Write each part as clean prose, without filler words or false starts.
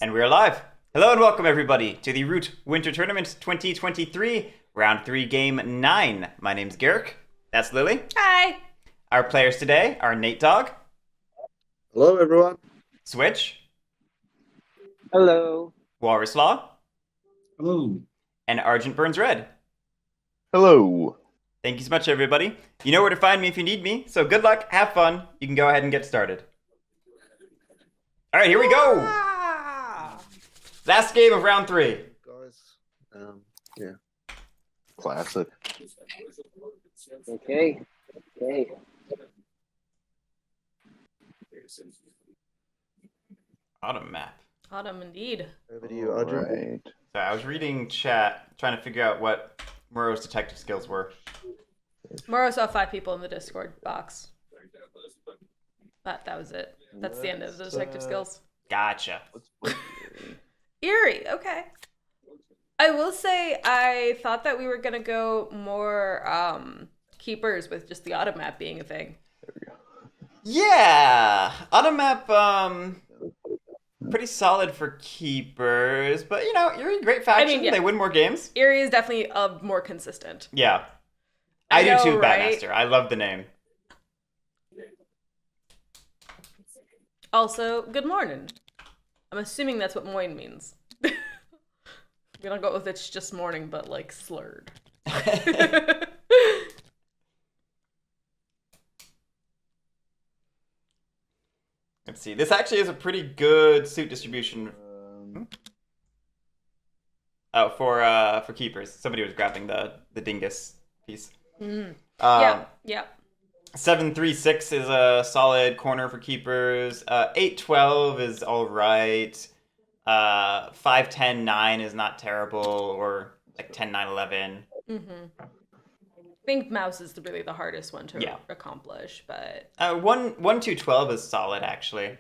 And we're live. Hello and welcome everybody to the Root Winter Tournament 2023, Round 3, Game 9. My name's Guerric. That's Lily. Hi. Our players today are Natedog. Hello, everyone. Switch. Hello. WalrasLaw. Hello. And ArgentBurnsRed. Hello. Thank you so much, everybody. You know where to find me if you need me, so good luck, have fun. You can go ahead and get started. All right, here we go. Last game of round 3. Guys, yeah. Classic. Okay. Autumn map. Autumn, indeed. Over to you, Audrey. Right. So I was reading chat, trying to figure out what Muro's detective skills were. Moro saw 5 people in the Discord box. That was it. That's the end of the detective skills. Gotcha. Eerie, okay. I will say I thought that we were gonna go more keepers with just the autumn map being a thing. Yeah, autumn map, pretty solid for keepers, but you know, you're a great faction. yeah. They win more games. Eerie is definitely more consistent. Yeah, I do know, too. right? Batmaster. I love the name. Also, good morning. I'm assuming that's what moin means. We don't go with it's just morning, but like slurred. Let's see. This actually is a pretty good suit distribution. Oh, for keepers. Somebody was grabbing the dingus piece. Yeah. 7-3-6 is a solid corner for keepers. 8-12 is all right. 5-10-9 is not terrible, or like 10-9-11. I think mouse is really the hardest one to accomplish, but 1-2-12 is solid actually.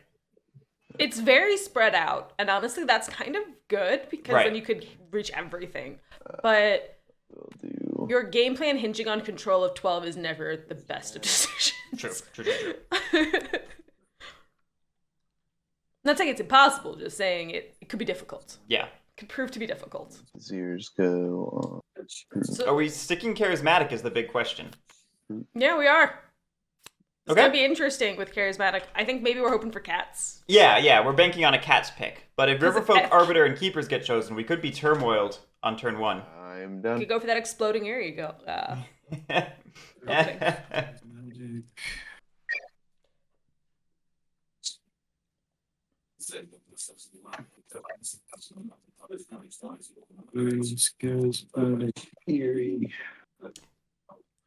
it's very spread out, and honestly, that's kind of good because then you could reach everything. But your game plan hinging on control of 12 is never the best of decisions. True. Not saying it's impossible, just saying it could be difficult. Yeah. It could prove to be difficult. Ears go on. So, Are we sticking charismatic is the big question. yeah, we are. It's Okay. gonna be interesting with charismatic. I think maybe we're hoping for cats. Yeah, we're banking on a cat's pick. But if Because if Riverfolk, F- Arbiter, and Keepers get chosen, we could be turmoiled on turn 1. I'm You done. could go for that exploding area. Go.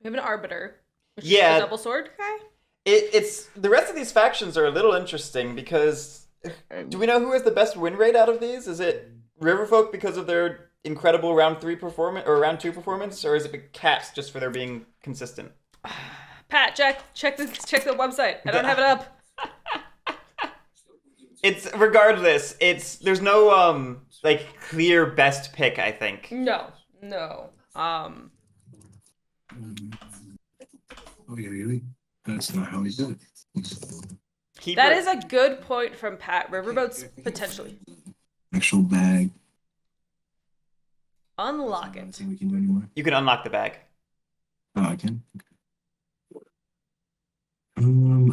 We have an arbiter. Which is Yeah. a double sword guy. It's the rest of these factions are a little interesting because do we know who has the best win rate out of these? Is it Riverfolk because of their incredible round 3 performance or round 2 performance, or is it Cats just for their being consistent? Pat, check the website. I don't have it up. It's regardless. There's no like clear best pick. I think. No. That's not how he did it. Keeper, That is a good point from Pat. Riverboats potentially Actual bag. unlock I don't it. think we can do anymore. You can unlock the bag. Oh, I can. Okay.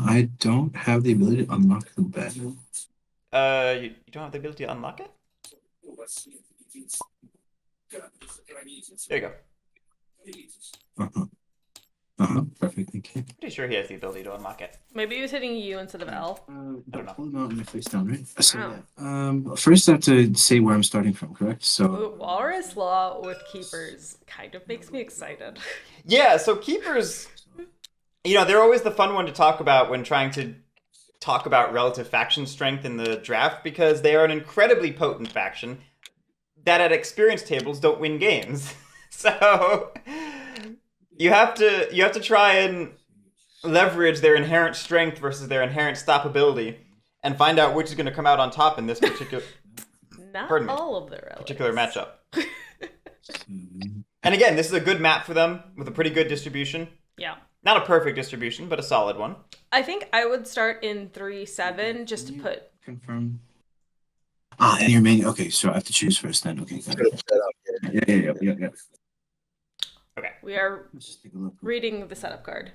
I don't have the ability to unlock the bag. You don't have the ability to unlock it. There you go. Perfect. Thank you. Pretty sure he has the ability to unlock it. Maybe he was hitting U instead of L. I don't know. Pull them out and they're face down, right? So, Wow. yeah. First, I have to say where I'm starting from, correct? So, WalrasLaw with keepers kind of makes me excited. Yeah. So keepers, you know, they're always the fun one to talk about when trying to talk about relative faction strength in the draft because they are an incredibly potent faction that at experience tables don't win games. So you have to try and leverage their inherent strength versus their inherent stoppability and find out which is going to come out on top in this particular Not Pardon me. all of their relics. particular matchup. And again, this is a good map for them with a pretty good distribution. Yeah. Not a perfect distribution, but a solid one. I think I would start in 3-7 just to put confirm And your main. Okay, so I have to choose first then. Okay, got it. Yeah. Okay. We are Let's just take a look. reading the setup card.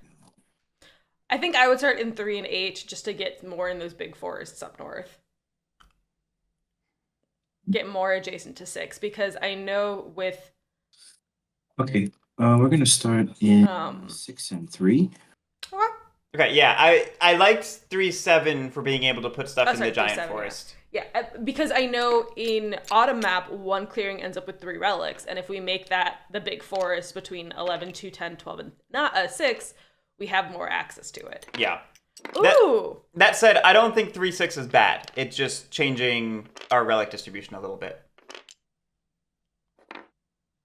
I think I would start in 3 and 8 just to get more in those big forests up north. Get more adjacent to 6 because I know with Okay, we're gonna start in 6 and 3. Okay, yeah, I liked 3-7 for being able to put stuff in the giant 3-7, forest. Yeah, because I know in autumn map, 1 clearing ends up with 3 relics, and if we make that the big forest between 11, 2, 10, 12, and 6, we have more access to it. Yeah. Ooh! That said, I don't think 3-6 is bad. It's just changing our relic distribution a little bit.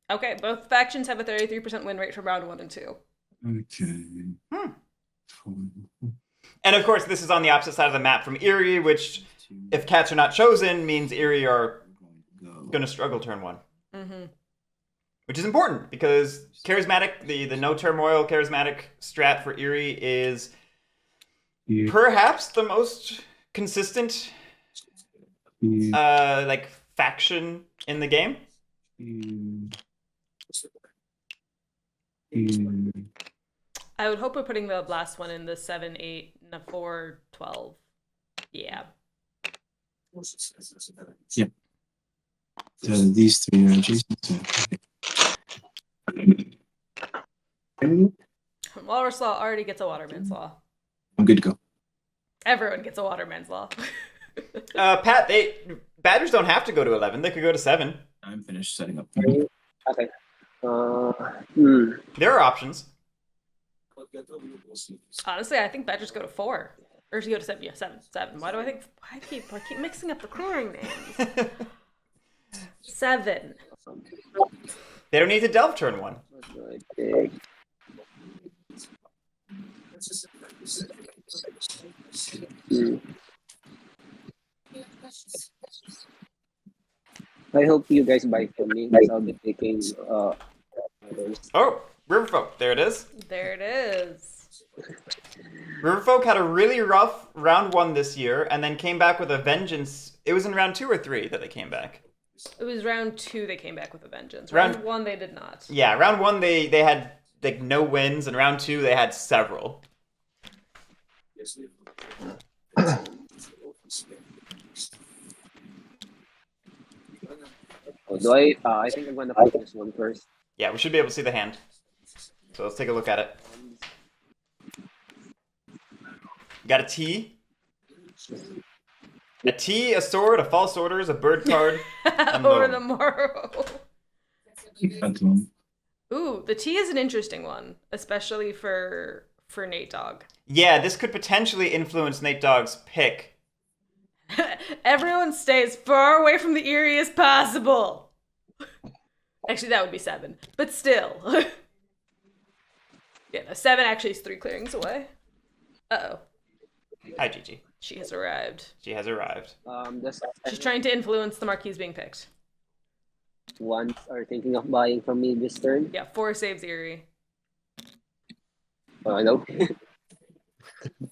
Okay, both factions have a 33% win rate from round 1 and 2. Okay. And of course, this is on the opposite side of the map from Erie, which, if cats are not chosen, means Erie are going to struggle turn 1. Mm-hmm. Which is important, because charismatic, the no turmoil charismatic strat for Erie is perhaps the most consistent like faction in the game. I would hope we're putting the last one in the 7, 8, 4, 12. Yeah. Yep. So these 3 are adjacent. WalrasLaw already gets a Waterman's Law. I'm good to go. Everyone gets a Waterman's Law. Pat, Badgers don't have to go to 11. They could go to 7. I'm finished setting up. Okay. There are options. Honestly, I think Badgers go to 4. Or should you go to 7? Yeah, 7. Why do I think... I keep mixing up the clearing names. 7. They don't need to delve turn 1. I hope you guys buy from me because I'll be taking others. Oh, Riverfolk. There it is. There it is. Riverfolk had a really rough round 1 this year, and then came back with a vengeance. It was in round 2 or 3 that they came back. It was round 2 they came back with a vengeance. Round- Round 1 they did not. Yeah, round 1 they had like no wins, and round 2 they had several. Do I think I'm gonna pick this one first. Yeah, we should be able to see the hand. So let's take a look at it. Got a T. A T, a sword, a false orders, a bird card, and Over loam. the morrow. Ooh, the T is an interesting one, especially for Natedog. Yeah, this could potentially influence Natedog's pick. Everyone stay as far away from the Erie as possible. Actually, that would be 7, but still. Yeah, no, 7 actually is 3 clearings away. Uh-oh. Hi, Gigi. She has arrived. She has arrived. She's trying to influence the marquis being picked. Ones are thinking of buying from me this turn. Yeah, 4 saves Erie. No.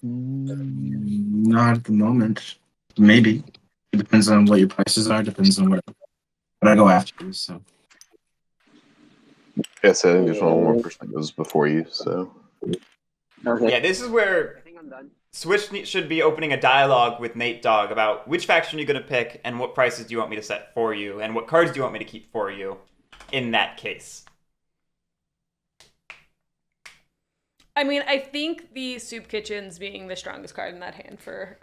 Not at the moment. Maybe. It depends on what your prices are. Depends on what I go after. So. Yes, I think there's one more person that goes before you, so. Okay. Yeah, this is I where think I'm done. Switch should be opening a dialogue with Natedog about which faction you're going to pick and what prices do you want me to set for you and what cards do you want me to keep for you in that case. I mean, I think the Soup Kitchens being the strongest card in that hand for...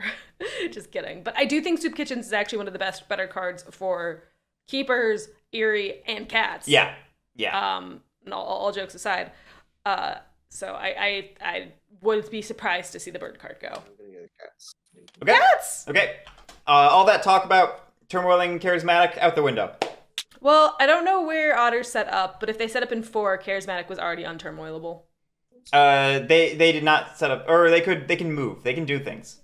Just kidding. But I do think Soup Kitchens is actually one of the better cards for keepers, Erie, and cats. Yeah, yeah. And all jokes aside. So I would be surprised to see the bird card go. I'm gonna get a cats. Okay. Cats! Okay. All that talk about turmoiling charismatic out the window. Well, I don't know where Otter's set up, but if they set up in 4, charismatic was already unturmoilable. They did not set up, or they can move. They can do things.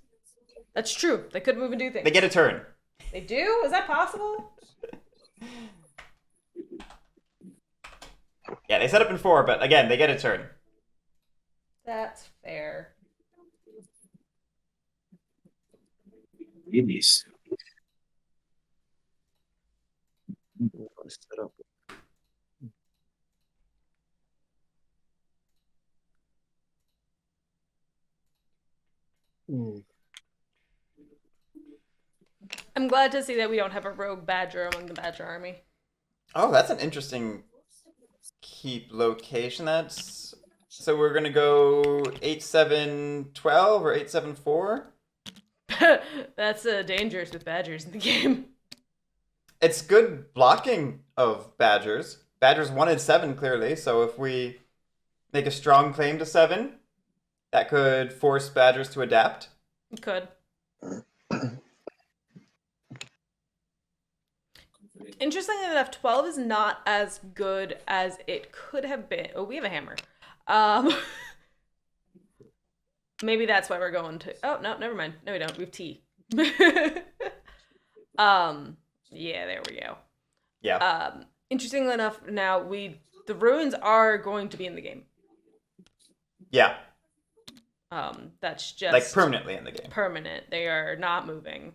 That's true. They could move and do things. They get a turn. They do? Is that possible? Yeah, they set up in 4, but again, they get a turn. That's fair. Babies. Set up. I'm glad to see that we don't have a rogue badger among the badger army. Oh, that's an interesting keep location. That's so we're gonna go 8-7-12 or 8-7-4. That's dangerous with badgers in the game. It's good blocking of badgers. Badgers wanted 7 clearly, so if we make a strong claim to 7, that could force badgers to adapt. You could. Interestingly enough, 12 is not as good as it could have been. Oh, we have a hammer. Maybe that's why we're going to... Oh, no, never mind. No, we don't. We have tea. Yeah, there we go. Yeah. Interestingly enough, now the ruins are going to be in the game. Yeah. That's just... Like permanently in the game. Permanent. They are not moving.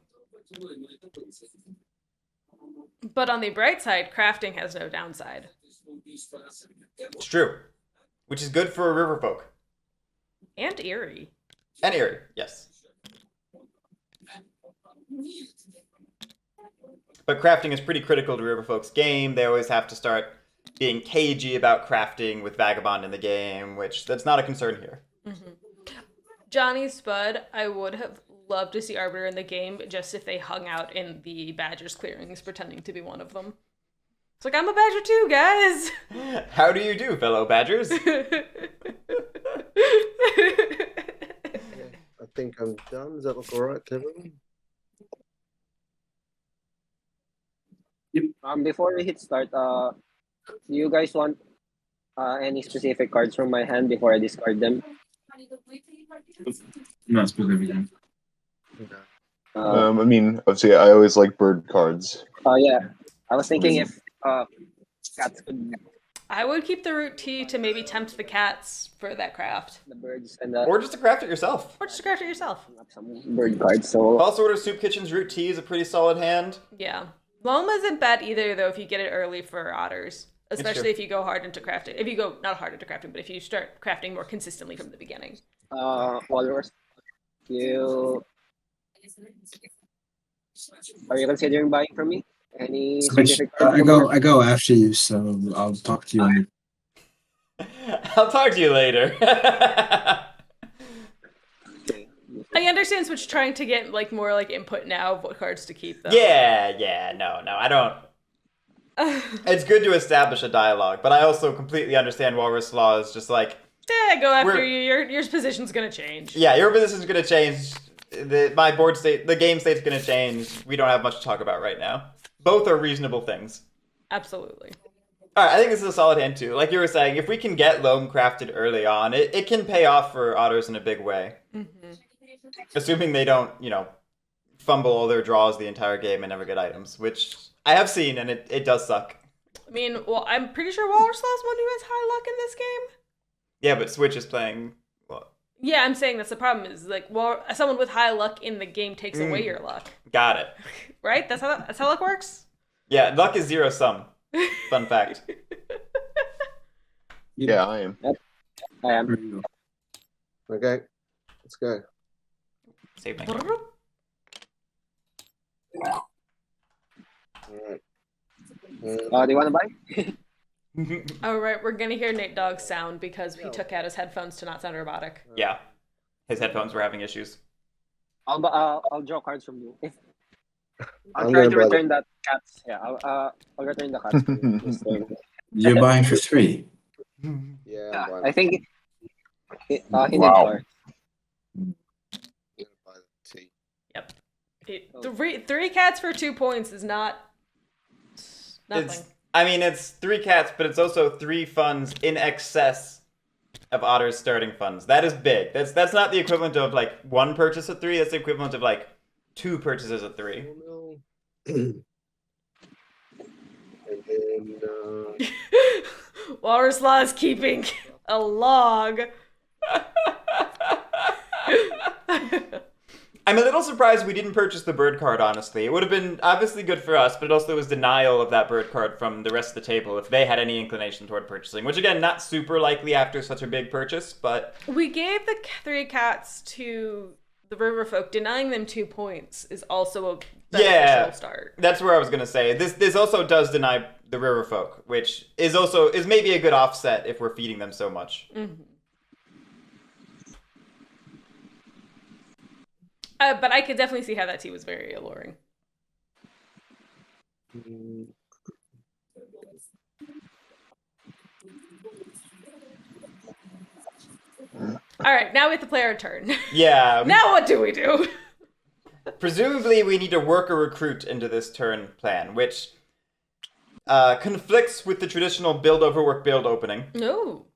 But on the bright side, crafting has no downside. It's true. Which is good for riverfolk. And Eerie. And Eerie, yes. But crafting is pretty critical to riverfolk's game. They always have to start being cagey about crafting with Vagabond in the game, which that's not a concern here. Mm-hmm. Johnny Spud, I would have loved to see Arbiter in the game just if they hung out in the Badgers clearings pretending to be one of them. It's like, I'm a Badger too, guys! How do you do, fellow Badgers? I think I'm done. Does that look alright to everyone? Before we hit start, do you guys want any specific cards from my hand before I discard them? Not specifically. No. I mean, obviously, I always like bird cards. Yeah. I was thinking if cats could I would keep the root tea to maybe tempt the cats for that craft. the birds and Or just to craft it yourself. Or just craft it yourself. some bird cards. So Also, Order Soup Kitchen's Root Tea is a pretty solid hand. Yeah. Loam isn't bad either, though, if you get it early for otters. true. Especially if you go hard into crafting. If you go, not hard into crafting, but if you start crafting more consistently from the beginning. Walrus, are you considering buying from me? Any specific I go after you, so I'll talk to you. I'll talk to you later. I understand Switch trying to get like more like input now of what cards to keep, though. Yeah, no, I don't. It's good to establish a dialogue, but I also completely understand WalrasLaw is just like... Yeah, go after you. Your position's gonna change. Yeah, your position's gonna change. My board state, the game state's gonna change. We don't have much to talk about right now. Both are reasonable things. Absolutely. Alright, I think this is a solid hand too. Like you were saying, if we can get Loam crafted early on, it can pay off for otters in a big way. Mm-hmm. Assuming they don't, fumble all their draws the entire game and never get items, which I have seen, and it does suck. I mean, well, I'm pretty sure WalrasLaw's one who has high luck in this game. Yeah, but Switch is playing... Well, Yeah, I'm saying that's the problem, is like, well, someone with high luck in the game takes away your luck. got it. Right? That's how luck works? Yeah, luck is zero sum. Fun fact. Yeah, I am. I am. Okay, let's go. Save my Alright. Do you want to buy? Oh, right, we're gonna hear Natedog's sound because he took out his headphones to not sound robotic. Yeah. His headphones were having issues. I'll draw cards from you. I'll I'm try gonna to buy return that cats. Yeah, I'll return the cats. For you. Just, You're buying for 3. Yeah, yeah, I'm buying I think he did Wow. start. I'm gonna buy the tea. Yep. Three cats for 2 points is not nothing. It's 3 cats, but it's also 3 funds in excess of Otter's starting funds. That is big. That's not the equivalent of like 1 purchase at 3. That's the equivalent of like 2 purchases at 3. Oh no. And then WalrasLaw is keeping a log. I'm a little surprised we didn't purchase the bird card, honestly. It would have been obviously good for us, but it also was denial of that bird card from the rest of the table if they had any inclination toward purchasing, which again, not super likely after such a big purchase, but... We gave the 3 cats to the river folk. Denying them 2 points is also a beneficial start. That's where I was going to say. This also does deny the river folk, which is maybe a good offset if we're feeding them so much. Mm-hmm. But I could definitely see how that tea was very alluring. All right, now we have to play our turn. Yeah. Now what do we do? Presumably, we need to work a recruit into this turn plan, which conflicts with the traditional build overwork build opening. No.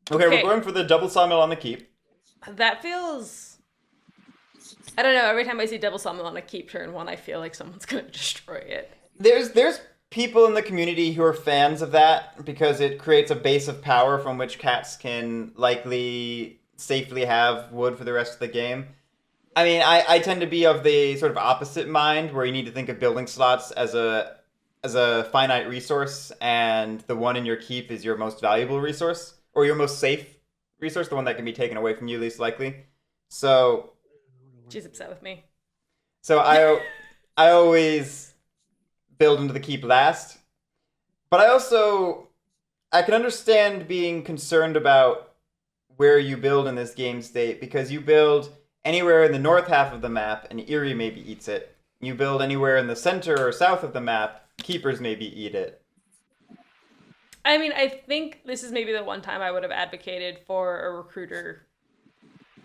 Okay, we're going for the double sawmill on the keep. That feels... I don't know, every time I see double sawmill on a keep turn 1, I feel like someone's going to destroy it. There's people in the community who are fans of that because it creates a base of power from which cats can likely safely have wood for the rest of the game. I mean, I tend to be of the sort of opposite mind where you need to think of building slots as a finite resource, and the one in your keep is your most valuable resource, or your most safe resource, the one that can be taken away from you least likely. So... She's upset with me. So I always build into the keep last. But I can understand being concerned about where you build in this game state, because you build anywhere in the north half of the map and Erie maybe eats it. You build anywhere in the center or south of the map, keepers maybe eat it. I mean, I think this is maybe the one time I would have advocated for a recruiter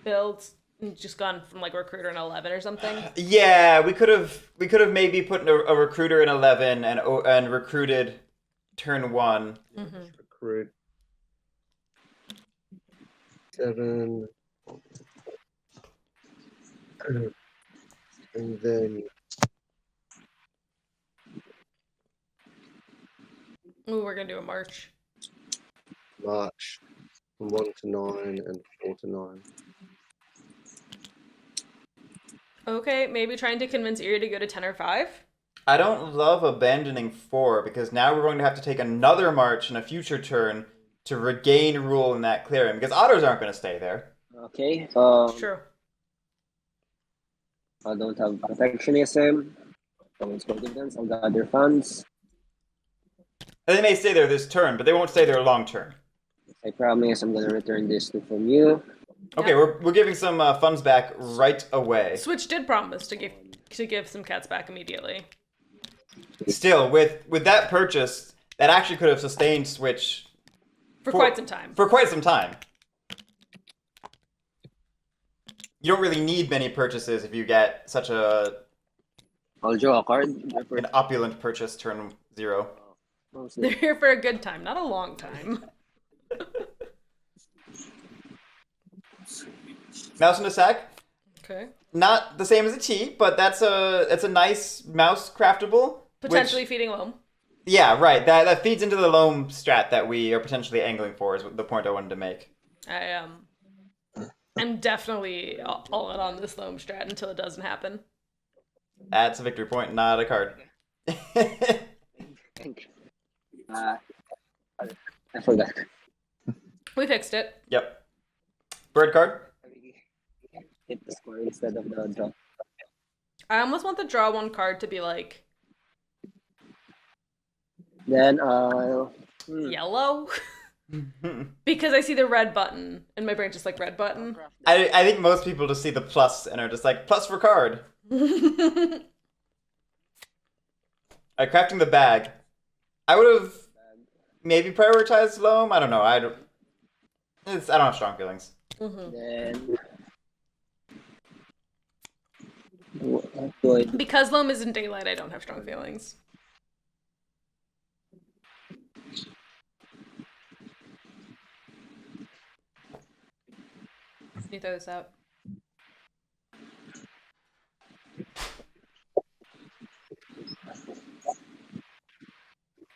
build. Just gone from like recruiter in 11 or something. Yeah, we could have maybe put a recruiter in 11 and recruited turn 1. Mm-hmm. Recruit 7, and then Ooh, we're gonna do a march. March from 1 to 9 and 4 to 9. Okay, maybe trying to convince Erie to go to 10 or 5. I don't love abandoning 4, because now we're going to have to take another march in a future turn to regain rule in that clearing, because otters aren't going to stay there. Okay. True. I don't have protectionism. Someone's holding them. I'll gather funds. And they may stay there this turn, but they won't stay there long term. I promise I'm gonna return this to from you. Okay, Yeah. we're giving some funds back right away. Switch did promise to give some cats back immediately. Still, with that purchase, that actually could have sustained Switch For quite some time. For quite some time. You don't really need many purchases if you get such I'll draw a card. an opulent purchase turn 0. They're here for a good time, not a long time. Mouse in a sack. Okay. Not the same as a tea, but that's a nice mouse craftable. Potentially feeding loam. Yeah, right. That feeds into the loam strat that we are potentially angling for, is the point I wanted to make. I'm definitely all in on this loam strat until it doesn't happen. That's a victory point, not a card. I forgot. We fixed it. Yep. Bird card. Hit the score instead of the draw. I almost want the draw 1 card to be like Then yellow. Because I see the red button and my brain just like red button. I think most people just see the plus and are just like, plus for card. Alright, crafting the bag. I would have maybe prioritized loam. I don't know. I don't have strong feelings. Then do I Because loam is in daylight, I don't have strong feelings. Can you throw this out?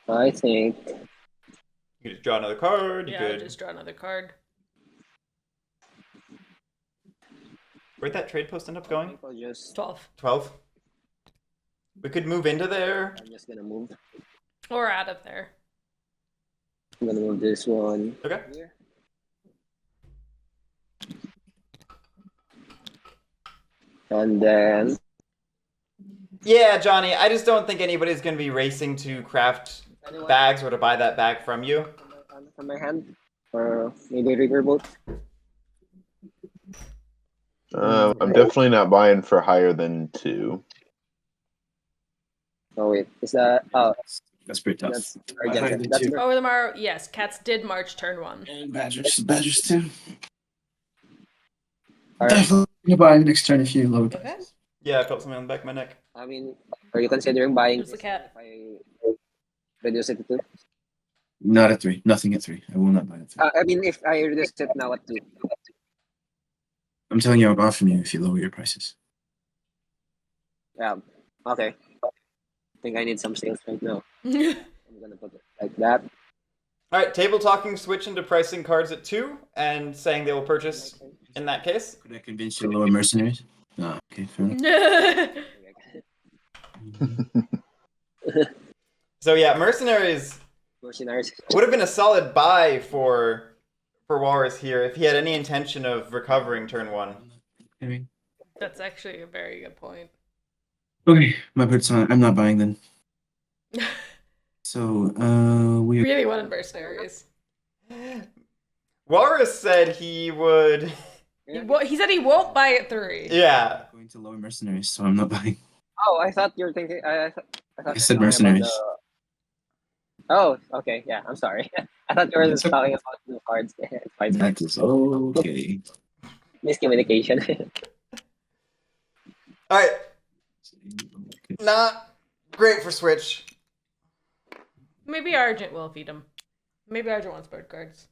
I think You could just draw another card. You Yeah, could. just draw another card. Where's Where'd that trade post end up going? I'll just 12. 12. We could move into there. I'm just gonna move. Or out of there. I'm gonna move this one Okay. here. And then Yeah, Johnny, I just don't think anybody's going to be racing to craft anyone bags or to buy that bag from you. from my hand, or maybe riverboat. I'm definitely not buying for higher than 2. Oh wait, is that? Oh, That's pretty tough. that's Higher Argent. than That's 2. Over the Morrow, yes, Cats did march turn 1. And Badgers too. Alright. Definitely gonna buy next turn if you lower Okay. prices. Yeah, I felt something on the back of my neck. I mean, are you considering buying Who's the this cat? if I reduce it to 2? Not at 3. Nothing at 3. I will not buy at 3. I mean, if I reduce it now at 2. I'm telling you, I'll buy from you if you lower your prices. Yeah. Okay. I think I need some sales right now. I'm gonna put it like that. All right, table talking, switch into pricing cards at 2 and saying they will purchase in that case. Could I convince you to lower mercenaries? No, okay, fair enough. So yeah, mercenaries Mercenaries. would have been a solid buy for Walrus here if he had any intention of recovering turn 1. Maybe. That's actually a very good point. Okay, my bird's on. I'm not buying then. So, we Really wanted mercenaries. Walrus said he would. He said he won't buy at 3. Yeah. are going to lower mercenaries, so I'm not buying. Oh, I thought you were thinking. I thought I you said were talking about mercenaries. Oh, okay. Yeah, I'm sorry. I thought you were It's okay. talking about the cards. It's fine. That is okay. Miscommunication. All right. Not great for Switch. Maybe Argent will feed him. Maybe Argent wants bird cards.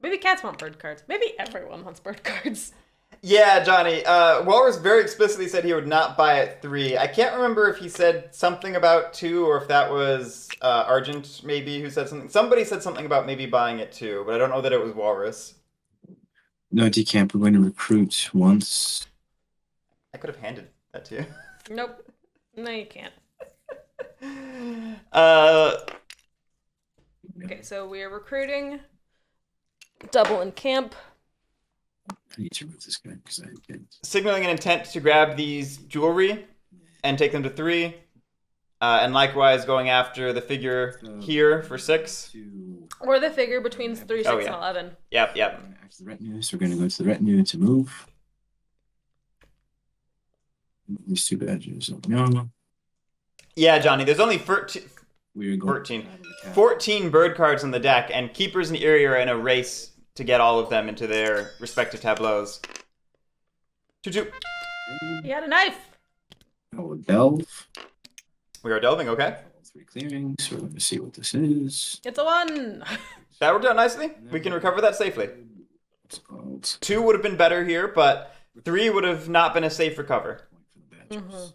Maybe Cats want bird cards. Maybe everyone wants bird cards. Yeah, Johnny. Walrus very explicitly said he would not buy at 3. I can't remember if he said something about 2 or if that was Argent maybe who said something. Somebody said something about maybe buying it 2, but I don't know that it was Walrus. No, decamp. We're going to recruit once. I could have handed that to you. Nope. No, you can't. Okay, so we are recruiting. Double in camp. I need to remove this guy because I didn't. Signaling an intent to grab these jewelry and take them to 3. And likewise going after the figure here for 6. Or the figure between 3, 6, Oh, and yeah. 11. Yep. We're going to act the retinue, so we're going to go to the retinue to move. These 2 badges. No, Yeah, Johnny, there's only 13. we're going 14. to battle the cat. 14 bird cards on the deck, and Keepers and Eerie are in a race to get all of them into their respective tableaus. 2-2. He had a knife. Oh, delve. We are delving, okay? 3 clearings. We're going to see what this is. It's a 1. That worked out nicely. We can recover that safely. It's called 2 would have been better here, but 3 would have not been a safe recover. point for the badges.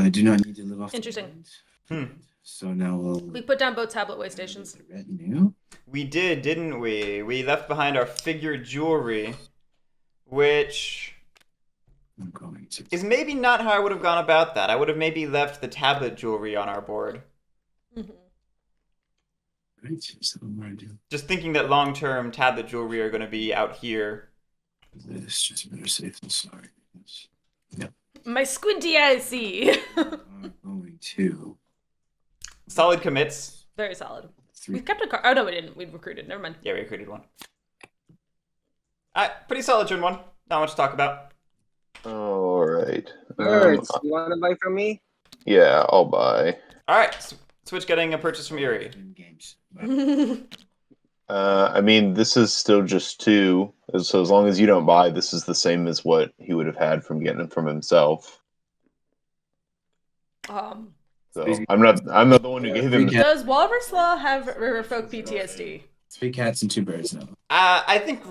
I do not need to live off. the Interesting. land. So now we'll. We put down both tablet way stations. The retinue. We did, didn't we? We left behind our figure jewelry, which I'm going to. is maybe not how I would have gone about that. I would have maybe left the tablet jewelry on our board. Right. So what I do Just thinking that long-term tablet jewelry are going to be out here. this just better safe than sorry. My squinty eyes see. I'm going to Solid commits. Very solid. 3. We kept a card. Oh, no, we didn't. We recruited. Never mind. Yeah, we recruited 1. Pretty solid turn 1. Not much to talk about. All right. Birds, you want to buy from me? Yeah, I'll buy. All right, Switch getting a purchase from Eerie. Games. I mean, this is still just 2. So as long as you don't buy, this is the same as what he would have had from getting it from himself. So I'm not the one who gave him. Does WalrasLaw have Riverfolk PTSD? 3 cats and 2 birds now. I think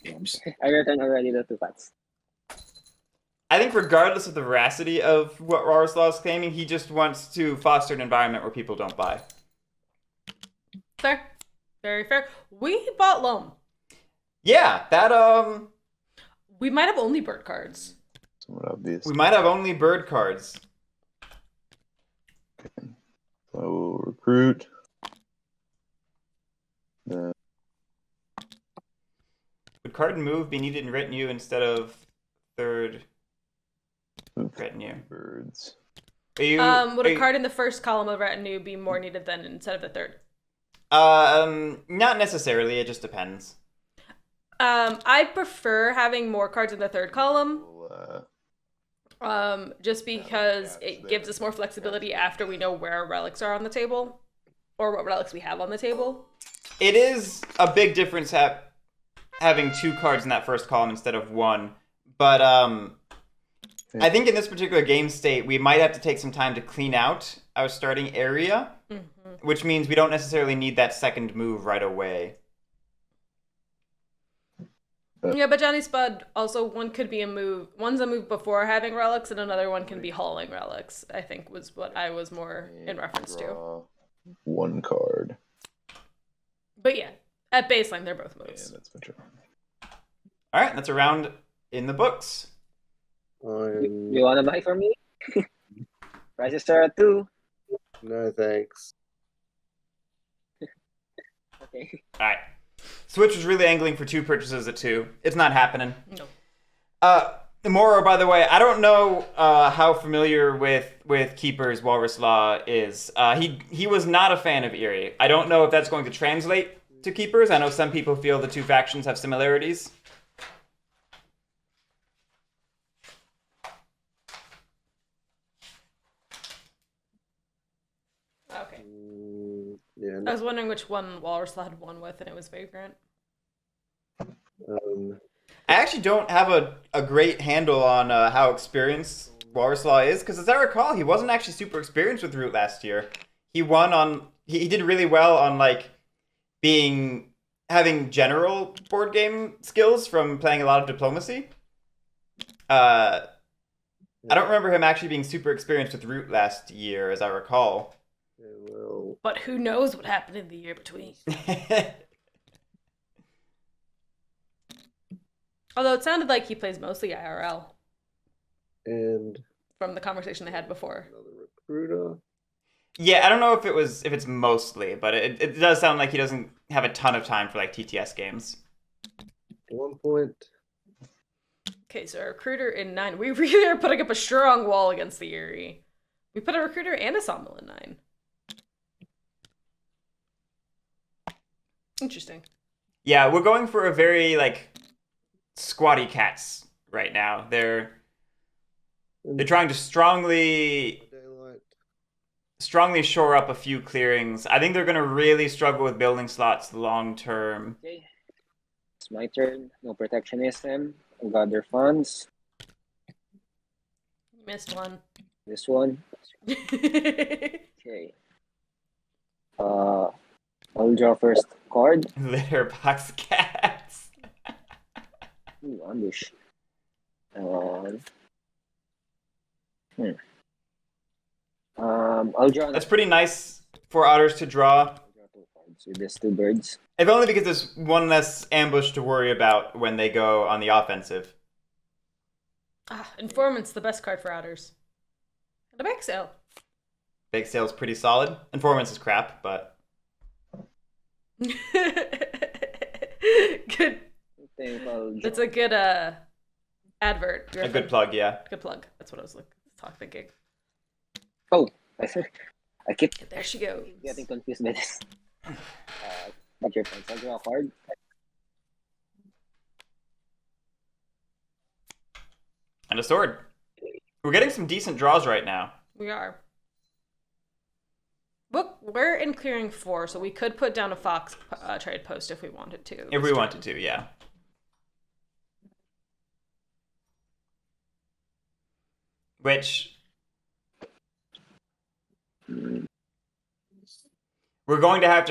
Games. I returned already the 2 cats. regardless of the veracity of what WalrasLaw is claiming, he just wants to foster an environment where people don't buy. Fair. Very fair. We bought Loam. Yeah, that We might have only bird cards. Somewhat obvious. we might have only bird cards. I will recruit. Would card and move be needed in retinue instead of third retinue? Birds. Would a card in the first column of retinue be more needed than instead of the third? Not necessarily. It just depends. I prefer having more cards in the third column. Just because it gives us more flexibility after we know where our relics are on the table, or what relics we have on the table. It is a big difference having 2 cards in that first column instead of 1, but I think in this particular game state, we might have to take some time to clean out our starting area, which means we don't necessarily need that second move right away. Yeah, but Johnny Spud, also one could be a move. One's a move before having relics, and another one can be hauling relics, I think was what I was more in reference to. 1 card. But yeah, at baseline, they're both moves. Yeah, that's for sure. All right, that's a round in the books. You want to buy from me? Prices are at 2. No thanks. Okay. All right. Switch was really angling for 2 purchases at 2. It's not happening. No. Moro, by the way, I don't know how familiar with Keeper's WalrasLaw is. He was not a fan of Eerie. I don't know if that's going to translate to Keepers. I know some people feel the 2 factions have similarities. Okay. Yeah. I was wondering which one WalrasLaw had won with, and it was Vagrant. I actually don't have a great handle on how experienced WalrasLaw is, because as I recall, he wasn't actually super experienced with Root last year. He won on... He did really well on, like, having general board game skills from playing a lot of Diplomacy. I don't remember him actually being super experienced with Root last year, as I recall. Well, But who knows what happened in the year between? Although it sounded like he plays mostly IRL and from the conversation they had before. another recruiter. Yeah, I don't know if it's mostly, but it does sound like he doesn't have a ton of time for like TTS games. 1 point. Okay, so a recruiter in 9. We really are putting up a strong wall against the Eerie. We put a recruiter and a sawmill in 9. Interesting. Yeah, we're going for a very like squatty cats right now. They're trying to strongly shore up a few clearings. I think they're going to really struggle with building slots long term. Okay. It's my turn. No protectionism. I got their funds. Missed one. This one. Okay. I'll draw first card. Litterbox cats. Ooh, ambush. I'll draw. That's pretty nice for otters to draw. I'll draw 2 cards with these 2 birds. If only because there's one less ambush to worry about when they go on the offensive. Informant's the best card for otters. And a bake sale. Bake sale's pretty solid. Informants is crap, but... Good. I think I'll draw. That's a good advert. A good plug, yeah. Good plug. That's what I was thinking. Oh, I keep There she goes. getting confused by this. Got your points. I'll draw a card. And a sword. We're getting some decent draws right now. We are. Look, we're in clearing 4, so we could put down a fox trade post if we wanted to. If we wanted to, yeah. Which... We're going to have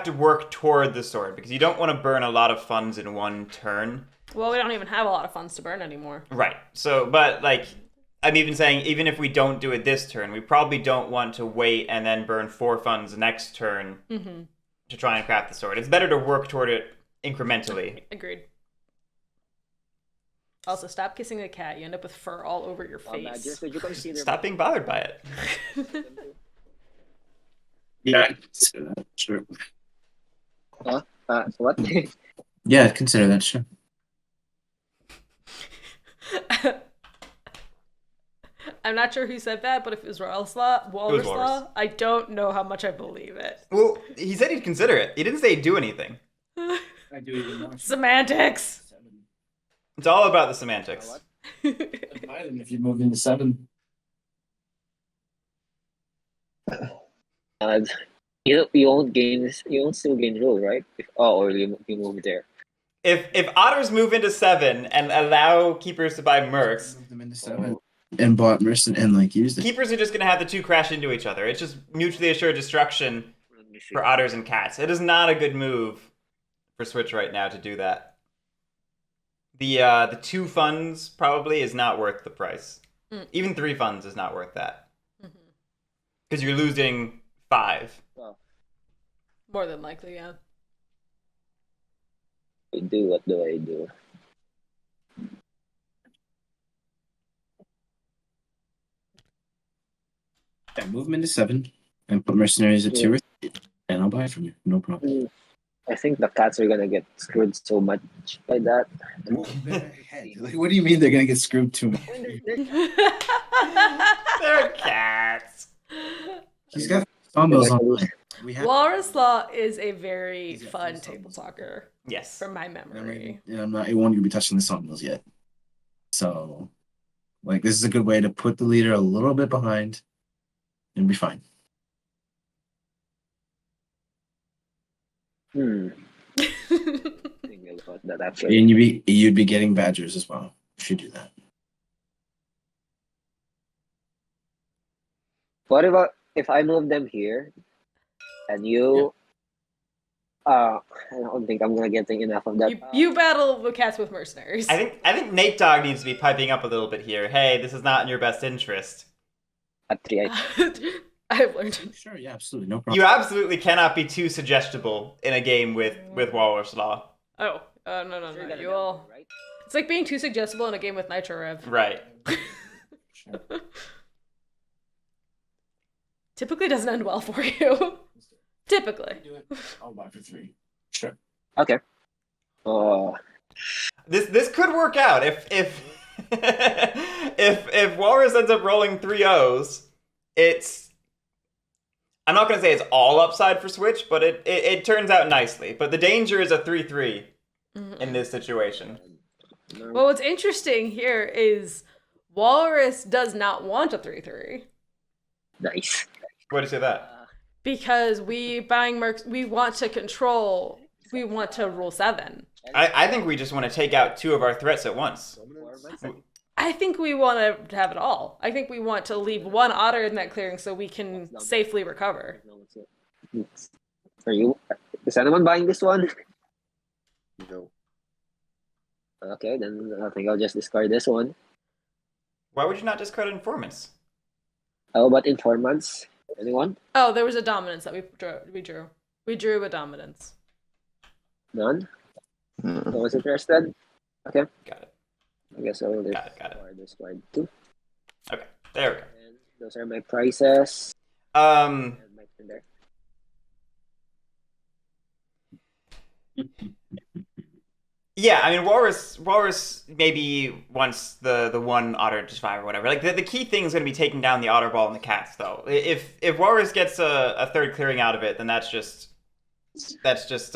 to work toward the sword, because you don't want to burn a lot of funds in one turn. Well, we don't even have a lot of funds to burn anymore. Right. So, but like, I'm even saying, even if we don't do it this turn, we probably don't want to wait and then burn 4 funds next turn. Mm-hmm. to try and craft the sword. It's better to work toward it incrementally. Agreed. Also, stop kissing a cat. You end up with fur all over your face. Would you consider Stop being bothered by it. Yeah, I'd consider that. Sure. what? Yeah, I'd consider that. Sure. I'm not sure who said that, but if it was WalrasLaw, Walrus. I don't know how much I believe it. Well, he said he'd consider it. He didn't say he'd do anything. I do even more. Semantics. It's all about the semantics. If you moved into 7. You won't gain. You won't still gain rule, right? Or you move there. If otters move into 7 and allow keepers to buy mercs, Moved them into 7 and bought merchant and like used it. keepers are just going to have the 2 crash into each other. It's just mutually assured destruction Let me see. for otters and cats. It is not a good move for Switch right now to do that. The 2 funds probably is not worth the price. Even 3 funds is not worth that. Because you're losing 5. More than likely, yeah. What do I do? Yeah, move them into 7 and put mercenaries at 2 or 3, and I'll buy it from you. No problem. I think the cats are gonna get screwed so much by that. Like, what do you mean they're gonna get screwed too much? They're cats. He's got sawmills online. We have WalrasLaw is a very fun table talker, Yes. from my memory. and I'm not. I won't even be touching the sawmills yet. So, like, this is a good way to put the leader a little bit behind, and be fine. Thinking about that actually. And you'd be getting badgers as well if you do that. What about if I move them here, and you? I don't think I'm gonna get enough of that. You battle the cats with mercenaries. I think Natedog needs to be piping up a little bit here. Hey, this is not in your best interest. At 3, I've learned. Sure, yeah, absolutely, no problem. You absolutely cannot be too suggestible in a game with WalrasLaw. Oh, no. You're gonna You know, all. right? It's like being too suggestible in a game with Nitro Rev. Right. Sure. Typically doesn't end well for you. Typically. Do it. I'll buy for 3. Sure. Okay. This could work out if if Walrus ends up rolling 3 O's. It's, I'm not gonna say it's all upside for Switch, but it turns out nicely. But the danger is a 3-3 in this situation. Well, what's interesting here is Walrus does not want a 3-3 Nice. Why do you say that? because we want to control. We want to rule 7. I think we just want to take out 2 of our threats at once. I think we want to have it all. I think we want to leave 1 otter in that clearing so we can safely recover. Are you? Is anyone buying this one? No. Okay, then I think I'll just discard this one. Why would you not discard informants? How about informants? Anyone? Oh, there was a dominance that we drew. We drew a dominance. None? No one's interested? Okay. Got it. I guess I will Got it. discard 2. Okay, there we go. And those are my prices. Um, And my turn there. yeah, I mean, Walrus maybe wants the 1 otter to survive or whatever. Like, the key thing is going to be taking down the otter ball and the cats, though. If Walrus gets a 3rd clearing out of it, then that's just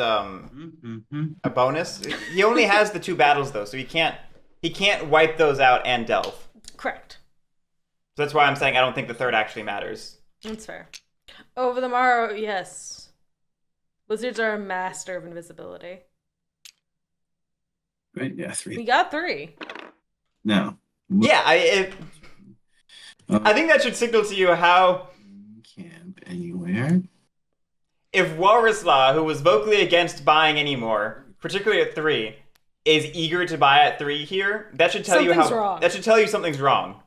a bonus. He only has the 2 battles, though, so he can't wipe those out and delve. Correct. So that's why I'm saying I don't think the 3rd actually matters. That's fair. Over the morrow, yes. Lizards are a master of invisibility. Right? Yeah, We 3. got 3. No. Yeah, I think that should signal to you how Camp anywhere. if WalrasLaw, who was vocally against buying anymore, particularly at 3, is eager to buy at 3 here, that should tell Something's wrong. That should tell you something's wrong.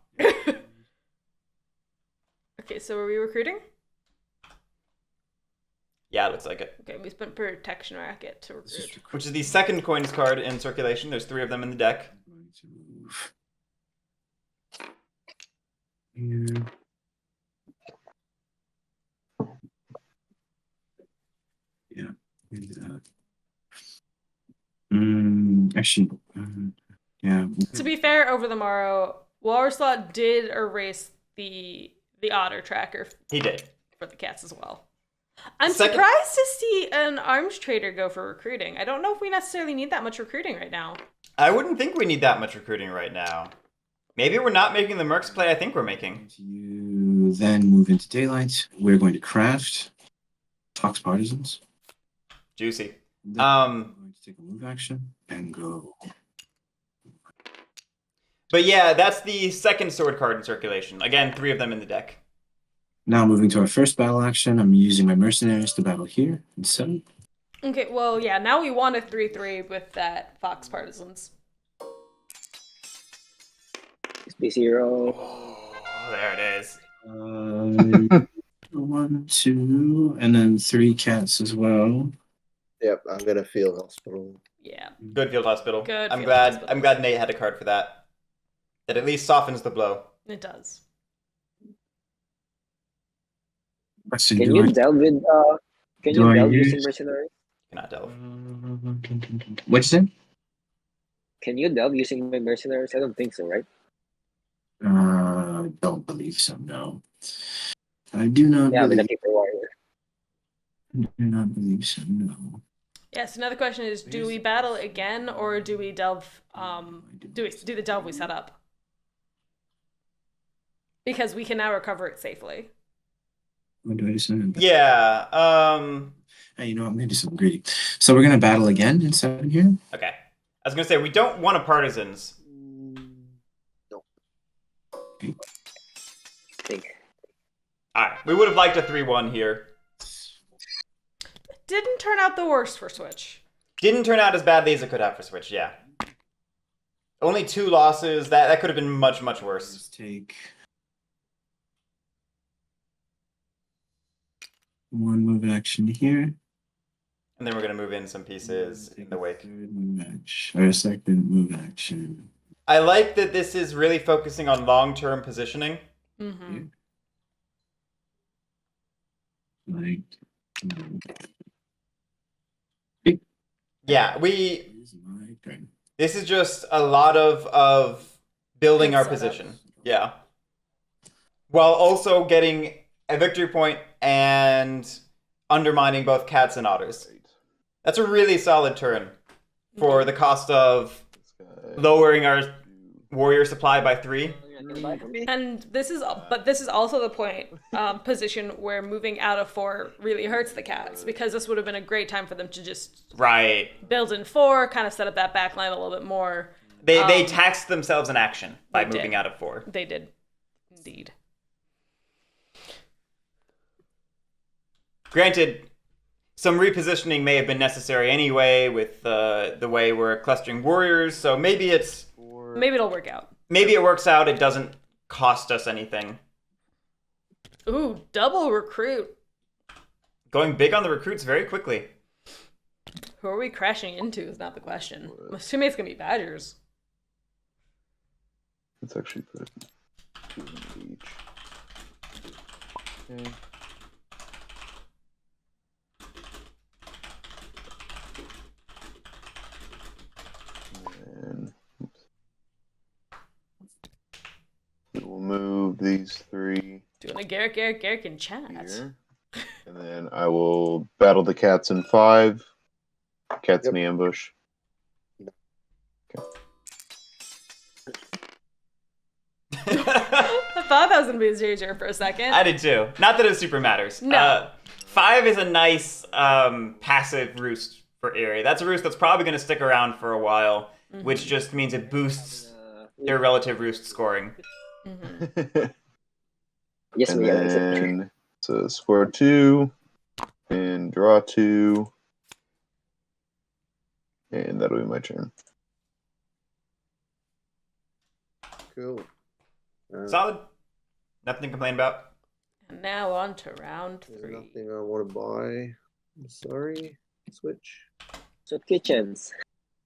Okay, so are we recruiting? Yeah, it looks like it. Okay, we spent Protection Racket to recruit. Which is the second coins card in circulation. There's 3 of them in the deck. I'm going to move here. Yeah. Actually, yeah. To be fair, over the morrow, WalrasLaw did erase the otter tracker He did. for the cats as well. I'm Second- surprised to see an arms trader go for recruiting. I don't know if we necessarily need that much recruiting right now. I wouldn't think we need that much recruiting right now. Maybe we're not making the Mercs play I think we're making. You then move into daylight. We're going to craft Tox Partisans. Juicy. Then I'm going to take a move action and go. But yeah, that's the second sword card in circulation. Again, 3 of them in the deck. Now moving to our first battle action, I'm using my mercenaries to battle here in 7. Okay, well, yeah, now we want a 3/3 with that Fox Partisans. XP0. Oh, there it is. 1, 2, and then 3 cats as well. Yep, I'm gonna field hospital. Yeah. Good field hospital. Good I'm field glad. hospital. I'm glad Nate had a card for that. That at least softens the blow. It does. Question, Can do you I- delve with can do you I delve use- using mercenaries? Cannot delve. What'd you say? Can you delve using my mercenaries? I don't think so, right? Don't believe so, no. I do not Yeah, with believe, the keeper warrior. do not believe so, no. Yes, another question is, do we battle again or do we delve do the delve we set up? Because we can now recover it safely. What do I say? Yeah. Hey, you know what? I'm gonna do something greedy. So we're gonna battle again in 7 here. Okay. I was gonna say we don't want a partisans. I think. Alright. We would have liked a 3-1 here. Didn't turn out the worst for Switch. Didn't turn out as badly as it could have for Switch, yeah. Only 2 losses. That could have been much, much worse. Let's take 1 move action here. And then we're gonna move in some pieces in the wake. 3rd move action, or a 2nd move action. I like that this is really focusing on long-term positioning. Mm-hmm. Like, Yeah, here's my turn. this is just a lot of building Good our setup. position. Yeah. While also getting a victory point and undermining both cats and otters. That's a really solid turn for the cost of lowering our warrior supply by 3. And this is also the point position where moving out of 4 really hurts the cats, because this would have been a great time for them to just Right. build in 4, kind of set up that back line a little bit more. They taxed themselves in action by They did. moving out of 4. They did, indeed. Granted, some repositioning may have been necessary anyway with the way we're clustering warriors, so maybe Maybe it'll work out. maybe it works out. It doesn't cost us anything. Ooh, double recruit. Going big on the recruits very quickly. Who are we crashing into is not the question. I'm assuming it's gonna be Badgers. Let's actually put 2 in each. Okay. And oops. We'll move these 3 Doing a Guerric in chat. here. And then I will battle the cats in 5. Cats in the ambush. I thought that was gonna be a JJ for a second. I did too. Not that it super matters. No. 5 is a nice passive roost for Eerie. That's a roost that's probably going to stick around for a while, which just means it boosts their relative roost scoring. Yes, And we are. then so score 2 and draw 2. And that'll be my turn. Cool. Solid. Nothing to complain about. And now on to round There's 3. nothing I want to buy. I'm sorry. Switch. Soup kitchens.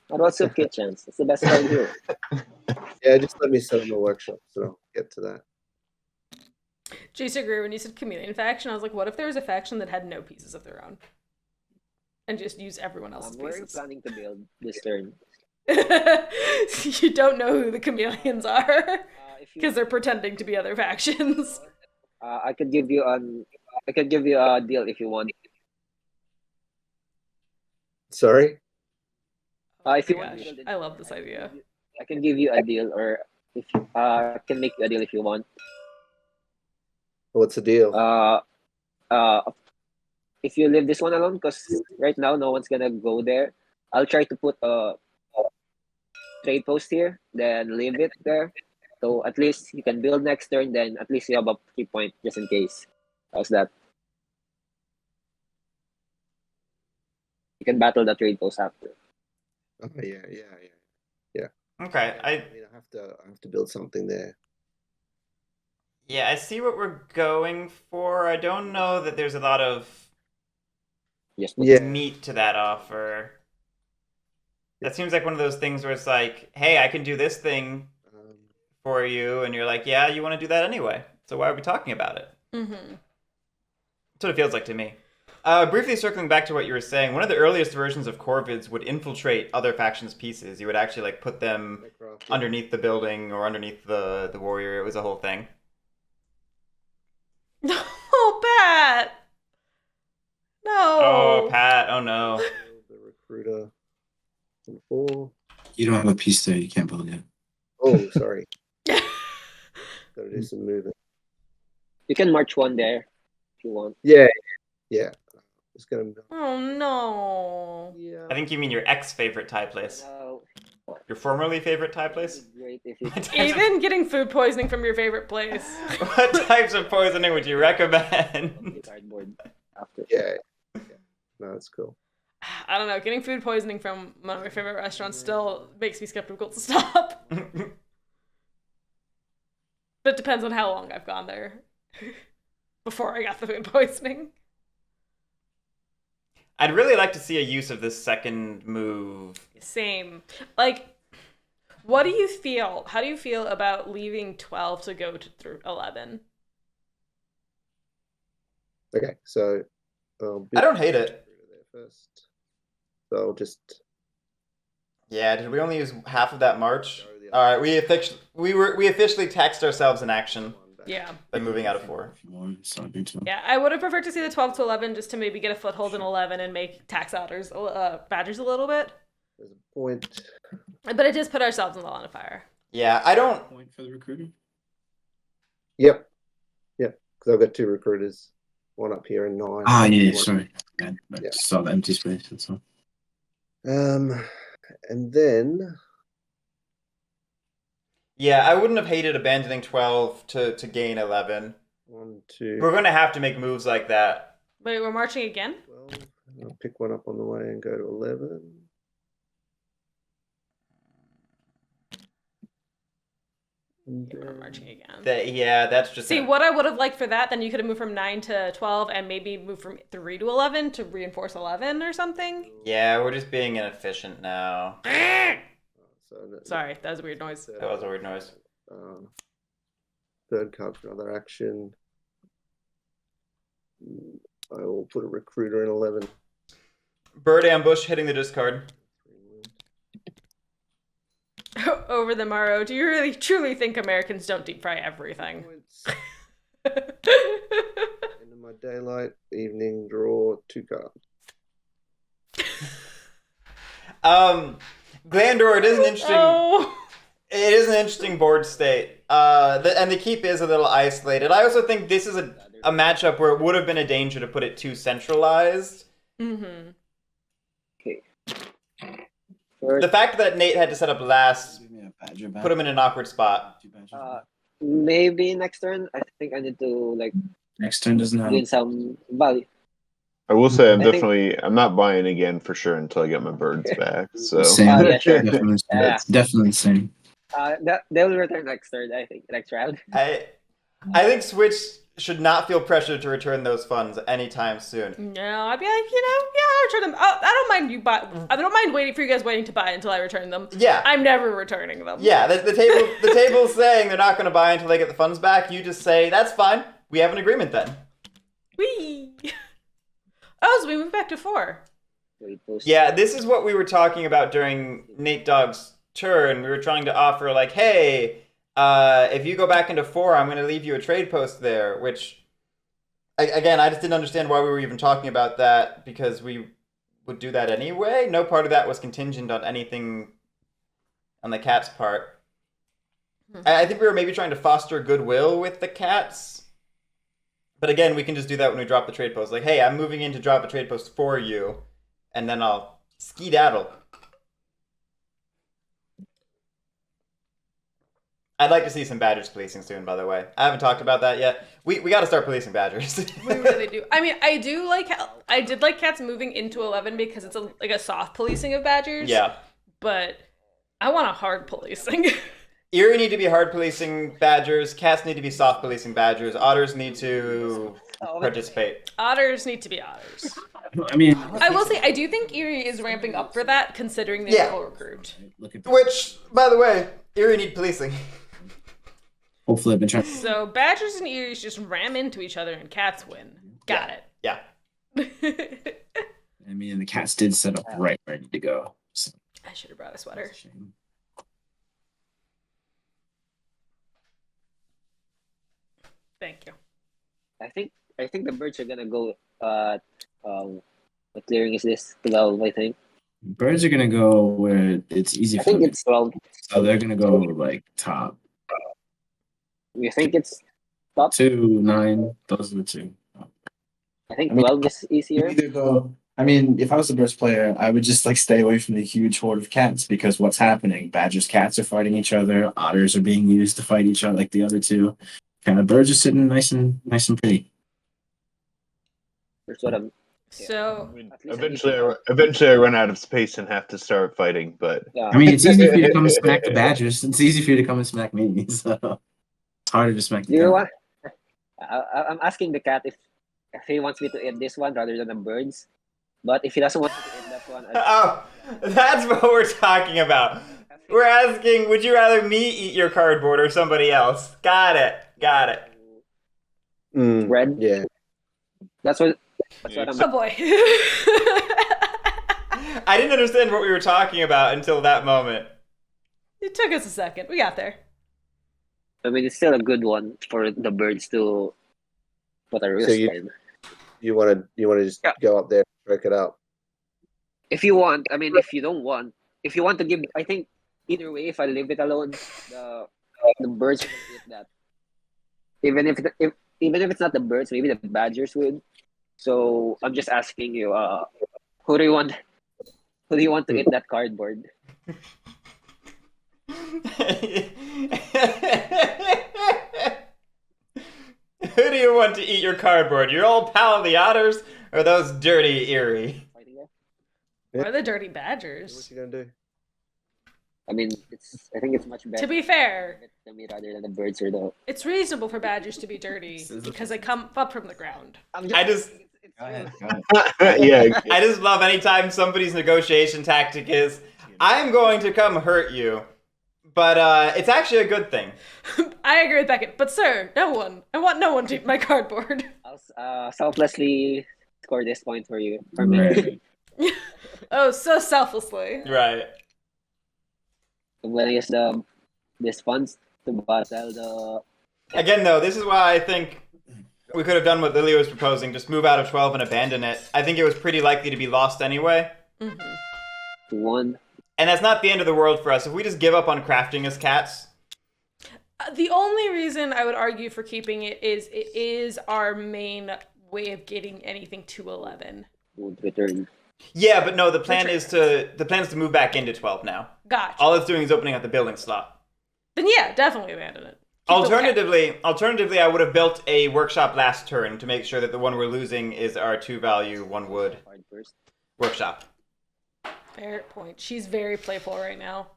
What about soup kitchens? It's the best card here. Yeah, just let me set up my workshop, so I'll get to that. Jason agreed when you said chameleon faction. I was like, what if there was a faction that had no pieces of their own? And just use everyone else's We're pieces. planning to build this turn. You don't know who the chameleons are If you, because they're pretending to be other factions. I could give you a deal if you want. Sorry? If Oh you my want, gosh, to build it, I love this idea. I can give you a deal, or if I can make you a deal if you want. What's the deal? If you leave this one alone, because right now no one's gonna go there, I'll try to put a trade post here, then leave it there. So at least you can build next turn, then at least you have a 3 point just in case. How's that? You can battle the trade post after. Oh, yeah. Okay, I mean, I have to build something there. yeah, I see what we're going for. I don't know that there's a lot of Yes. Yeah. meat to that offer. That seems like one of those things where it's like, hey, I can do this thing for you, and you're like, yeah, you want to do that anyway. So why are we talking about it? Mm-hmm. That's what it feels like to me. Briefly circling back to what you were saying, one of the earliest versions of Corvids would infiltrate other factions' pieces. You would actually like put them underneath the building or underneath the warrior. It was a whole thing. Oh, Pat! No! Oh, Pat. Oh, no. The recruiter. 4. You don't have a piece there. You can't build it. Oh, sorry. Gotta do some moving. You can march one there if you want. Yeah. Just gonna. Oh, no. Yeah. I think you mean your ex-favorite Thai place. No. Your formerly favorite Thai place? Great if you What types Even getting food poisoning from your favorite place. what types of poisoning would you recommend? cardboard after. Yeah. No, that's cool. I don't know. Getting food poisoning from one of my favorite restaurants still makes me skeptical to stop. But it depends on how long I've gone there before I got the food poisoning. I'd really like to see a use of this second move. Same. Like, what do you feel? How do you feel about leaving 12 to go to through 11? Okay, so I don't hate it. there first. So I'll just. Yeah, did we only use half of that march? All right, we officially taxed ourselves in action Yeah. by moving out of 4. If you want, so I do too. Yeah, I would have preferred to see the 12 to 11 just to maybe get a foothold in 11 and make tax outers, badgers a little bit. There's a point. But it does put ourselves in the line of fire. Yeah, I don't. Point for the recruiter. Yep. Because I've got 2 recruiters, one up here and 9. Ah, yeah. One- Sorry. I Yeah. saw the empty space. That's all. And then Yeah, I wouldn't have hated abandoning 12 to gain 11. 1, 2, We're going to have to make moves like that. Wait, we're marching again? 12. I'll pick one up on the way and go to 11. And We're then- marching again. Yeah, that's just. See, what I would have liked for that, then you could have moved from 9 to 12 and maybe move from 3 to 11 to reinforce 11 or something. Yeah, we're just being inefficient now. So Sorry, that was a weird noise. That was a weird noise. Third card for another action. I will put a recruiter in 11. Bird ambush hitting the discard. Over the morrow, do you really truly think Americans don't deep fry everything? Points. End of my daylight, evening, draw 2 cards. Glandor, it is an interesting. Oh. It is an interesting board state. And the keep is a little isolated. I also think this is a matchup where it would have been a danger to put it too centralized. Mm-hmm. Okay. The fact that Nate had to set up last Give me a badger back. put him in an awkward spot. 2 badgers Uh, back. maybe next turn. I think I need to like Next turn doesn't have. gain some value. I will say I think- I'm not buying again for sure until I get my birds back. So Same. Yeah, sure. Definitely same. Yeah. Definitely same. They'll return next turn. I think next round. I think switch should not feel pressured to return those funds anytime soon. No, I'd be like, I'll return them. I don't mind you buy. I don't mind waiting for you guys waiting to buy until I return them. Yeah. I'm never returning them. Yeah, the table's saying they're not going to buy until they get the funds back. You just say, that's fine. We have an agreement then. Whee! Oh, so we moved back to 4. Yeah, this is what we were talking about during Natedog's turn. We were trying to offer, like, hey, if you go back into 4, I'm going to leave you a trade post there, which, again, I just didn't understand why we were even talking about that, because we would do that anyway. No part of that was contingent on anything on the cat's part. I think we were maybe trying to foster goodwill with the cats. But again, we can just do that when we drop the trade post. Like, hey, I'm moving in to drop a trade post for you, and then I'll skedaddle. I'd like to see some Badgers policing soon, by the way. I haven't talked about that yet. We got to start policing Badgers. We really do. I mean, I did like cats moving into 11 because it's like a soft policing of Badgers. Yeah. But I want a hard policing. Erie need to be hard policing Badgers. Cats need to be soft policing Badgers. Otters need to participate. Otters need to be otters. I mean, I will say, I do think Erie is ramping up for that, considering they will recruit. look at Which, by the way, Erie need policing. hopefully I've been trying. So Badgers and Eries just ram into each other and cats win. Got it. Yeah. I mean, the cats did set up right ready to go. So. I should have brought a sweater. Thank you. I think the birds are gonna go. What clearing is this? 12, I think. Birds are gonna go where it's easy I for think them. it's 12. So they're gonna go like top You think it's top? 2, 9. Those are the 2. I think I mean, 12 is easier. Either go. I mean, if I was the Birds player, I would just like stay away from the huge horde of cats because what's happening? Badgers, cats are fighting each other. Otters are being used to fight each other, like the other 2. Kind of birds are sitting nice and pretty. That's what I'm. So, Eventually, I run out of space and have to start fighting. But Yeah. I mean, it's easy for you to come and smack the Badgers. It's easy for you to come and smack me. So it's harder to smack the You know cat. what? I'm asking the cat if he wants me to eat this one rather than the birds. But if he doesn't want me to eat that one, Oh, that's what we're talking about. We're asking, would you rather me eat your cardboard or somebody else? Got it. Red. Yeah. That's what I'm. oh boy. I didn't understand what we were talking about until that moment. It took us a second. We got there. I mean, it's still a good one for the birds to put a risk So in. you want to just go up there and break it up. If you want, I mean, if you don't want, if you want to give, I think either way, if I leave it alone, the birds will eat that. Even if it's not the birds, maybe the Badgers would. So I'm just asking you, who do you want to eat that cardboard? Who do you want to eat your cardboard? Your old pal the Otters or those dirty Erie? Or the dirty What's Badgers. he gonna do? I mean, I think it's much better To be fair, to me rather than the birds or the. it's reasonable for Badgers to be dirty because they come up from the ground. I just Go ahead. yeah, I just love anytime somebody's negotiation tactic is, I'm going to come hurt you, but it's actually a good thing. I agree with Beckett, but sir, I want no one to eat my cardboard. I'll selflessly score this point for you. For me. Right. Oh, so selflessly. Right. I'm gonna use this funds to battle the. Again, though, this is why I think we could have done what Lily was proposing, just move out of 12 and abandon it. I think it was pretty likely to be lost anyway. Mm-hmm. 1. And that's not the end of the world for us. If we just give up on crafting as cats. The only reason I would argue for keeping it is our main way of getting anything to 11. Would return. Yeah, but no, the plan is to move back into 12 now. Gotcha. All it's doing is opening up the building slot. Then yeah, definitely abandon it. Alternatively, I would have built a workshop last turn to make sure that the one we're losing is our 2-value, 1 wood Card first. workshop. Fair point. She's very playful right now.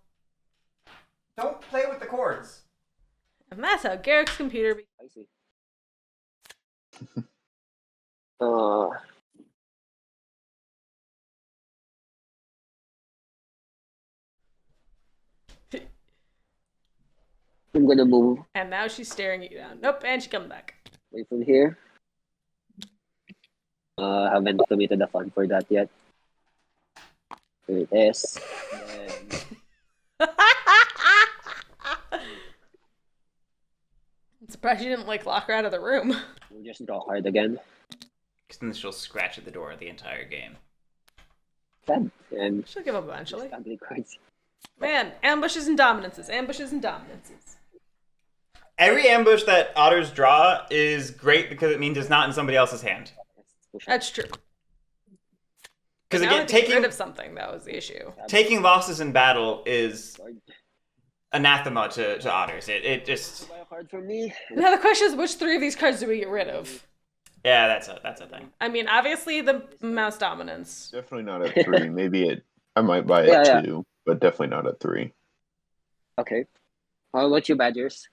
Don't play with the cords. And that's how Guerric's computer I see. Uh, I'm gonna move And now she's staring you down. Nope, and she comes back. away from here. Haven't committed a fund for that yet. Here it is. Then I'm surprised you didn't lock her out of the room. we'll just draw hard again. Because then she'll scratch at the door the entire game. Sad. And She'll give up eventually. just ugly cards. Man, ambushes and dominances. Ambushes and dominances. Every ambush that otters draw is great because it means it's not in somebody else's hand. Let's push That's true. Because Now again, I have to get rid taking of something, that was the issue. taking losses in battle is Card. anathema to otters. It just Buy a card from me. Now the question is, which 3 of these cards do we get rid of? yeah, that's a thing. I mean, obviously the mouse dominance. Definitely not at 3. Maybe I might buy it Yeah, at yeah. 2, but definitely not at 3. Okay. How about you, Badgers?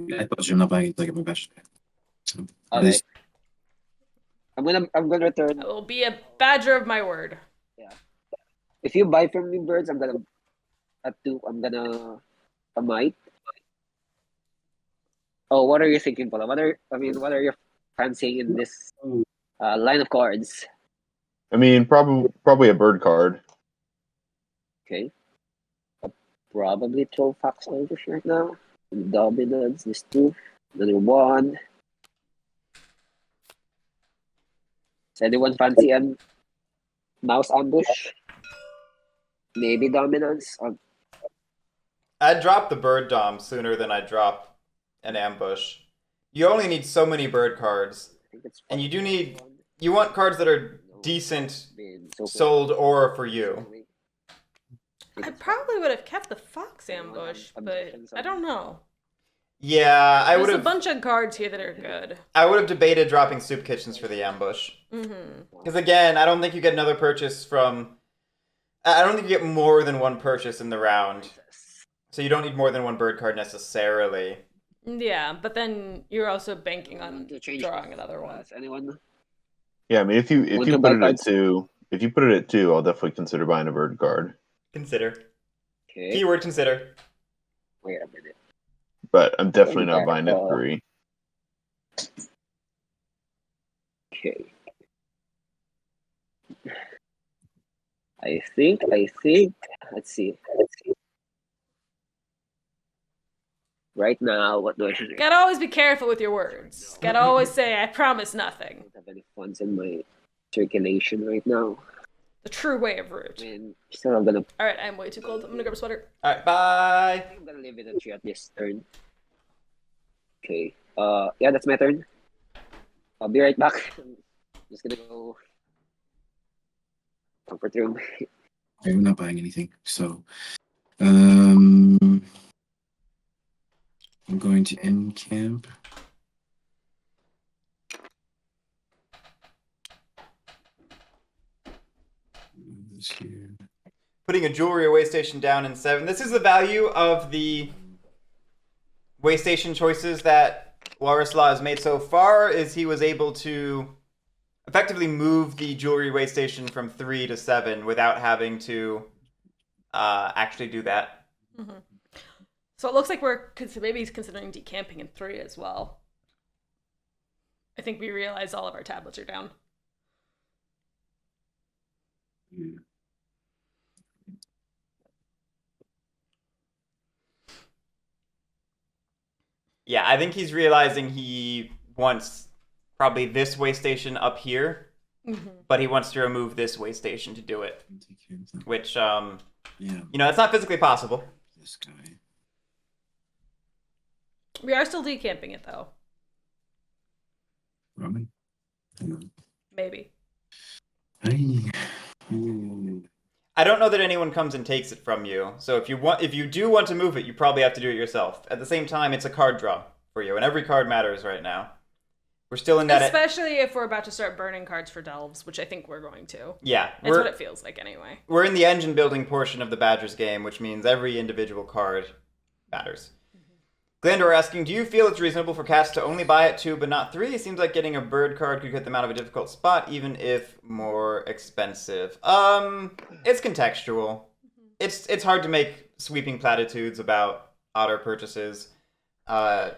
I told you I'm not buying like a best. So, at Okay. least I'm gonna return. I will be a badger of my word. If you buy from me, birds, I'm gonna at 2. I'm gonna a might. Oh, what are you thinking, Paula? What are your fans saying in this line of cards? I mean, probably a bird card. Okay. I'll probably throw Fox over right now. Dominance, this 2. Another 1. Does anyone fancy a mouse ambush? Maybe dominance. I'd drop the bird dom sooner than I'd drop an ambush. You only need so many bird cards. I think it's And you do need- You want cards that are decent so sold or for you. I probably would have kept the fox ambush, but I don't know. Yeah, I would There's a have bunch of cards here that are good. I would have debated dropping soup kitchens for the ambush. Mm-hmm. Because again, I don't think you get another purchase from I don't think you get more than one purchase in the round. So you don't need more than one bird card necessarily. Yeah, but then you're also banking on To change drawing another one. Anyone? Yeah, I mean, if you Want to buy put it at cards? 2, if you put it at 2, I'll definitely consider buying a bird card. Consider. Okay. Keyword consider. Wait a minute. But I'm definitely not Okay, buying at 3. Okay. I think. Let's see. Right now, what do I do? Gotta always be careful with your words. Gotta always say, I promise I nothing. don't have any funds in my circulation right now. The true way of I root. mean, still I'm gonna Alright, I'm way too cold. I'm gonna grab a sweater. Alright, bye. I'm gonna leave it at 3 at this turn. Okay. Yeah, that's my turn. I'll be right back. I'm just gonna go comfort room. I'm not buying anything. So, I'm going to end camp. This here. Putting a jewelry or way station down in 7. This is the value of the way station choices that WalrasLaw has made so far, is he was able to effectively move the jewelry way station from 3 to 7 without having to actually do that. Mm-hmm. So it looks like maybe he's considering decamping in 3 as well. I think we realize all of our tablets are down. Yeah. Yeah, I think he's realizing he wants probably this way station up here, Mm-hmm. but he wants to remove this way station to do it, Take care of that. which, Yeah, it's not physically possible. this guy. We are still decamping it though. Roman. Hang on. Maybe. Hey. I don't know that anyone comes and takes it from you. So if you do want to move it, you probably have to do it yourself. At the same time, it's a card draw for you, and every card matters right now. We're still in that. Especially if we're about to start burning cards for delves, which I think we're going to. Yeah, That's what it feels like anyway. we're in the engine building portion of the Badgers game, which means every individual card matters. Glandor asking, do you feel it's reasonable for cats to only buy at 2 but not 3? It seems like getting a bird card could get them out of a difficult spot, even if more expensive. It's contextual. It's hard to make sweeping platitudes about otter purchases. I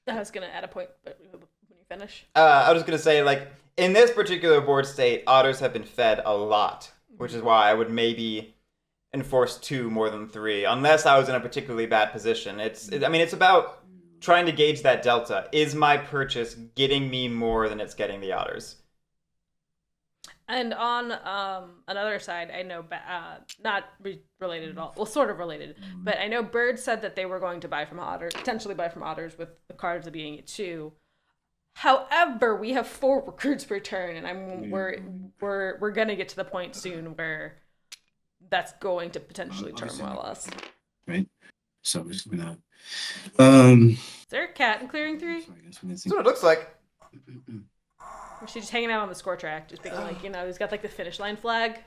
was gonna add a point, but when you finish. I was gonna say, like, in this particular board state, otters have been fed a lot, which is why I would maybe enforce 2 more than 3, unless I was in a particularly bad position. It's about trying to gauge that delta. Is my purchase getting me more than it's getting the otters? And on another side, I know, not related at all, well, sort of related, but I know Bird said that they were going to buy from otters, potentially buy from otters, with the cards being at 2. However, we have 4 recruits per turn, and we're gonna get to the point soon where that's going to potentially turmoil us. Right. So we're just gonna. Is there a cat in clearing 3? That's what it looks like. Or is she just hanging out on the score track, just being like, he's got like the finish line flag.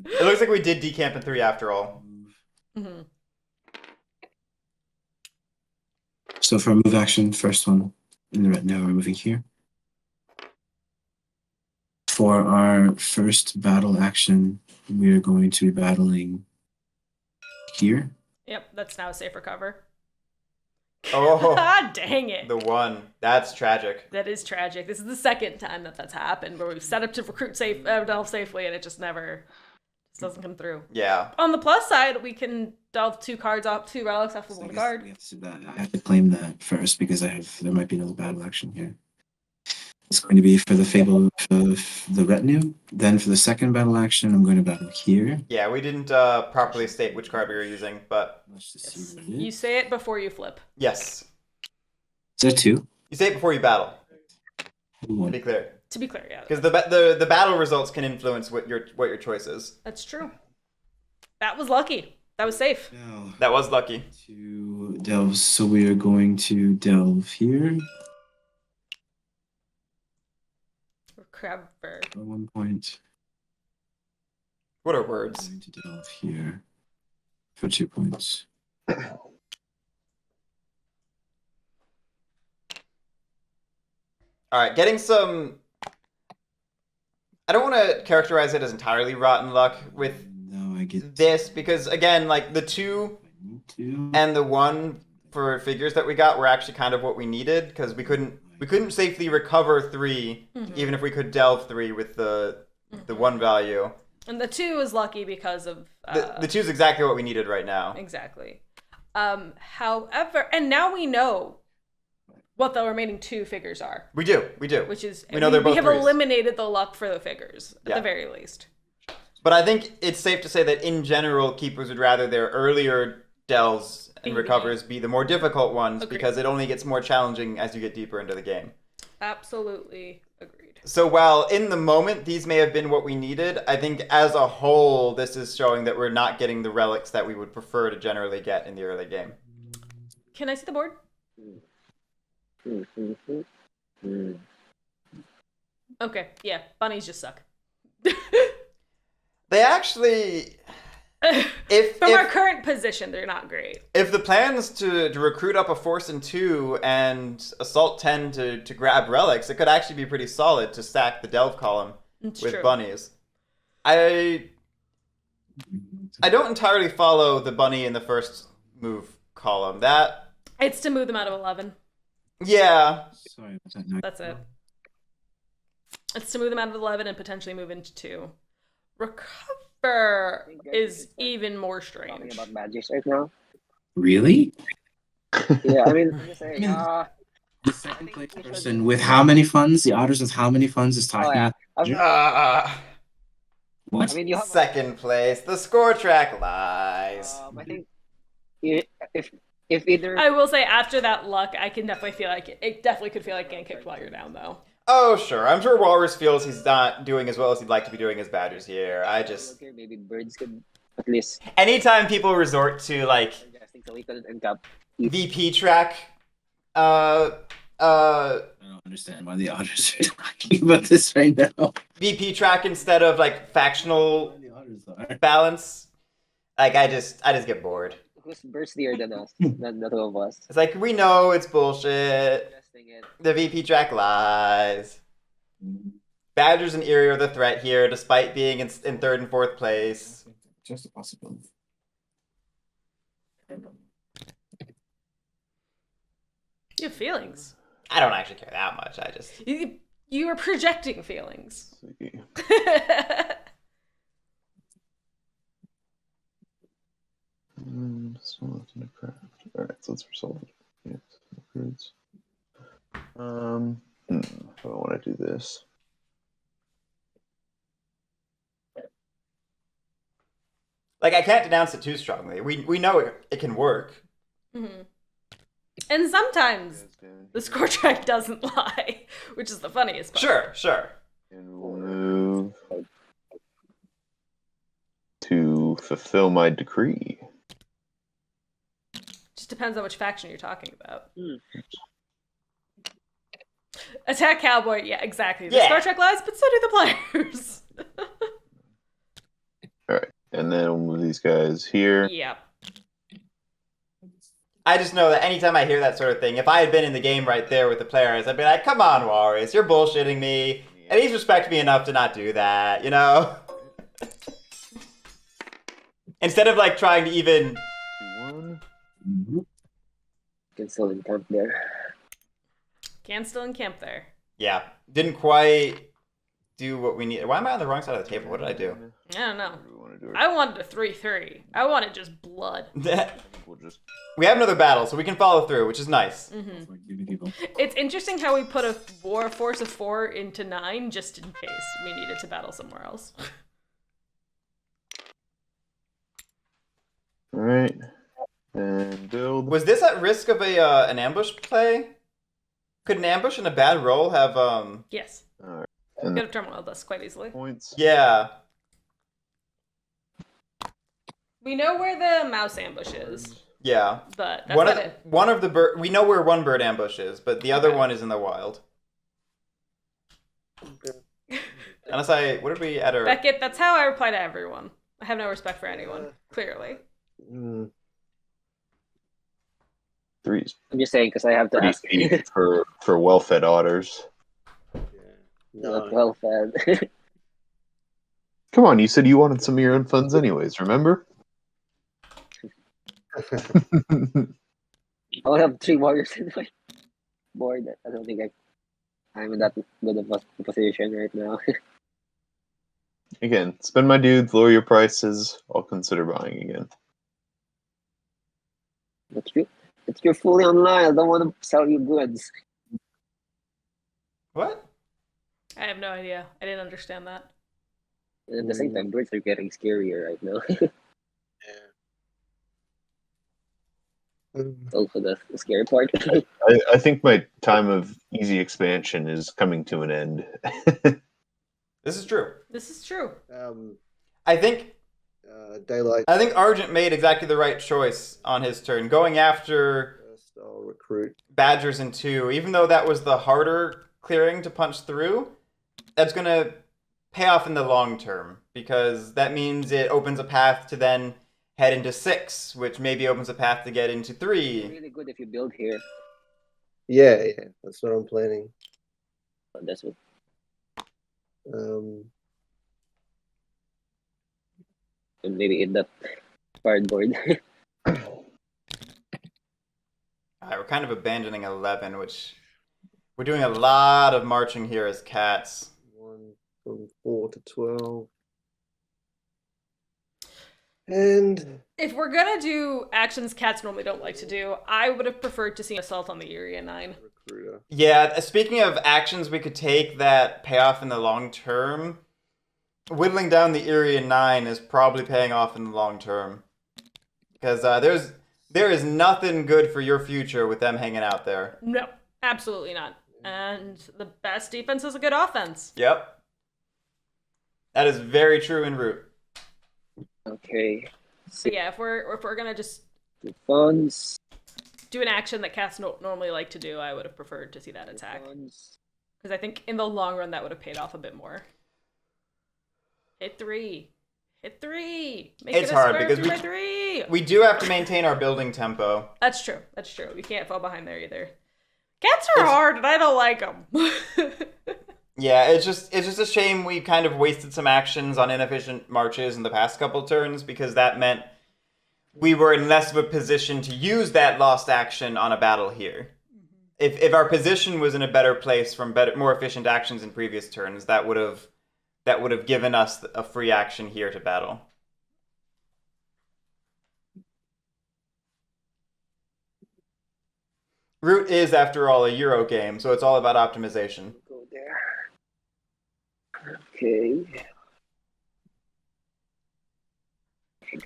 It looks like we did decamp in 3 after all. Mm-hmm. So for our move action, first one in the red, now we're moving here. For our first battle action, we are going to be battling here. Yep, that's now a safer cover. Oh, dang it. The 1. That's tragic. That is tragic. This is the second time that's happened, where we've set up to recruit delve safely, and it just doesn't come through. Yeah. On the plus side, we can delve 2 cards off, 2 relics off of 1 card. We have to do that. I have to claim that first because there might be another battle action here. It's going to be for the Fable of the Retinue. Then for the second battle action, I'm going to battle here. Yeah, we didn't properly state which card we were using, but Let's just see what it You is. say it before you flip. yes. Is there 2? You say it before you battle, to 1. be clear. To be clear, yeah. Because the battle results can influence what your choice is. That's true. That was lucky. That was safe. Now, That was lucky. to delve, so we are going to delve here Or crab bird. for 1 point. What are words? Going to delve here for 2 points. All right, getting some. I don't want to characterize it as entirely rotten luck with Now I get this because again, like the 2 I need to. and the 1 for figures that we got were actually kind of what we needed because we couldn't safely recover 3 even if we could delve 3 with the 1 value. And the 2 is lucky because of The 2 is exactly what we needed right now. exactly. However, and now we know what the remaining 2 figures are, We do, which is We know they're both we have threes. eliminated the luck for the figures at Yeah. the very least. But I think it's safe to say that in general, keepers would rather their earlier delves and recovers be the more difficult ones Agreed. because it only gets more challenging as you get deeper into the game. Absolutely agreed. So while in the moment these may have been what we needed, I think as a whole this is showing that we're not getting the relics that we would prefer to generally get in the early game. Can I see the board? Okay, yeah, bunnies just suck. They actually, From our current position, they're not great. if the plan is to recruit up a force in 2 and assault 10 to grab relics, it could actually be pretty solid to stack the delve column It's with true. bunnies. I don't entirely follow the bunny in the first move column. It's to move them out of 11. Sorry about that. No, That's it. It's to move them out of 11 and potentially move into 2. Recover is even more Talking strange. about badges right now. Really? Yeah, I mean, I'm just saying, The second place person with how many funds? The otters with how many funds is talking yeah. about? What? I mean, you have Second place. The score track lies. I think if either I will say, after that luck, I can definitely feel like it definitely could feel like getting kicked while you're down, though. Oh, sure. I'm sure Walrus feels he's not doing as well as he'd like to be doing as Badgers here. okay, maybe birds could at least Anytime people resort to, like, adjusting so we could end up. VP track, I don't understand why the otters are talking about this right now. VP track instead of, like, factional The otters are. balance, Like I just get bored. Who's burstier than us? Than the two of us. It's like we know it's bullshit. Testing it. The VP track lies. Badgers and Erie are the threat here, despite being in third and fourth place. Just a possibility. You have feelings. I don't actually care that much. I just You are projecting feelings. See. So it's in a craft. All right, so let's resolve it. Yes, I want to do this. like I can't denounce it too strongly. We know it can work. Mm-hmm. And sometimes the score track doesn't lie, which is the funniest part. Sure. And we'll move to fulfill my decree. Just depends on which faction you're talking about. Hmm. Attack Cowboy, yeah, exactly. The Yeah. score track lies, but so do the players. All right, and then we'll move these guys here. Yep. I just know that anytime I hear that sort of thing, if I had been in the game right there with the players, I'd be like, come on, Walrus, you're bullshitting me. At least respect me enough to not do that, you know? Instead of like trying to even... 2-1. Can still in camp there. Can still in camp there. Yeah, didn't quite do what we need. Why am I on the wrong side of the table? What did I do? I don't know. What do we want to do? I wanted a 3-3. I wanted just blood. I think we'll just We have another battle, so we can follow through, which is nice. Mm-hmm. It's interesting how we put a war force of 4 into 9 just in case we needed to battle somewhere else. all right, and build. Was this at risk of an ambush play? Could an ambush and a bad roll have Yes. All right, Could and have turmoiled us quite easily. points. Yeah. We know where the mouse ambush is, Yeah. but that's about it. One of the bird, we know where one bird ambush is, but the other one is in the wild. Unless what did we add our... Beckett, that's how I reply to everyone. I have no respect for anyone, clearly. Mm, Threes. I'm just saying because I have to Pretty ask. steep for well-fed otters. yeah. Not No. well fed. Come on, you said you wanted some of your own funds anyways, remember? I'll have 3 warriors in my board. I don't think I'm in that good of a position right now. Again, spend my dudes, lower your prices, I'll consider buying again. But you're fully online. I don't want to sell you goods. What? I have no idea. I didn't understand that. And at the same time, birds are getting scarier right now. Also, the scary part. I think my time of easy expansion is coming to an end. This is true. This is true. I think Daylight Argent made exactly the right choice on his turn, going after style recruit. Badgers in 2, even though that was the harder clearing to punch through. That's going to pay off in the long term, because that means it opens a path to then head into 6, which maybe opens a path to get into 3. Really good if you build here. Yeah, that's what I'm planning. That's what. And maybe in that cardboard. Alright, we're kind of abandoning 11, which we're doing a lot of marching here as cats. 1 from 4 to 12. And If we're gonna do actions cats normally don't like to do, I would have preferred to see assault on the Erie in 9. recruiter. Yeah, speaking of actions we could take that pay off in the long term, whittling down the Erie in 9 is probably paying off in the long term. Because there is nothing good for your future with them hanging out there. No, absolutely not. And the best defense is a good offense. Yep. That is very true in Root. Okay. So yeah, if we're gonna just Funds. do an action that cats normally like to do, I would have preferred to see that attack. Funds. Because I think in the long run that would have paid off a bit more. Hit 3. Hit 3. Make It's it a hard square because 3 by 3. we do have to maintain our building tempo. That's true. We can't fall behind there either. Cats are hard, and I don't like them. Yeah, it's just a shame we kind of wasted some actions on inefficient marches in the past couple turns, because that meant we were in less of a position to use that lost action on a battle here. If our position was in a better place from more efficient actions in previous turns, that would have given us a free action here to battle. Root is, after all, a Euro game, so it's all about optimization. Go there. Okay.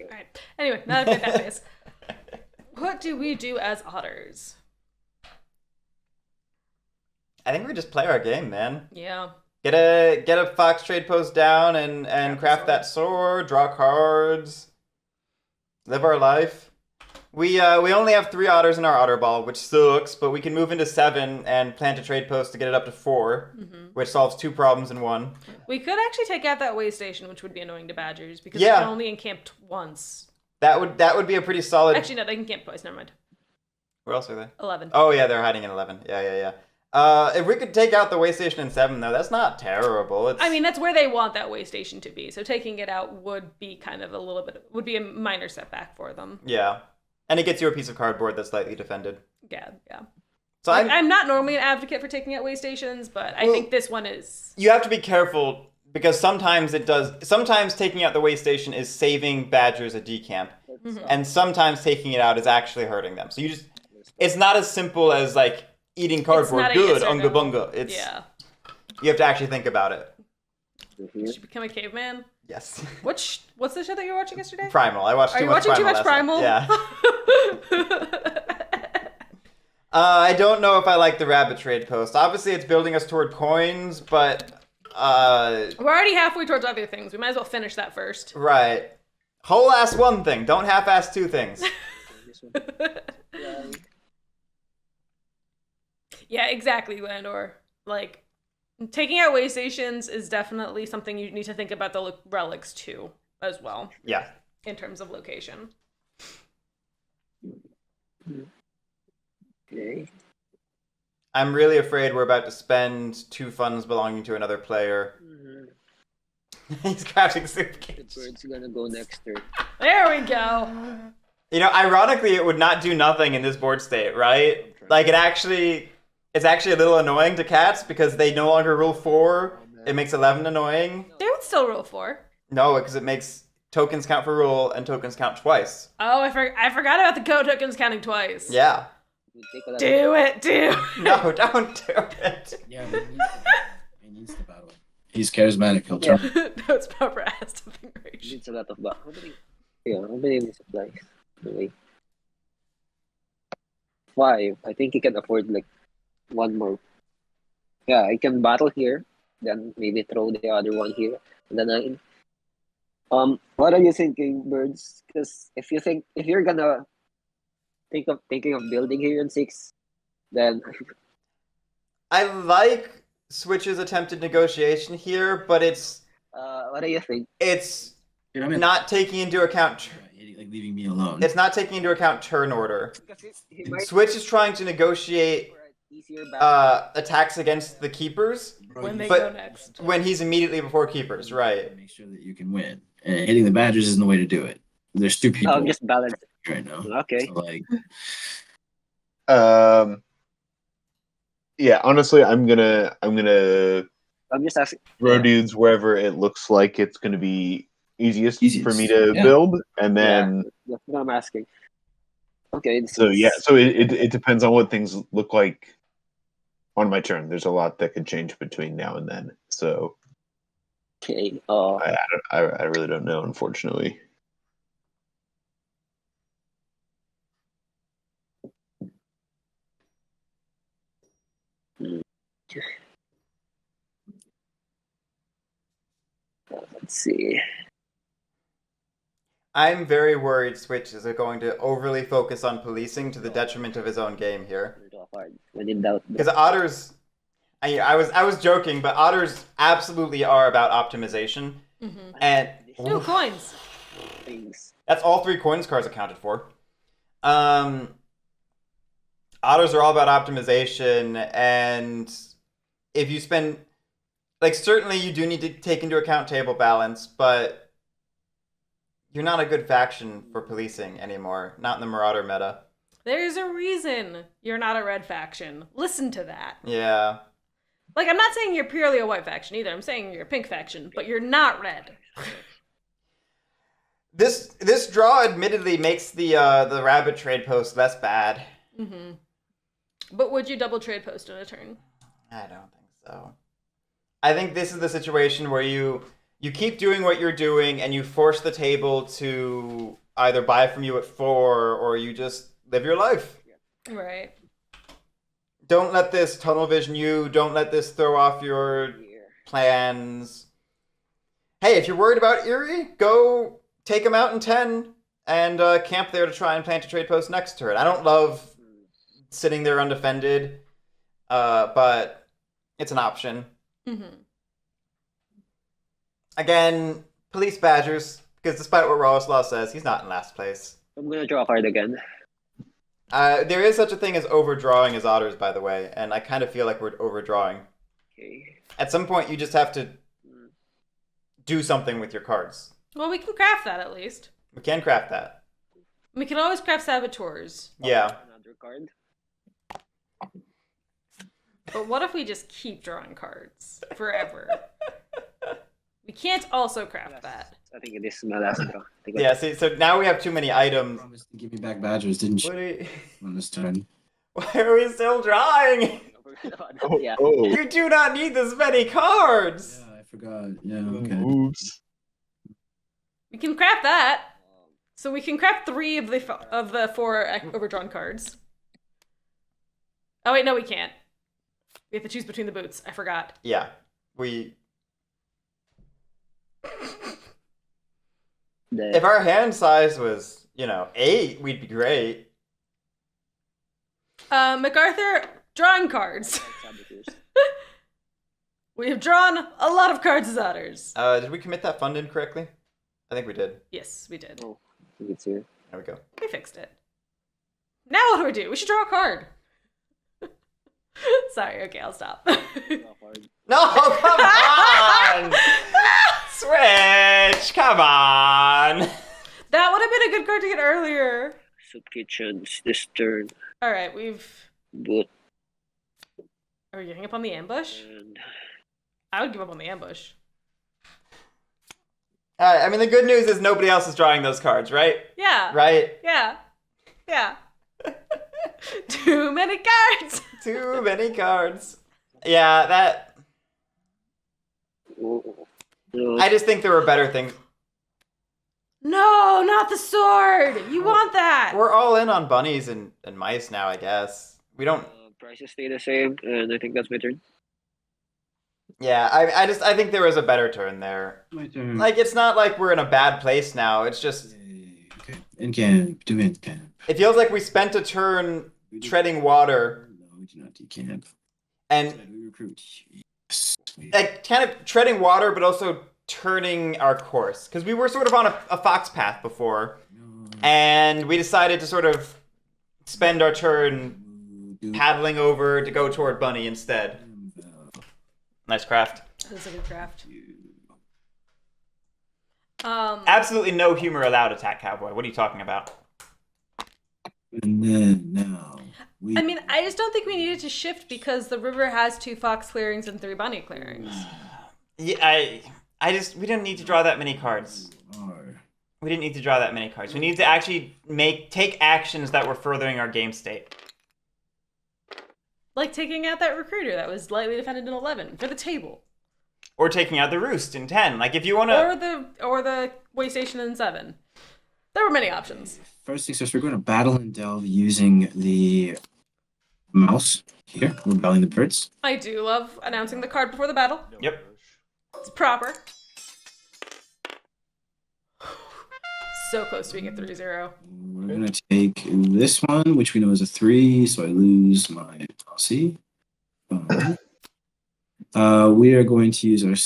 Alright. Anyway, now that I've got that face. What do we do as otters? I think we just play our game, man. Yeah. Get a fox trade post down and craft that sword, draw cards, live our life. We only have 3 otters in our otter ball, which sucks, but we can move into 7 and plant a trade post to get it up to 4, which solves 2 problems in 1. We could actually take out that way station, which would be annoying to badgers, because Yeah. they can only encamp once. That would be a pretty solid. Actually, no, they can camp twice. Never mind. Where else are they? 11. Oh yeah, they're hiding in 11. Yeah. If we could take out the way station in 7, though, that's not terrible. I mean, that's where they want that way station to be. So taking it out would be kind of would be a minor setback for them. Yeah. And it gets you a piece of cardboard that's slightly defended. Yeah. So I'm not normally an advocate for taking out way stations, but I think this one is. You have to be careful, because sometimes taking out the way station is saving badgers a decamp, and sometimes taking it out is actually hurting them. So it's not as simple as like eating cardboard. Good, unga bunga. You have to actually think about it. Should you become a caveman? Yes. What's the show that you were watching yesterday? Primal. I watched too much Primal. Are you watching too much Primal? Yeah. I don't know if I like the rabbit trade post. Obviously, it's building us toward coins, but we're already halfway towards other things. We might as well finish that first. Right. Whole ass one thing. Don't half ass 2 things. Yeah, exactly, Landor. Like, taking out way stations is definitely something you need to think about the relics too, as well. Yeah. In terms of location. Okay. I'm really afraid we're about to spend 2 funds belonging to another player. He's crafting soup The cage. bird's gonna go next turn. There we go. You know, ironically, it would not do nothing in this board state, right? Like, it's actually a little annoying to cats because they no longer rule 4. It makes 11 annoying. They would still rule 4. No, because it makes tokens count for rule and tokens count twice. Oh, I forgot about the code tokens counting twice. Yeah. Do it. No, don't do it. Yeah, he needs to battle. He's charismatic. He'll turn. That's proper ass to think ratio. Needs a lot of how many supplies? Anyway. 5. I think he can afford like 1 more. Yeah, I can battle here, then maybe throw the other one here, and then what are you thinking, birds? Because if you're gonna thinking of building here in 6, then I like Switch's attempted negotiation here, but it's what do you think? it's not taking into account. Like leaving me alone. It's not taking into account turn order. He might Switch is trying to negotiate for an easier battle. attacks against the keepers When they But- go next. when he's immediately before keepers, right? Make sure that you can win. And hitting the Badgers isn't the way to do it. There's 2 people Just balance. right now. Okay. So, like, Yeah, honestly, I'm gonna I'm just asking. throw dudes wherever it looks like it's gonna be easiest for me to yeah. build, and then That's what I'm asking. Okay. so it depends on what things look like on my turn. There's a lot that could change between now and then, so Okay. I really don't know, unfortunately. Let's see. I'm very worried Switch is going to overly focus on policing to the detriment of his own game here. When in doubt. Because otters, I was joking, but otters absolutely are about optimization. Mm-hmm. And Ooh, coins. Things. That's all 3 coins cards accounted for. Otters are all about optimization, and if you spend, like, certainly you do need to take into account table balance, but you're not a good faction for policing anymore. Not in the Marauder meta. There's a reason you're not a red faction. Listen to that. Yeah. Like, I'm not saying you're purely a white faction either. I'm saying you're a pink faction, but you're not red. This draw admittedly makes the rabbit trade post less bad. Mm-hmm. But would you double trade post in a turn? I don't think so. I think this is the situation where you keep doing what you're doing and you force the table to either buy from you at 4 or you just live your life. Right. Don't let this tunnel vision you. Don't let this throw off your plans. Hey, if you're worried about Erie, go take them out in 10 and camp there to try and plant a trade post next turn. I don't love sitting there undefended, but it's an option. Mm-hmm. Again, police badgers, because despite what WalrasLaw says, he's not in last place. I'm gonna draw a card again. There is such a thing as overdrawing as otters, by the way, and I kind of feel like we're overdrawing. Okay. At some point, you just have to do something with your cards. Well, we can craft that at least. We can craft that. We can always craft saboteurs. Yeah. Another card. But what if we just keep drawing cards forever? We can't also craft that. I think it is my last draw. Yeah, see, so now we have too many items. Promised to give me back badgers, didn't What you? are you... On this turn. Why are we still drawing? Yeah. Oh, You do not need this many cards! Yeah, I forgot. Yeah, okay. oops. We can craft that. So we can craft 3 of the 4 overdrawn cards. Oh wait, no, we can't. We have to choose between the boots. I forgot. Yeah, we... If our hand size was, 8, we'd be great. MacArthur, drawing cards. We have drawn a lot of cards as otters. Did we commit that fund in correctly? I think we did. Yes, we did. Oh, it's here. There we go. We fixed it. Now what do we do? We should draw a card. Sorry, okay, I'll stop. Draw a card. No, come on! Switch! Come on! That would have been a good card to get earlier. Soup kitchens this turn. Alright, we've... But Are we giving up on the ambush? and I would give up on the ambush. I mean, the good news is nobody else is drawing those cards, right? Yeah. Right? Yeah. Yeah. Too many cards! Too many cards. Yeah, that... I just think there were better things. No, not the sword! You want that! We're all in on bunnies and mice now, I guess. We don't... prices stay the same, and I think that's my turn. Yeah, I think there was a better turn there. My turn. Like, it's not like we're in a bad place now. It's just... Okay. In camp. Do in camp. It feels like we spent a turn treading water No, we do not decamp. and Instead, we recruit. Yes. like kind of treading water, but also turning our course because we were sort of on a fox path before, and we decided to sort of spend our turn paddling over to go toward Bunny instead. Nice craft. That's a good craft. Absolutely no humor allowed, Attack Cowboy. What are you talking about? And then now. I mean, I just don't think we needed to shift because the river has 2 fox clearings and 3 bunny clearings. Yeah, we didn't need to draw that many cards. We didn't need to draw that many cards. We need to actually take actions that were furthering our game state. Like taking out that recruiter that was lightly defended in 11 for the table. Or taking out the roost in 10. Like, if you want to... Or the way station in 7. There were many options. First things first, we're going to battle and delve using the mouse here. We're battling the birds. I do love announcing the card before the battle. Yep. It's proper. So close to being a 3-0. We're going to take this one, which we know is a 3, so I lose my Aussie. We are going to use our.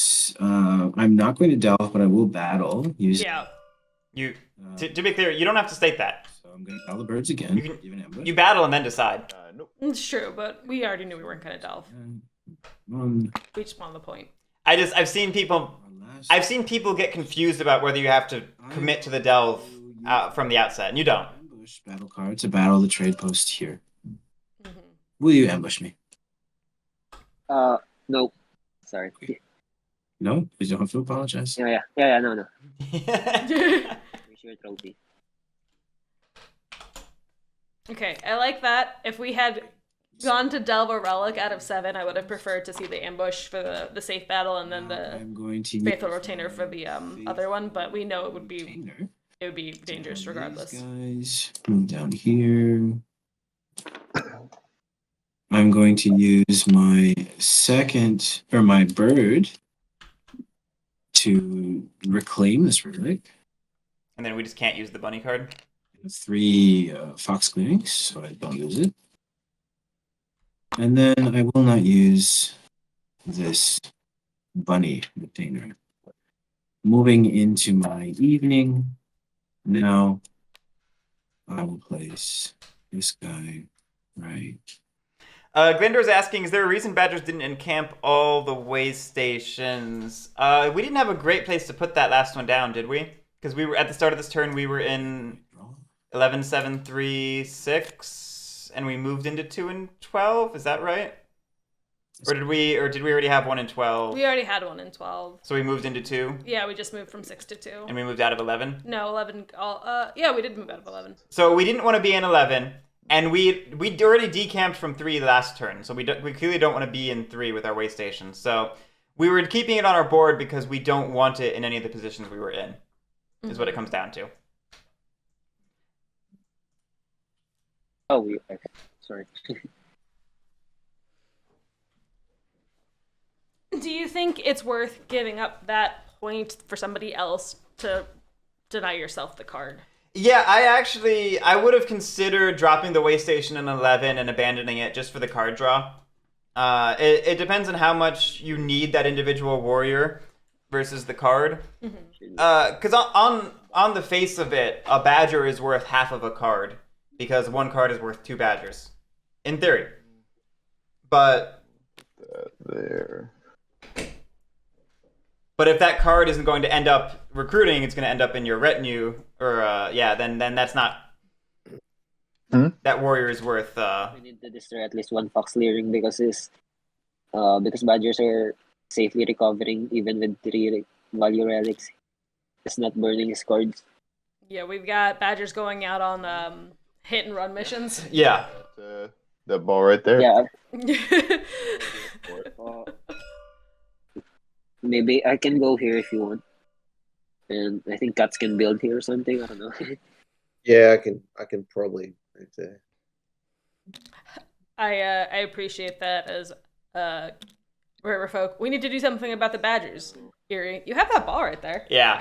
I'm not going to delve, but I will battle. Yeah. To be clear, you don't have to state that. So I'm going to battle the birds again. You battle and then decide. Nope. It's true, but we already knew we weren't going to delve. We just wanted the point. I've seen people get confused about whether you have to commit to the delve from the outset, and you don't. Ambush battle card to battle the trade post here. Mm-hmm. Will you ambush me? No. Sorry. No, you don't have to apologize. No. Where's your trophy? Okay, I like that. If we had gone to delve a relic out of 7, I would have preferred to see the ambush for the safe battle and then the faithful retainer for the other one. But we know it would be dangerous regardless. Guys, move down here. I'm going to use my my bird to reclaim this relic. And then we just can't use the bunny card. 3 fox clearings, so I don't use it. And then I will not use this bunny retainer. Moving into my evening, now I will place this guy right. Glendor's asking, is there a reason Badgers didn't encamp all the way stations? We didn't have a great place to put that last one down, did we? Because we were at the start of this turn, we were in 11, 7, 3, 6, and we moved into 2 and 12. Is that right? Or did we already have 1 and 12? We already had 1 in 12. So we moved into 2? Yeah, we just moved from 6 to 2. And we moved out of 11? No, 11. Yeah, we did move out of 11. So we didn't want to be in 11, and we'd already decamped from 3 last turn, so we clearly don't want to be in 3 with our way stations. So we were keeping it on our board because we don't want it in any of the positions we were in, is what it comes down to. Oh, okay. Sorry. Do you think it's worth giving up that point for somebody else to deny yourself the card? Yeah, I would have considered dropping the way station in 11 and abandoning it just for the card draw. It depends on how much you need that individual warrior versus the card. Because on the face of it, a badger is worth half of a card because 1 card is worth 2 badgers, in theory. But There. But if that card isn't going to end up recruiting, it's going to end up in your retinue, or then that's not. That warrior is worth. We need to destroy at least 1 fox clearing because badgers are safely recovering even with 3 value relics. It's not burning his cards. Yeah, we've got badgers going out on hit and run missions. Yeah. The ball right there. Yeah. Maybe I can go here if you want. And I think cats can build here or something. I don't know. Yeah, I can probably move there. I appreciate that as river folk. We need to do something about the badgers. Erie, you have that ball right there. Yeah.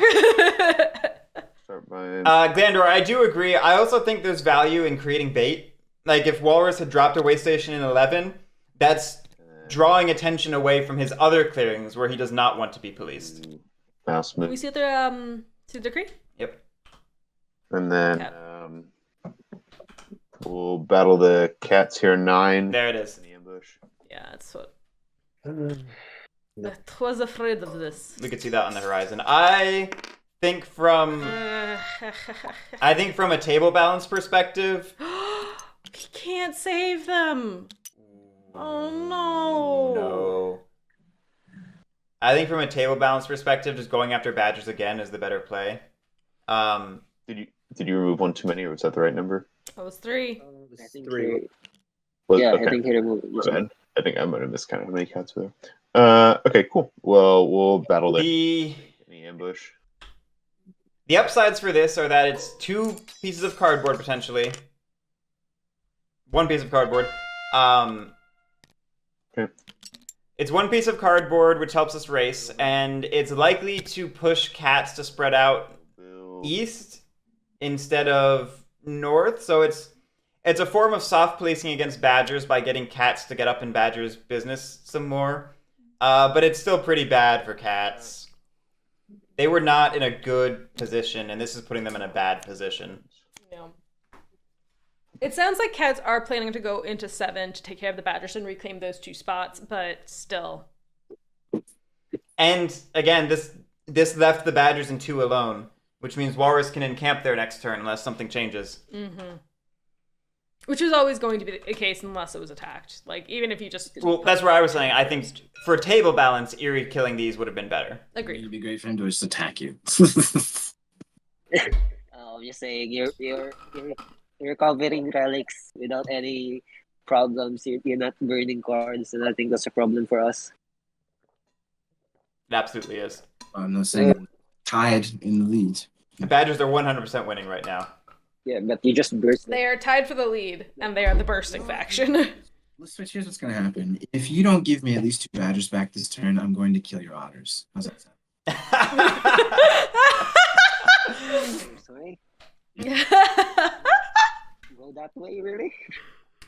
Start buying. Glandor, I do agree. I also think there's value in creating bait. Like if Walrus had dropped a way station in 11, that's drawing attention away from his other clearings where he does not want to be policed. Mouse Can we see the decree? Yep. And then we'll battle the cats here 9. There it is. In the ambush. Yeah, that's what. I was afraid of this. We could see that on the horizon. I think from a table balance perspective. He can't save them. Oh no. No. I think from a table balance perspective, just going after badgers again is the better play. Did you remove 1 too many, or was that the right number? That was 3. I think 3. Okay. I think he removed it. Go ahead. I think I might have miscounted how many cats were there. Okay, cool. Well, we'll battle the ambush. The upsides for this are that it's 2 pieces of cardboard potentially. 1 piece of cardboard. Okay. It's 1 piece of cardboard, which helps us race, and it's likely to push cats to spread out east instead of north. So it's a form of soft policing against badgers by getting cats to get up in badgers' business some more. But it's still pretty bad for cats. They were not in a good position, and this is putting them in a bad position. Yeah. It sounds like cats are planning to go into 7 to take care of the badgers and reclaim those 2 spots, but still. And again, this left the badgers in 2 alone, which means Walrus can encamp their next turn unless something changes. Mm-hmm. Which was always going to be the case unless it was attacked. Like, even if you just... Well, that's what I was saying. I think for table balance, Eerie killing these would have been better. Agreed. It'd be great for him to just attack you. I'm just saying, you're covering relics without any problems. You're not burning cards, and I think that's a problem for us. It absolutely is. I'm not saying tied in the lead. The Badgers are 100% winning right now. Yeah, but you just burst They are tied for the lead, and they are the bursting faction. Let's switch. Here's what's going to happen. If you don't give me at least 2 badgers back this turn, I'm going to kill your otters. How's that sound? Sorry. Go that way, really?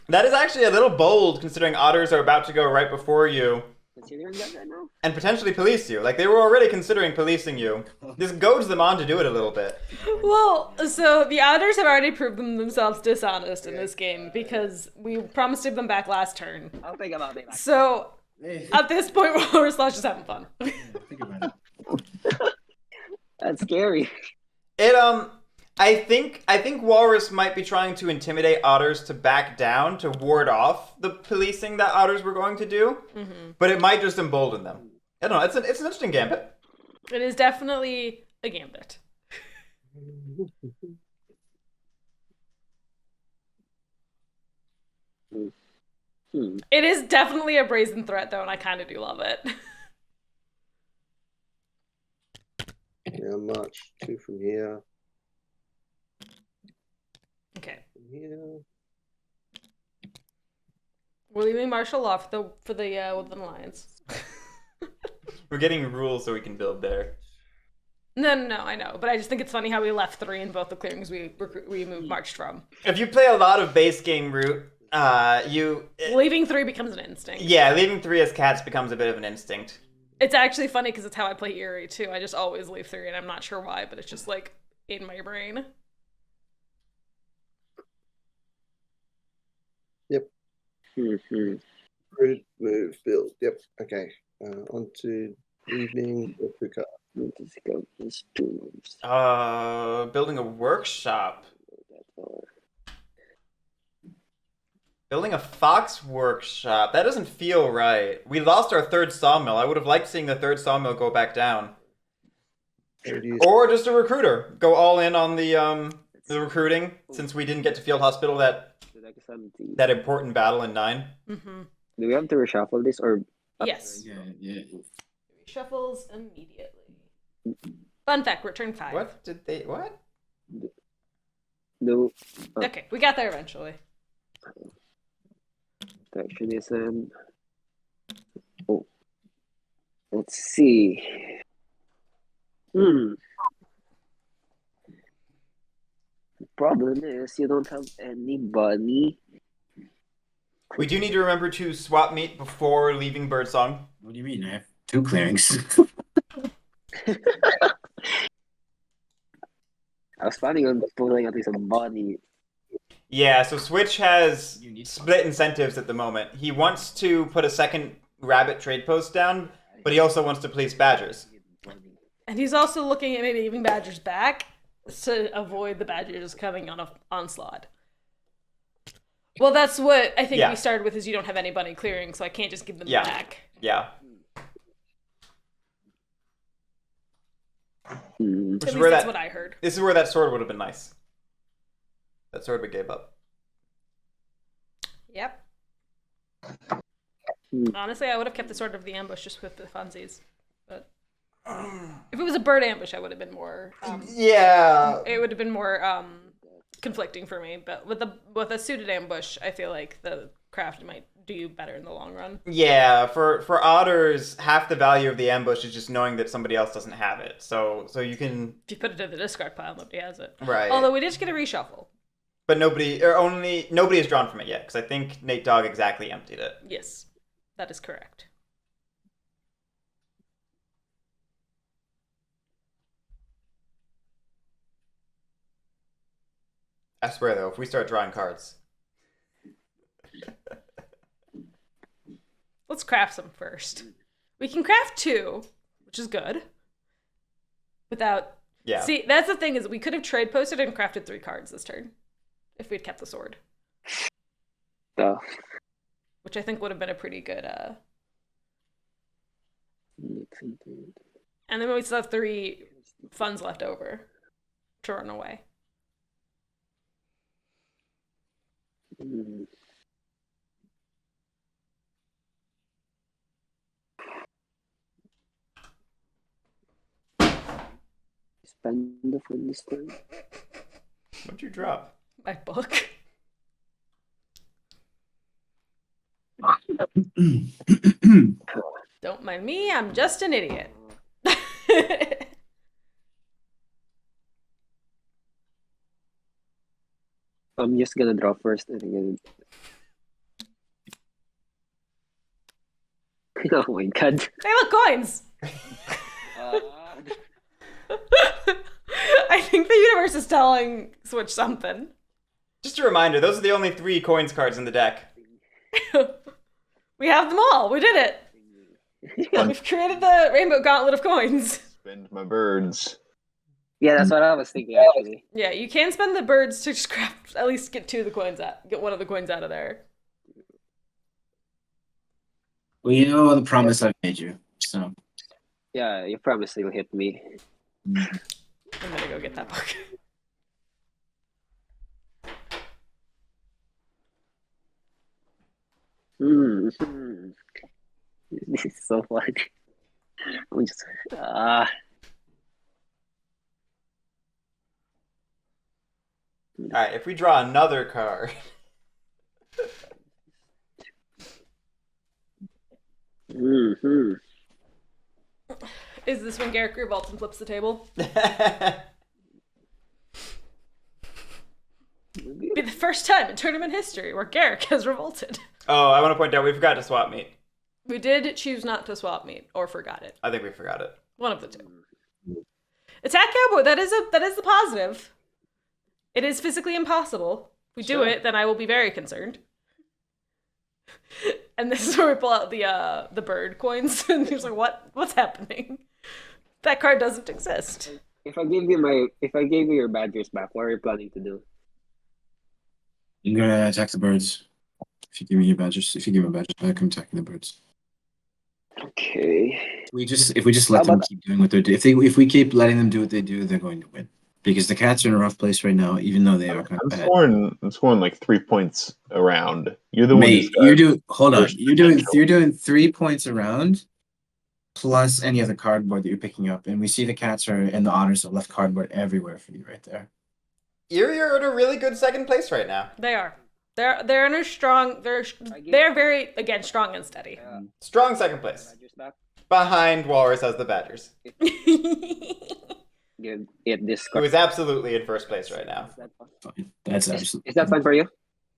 That is actually a little bold, considering otters are about to go right before you. Considering that right now? And potentially police you. Like, they were already considering policing you. This goads them on to do it a little bit. Well, so the otters have already proven themselves dishonest in this game because we promised to give them back last turn. I'll think about it. So, at this point, WalrasLaw is just having fun. Think about it. That's scary. I think Walrus might be trying to intimidate otters to back down to ward off the policing that otters were going to do, but it might just embolden them. I don't know. It's an interesting gambit. It is definitely a gambit. It is definitely a brazen threat, though, and I kind of do love it. Yeah, march 2 from here. Okay. From here. We're leaving martial law for the Woodland Lions. We're getting rules so we can build there. No, I know, but I just think it's funny how we left 3 in both the clearings we marched from. If you play a lot of base game route, Leaving 3 becomes an instinct. Yeah, leaving 3 as cats becomes a bit of an instinct. It's actually funny because it's how I play Eerie too. I just always leave 3, and I'm not sure why, but it's just like in my brain. Yep. Root, move, build. Yep. Okay. On to evening. Puka. Let's go. There's 2 moves. Building a workshop. Building a fox workshop. That doesn't feel right. We lost our 3rd sawmill. I would have liked seeing the 3rd sawmill go back down. Or just a recruiter. Go all in on the recruiting, since we didn't get to Field Hospital that important battle in 9. Mm-hmm. Do we have to reshuffle this or? Yes. Yeah. Shuffles immediately. Fun fact, return 5. What? No. Okay, we got there eventually. Protectionism. Oh. Let's see. The problem is you don't have anybody. We do need to remember to swap meat before leaving Birdsong. What do you mean? I have 2 clearings. I was planning on pulling at least a body. Yeah, so Switch has split incentives at the moment. He wants to put a 2nd rabbit trade post down, but he also wants to police badgers. And he's also looking at maybe giving badgers back to avoid the badgers coming on an onslaught. Well, that's what I think we started with, is you don't have anybody clearing, so I can't just give them back. Yeah. At least that's what I heard. This is where that sword would have been nice. That sword we gave up. Yep. Honestly, I would have kept the sword of the ambush just with the funsies. But if it was a bird ambush, I would have been more... It would have been more conflicting for me. But with a suited ambush, I feel like the craft might do better in the long run. Yeah, for otters, half the value of the ambush is just knowing that somebody else doesn't have it. So you can... If you put it in the discard pile, nobody has it. Right. Although we did just get a reshuffle. But nobody has drawn from it yet, because I think Natedog exactly emptied it. Yes, that is correct. I swear though, if we start drawing cards, Let's craft some first. We can craft 2, which is good. Without... yeah. See, that's the thing, is we could have trade posted and crafted 3 cards this turn. If we'd kept the sword. So, Which I think would have been a pretty good... And then we still have 3 funds left over to run away. Spend the fund this turn. What'd you drop? My book. Don't mind me, I'm just an idiot. I'm just gonna draw first and again. Oh my god. Hey, look, coins! I think the universe is telling Switch something. Just a reminder, those are the only 3 coins cards in the deck. We have them all. We did it. We've created the Rainbow Gauntlet of coins. Spend my birds. Yeah, that's what I was thinking actually. Yeah, you can spend the birds to scrap. At least get 2 of the coins out. Get 1 of the coins out of there. Well, you know the promise I've made you, so. Yeah, you promised you'll hit me. I'm gonna go get that book. This is so funny. I'm just Alright, if we draw another card. Is this when Guerric revolts and flips the table? Be the first time in tournament history where Guerric has revolted. Oh, I want to point out we forgot to swap meet. We did choose not to swap meet, or forgot it. I think we forgot it. One of the 2. Attack Cowboy. That is the positive. It is physically impossible. If we do it, then I will be very concerned. And this is where we pull out the bird coins, and he's like, "What's happening? That card doesn't exist." if I gave you your badgers back, what are you planning to do? I'm gonna attack the birds. If you give me your badges, if you give me badges back, I'm attacking the birds. Okay. If we just let them keep doing what they're doing, if we keep letting them do what they do, they're going to win. Because the cats are in a rough place right now, even though they are kind of bad. I'm scoring like 3 points around. You're the one. Mate, you're doing 3 points around, plus any other cardboard that you're picking up, and we see the cats and the otters have left cardboard everywhere for you right there. You're in a really good second place right now. They are. They're in a strong. They're very strong and steady. Strong second place. Badgers back. Behind Walrus as the Badgers. Give it this Who card. is absolutely in first place right now. Fine. That's absolutely. Is that fine for you?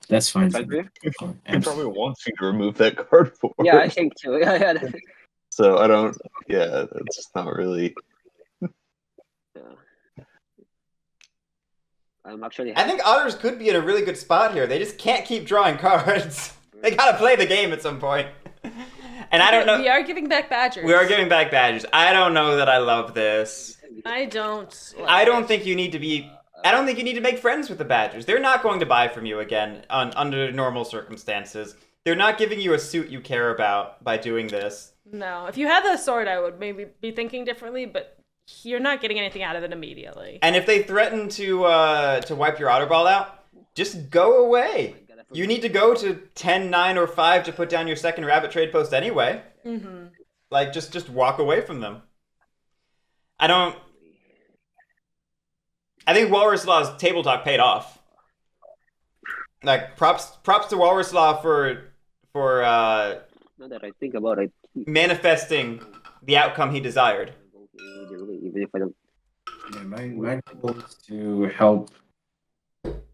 That's fine. Fine for you? He probably wants you to remove that card for. Yeah, I think too. Yeah. So I don't. Yeah, that's not really. I'm actually. I think Otters could be in a really good spot here. They just can't keep drawing cards. They gotta play the game at some point. And I don't know. We are giving back badgers. We are giving back badges. I don't know that I love this. I don't. I don't think you need to be. I don't think you need to make friends with the Badgers. They're not going to buy from you again under normal circumstances. They're not giving you a suit you care about by doing this. No, if you had the sword, I would maybe be thinking differently, but you're not getting anything out of it immediately. And if they threaten to wipe your Otter Ball out, just go away. You need to go to 10, 9, or 5 to put down your second rabbit trade post anyway. Mm-hmm. Like, just walk away from them. I think WalrasLaw's table talk paid off. Like, props to WalrasLaw for Now that I think about it, manifesting the outcome he desired. even if I don't. Yeah, my goal is to help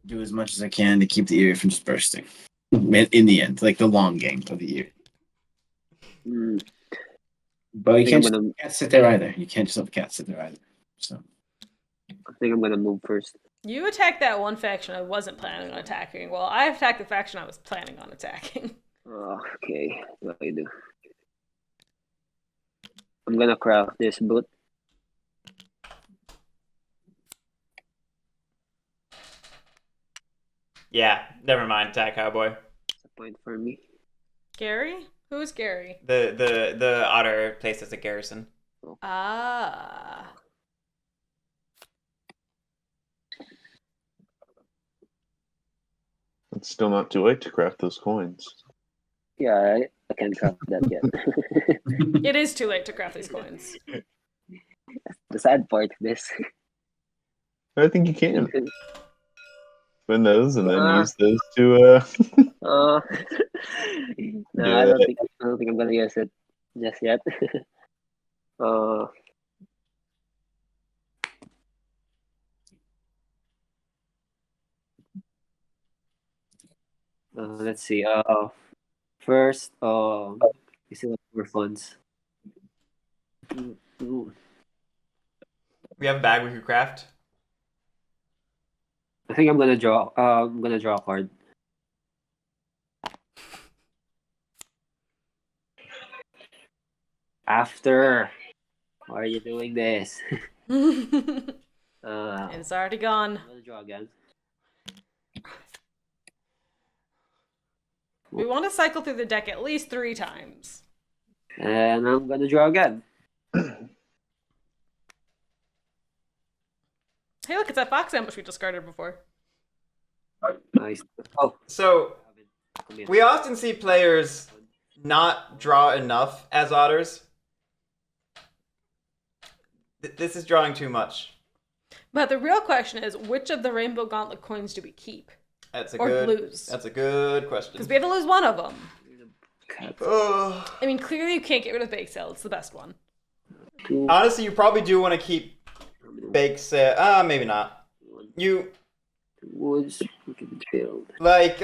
do as much as I can to keep the ear from just bursting. In the end, like the long game of the year. But you can't sit there either. You can't just let the cat sit there either. So I think I'm gonna move first. You attacked that one faction I wasn't planning on attacking. Well, I attacked the faction I was planning on attacking. Okay, what do I do? I'm gonna craft this boot. Yeah, never mind. Attack cowboy. It's a point for me. Gary? Who's Gary? The otter placed as a garrison. Ah. It's still not too late to craft those coins. Yeah, I can't craft that yet. It is too late to craft these coins. The sad part of this. I think you can. Spend those and then Ah. use those to No, Yeah. I don't think I'm gonna use it just yet. Let's see. First, we still have more funds. Ooh. We have a bag we could craft. I think I'm gonna draw. I'm gonna draw a card. After, why are you doing this? It's already gone. I'm gonna draw again. We want to cycle through the deck at least 3 times. And I'm gonna draw again. Hey, look, it's that fox ambush we discarded before. Nice. Oh, So come in. we often see players not draw enough as otters. This is drawing too much. But the real question is, which of the Rainbow Gauntlet coins do we keep? That's a Or good. lose? That's a good question. Because we have to lose one of them. Cat. Oh. I mean, clearly you can't get rid of Bake Sale. It's the best one. Honestly, you probably do want to keep bake sale. Maybe not. You Woods we can build. like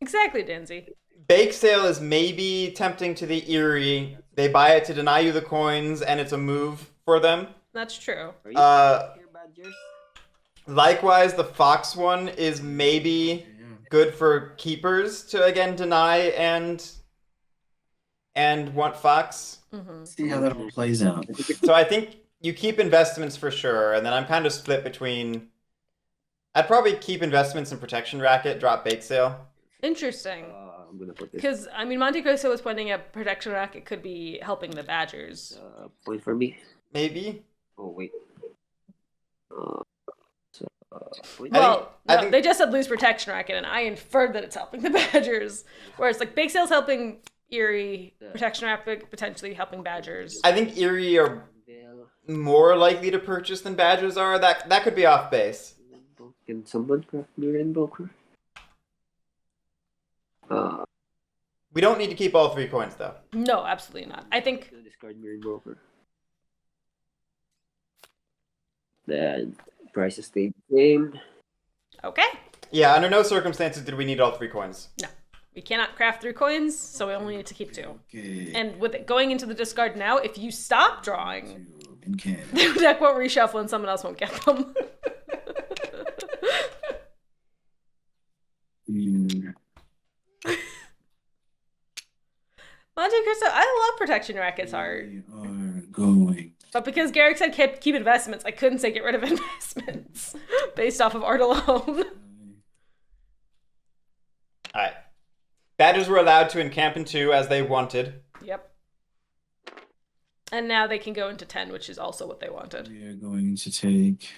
Exactly, Danzy. bake sale is maybe tempting to the Eerie. They buy it to deny you the coins, and it's a move for them. That's true. Are you here, Badgers? Likewise, the fox one is maybe good for keepers to again deny and want fox. Mm-hmm. See how that all plays out. So I think you keep investments for sure, and then I'm kind of split between. I'd probably keep investments in protection racket, drop bake sale. Interesting. I'm gonna put this Because, I mean, Monte Cristo was pointing at Protection Racket could be helping the Badgers. point for me. Maybe. Oh wait. Point. Well, I no, think- they just said lose Protection Racket, and I inferred that it's helping the Badgers. Whereas, like, Bake Sale's helping Eerie, Protection Racket potentially helping Badgers. I think Eerie are more likely to purchase than Badgers are. That could be off base. Can someone craft me Rainboker? We don't need to keep all 3 coins though. No, absolutely not. I think Discard me Rainboker. Then prices stay the same. okay. Yeah, under no circumstances did we need all 3 coins. No, we cannot craft 3 coins, so we only need to keep 2. Okay. And with it going into the discard now, if you stop drawing, In Canada. the deck won't reshuffle and someone else won't get them. Mm. Monte Cristo, I love Protection Racket's art. We are going. But because Guerric said keep investments, I couldn't say get rid of investments based off of art alone. Alright. Badgers were allowed to encamp in 2 as they wanted. Yep. And now they can go into 10, which is also what they wanted. We are going to take.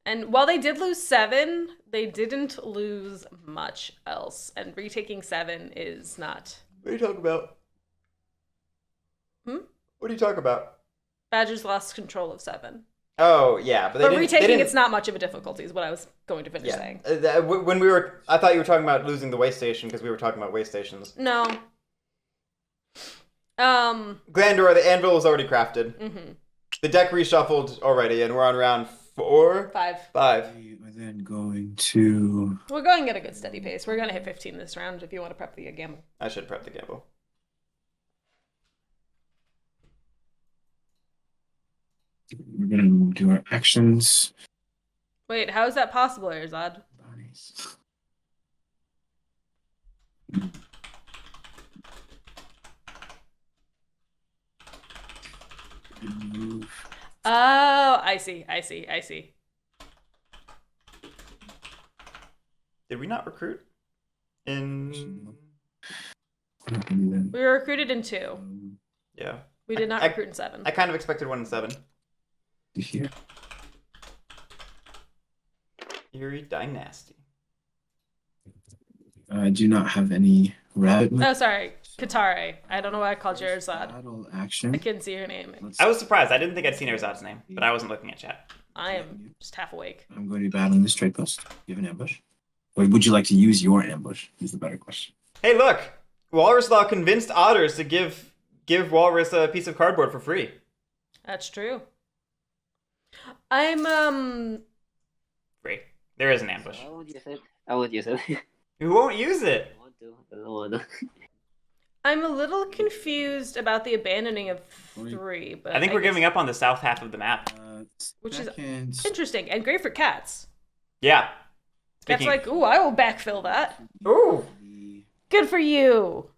And while they did lose 7, they didn't lose much else. And retaking 7 is not. What are you talking about? Hmm? What are you talking about? Badgers lost control of 7. Oh, yeah, but they But didn't, retaking they didn't, it's not much of a difficulty is what I was going to finish saying. When we were, I thought you were talking about losing the way station because we were talking about way stations. No. Glandor, the anvil was already crafted. Mm-hmm. The deck reshuffled already, and we're on round 4? 5. 5. We are then going to. We're going at a good steady pace. We're going to hit 15 this round if you want to prep the gamble. I should prep the gamble. We're gonna do our actions. Wait, how is that possible, Erzad? Move. Oh, I see. Did we not recruit? In We were recruited in 2. yeah. We did not recruit in 7. I kind of expected 1 in 7. Here. Eerie Dynasty. I do not have any rabbit. Oh, sorry. Katare. I don't know why I called you Erzad. Battle action. I couldn't see your name. I was surprised. I didn't think I'd seen Erzad's name, but I wasn't looking at chat. I am just half awake. I'm going to be battling this trade post. You have an ambush? Or would you like to use your ambush? Is the better question. Hey, look! WalrasLaw convinced otters to give Walrus a piece of cardboard for free. That's true. I'm Free. There is an ambush. I won't use it. I won't use it. You won't use it. I want to. I don't want to. I'm a little confused about the abandoning of 3, but I think we're giving up on the south half of the map. which is Second. interesting and great for cats. Yeah. That's like, ooh, I will backfill that. Ooh. Good for you.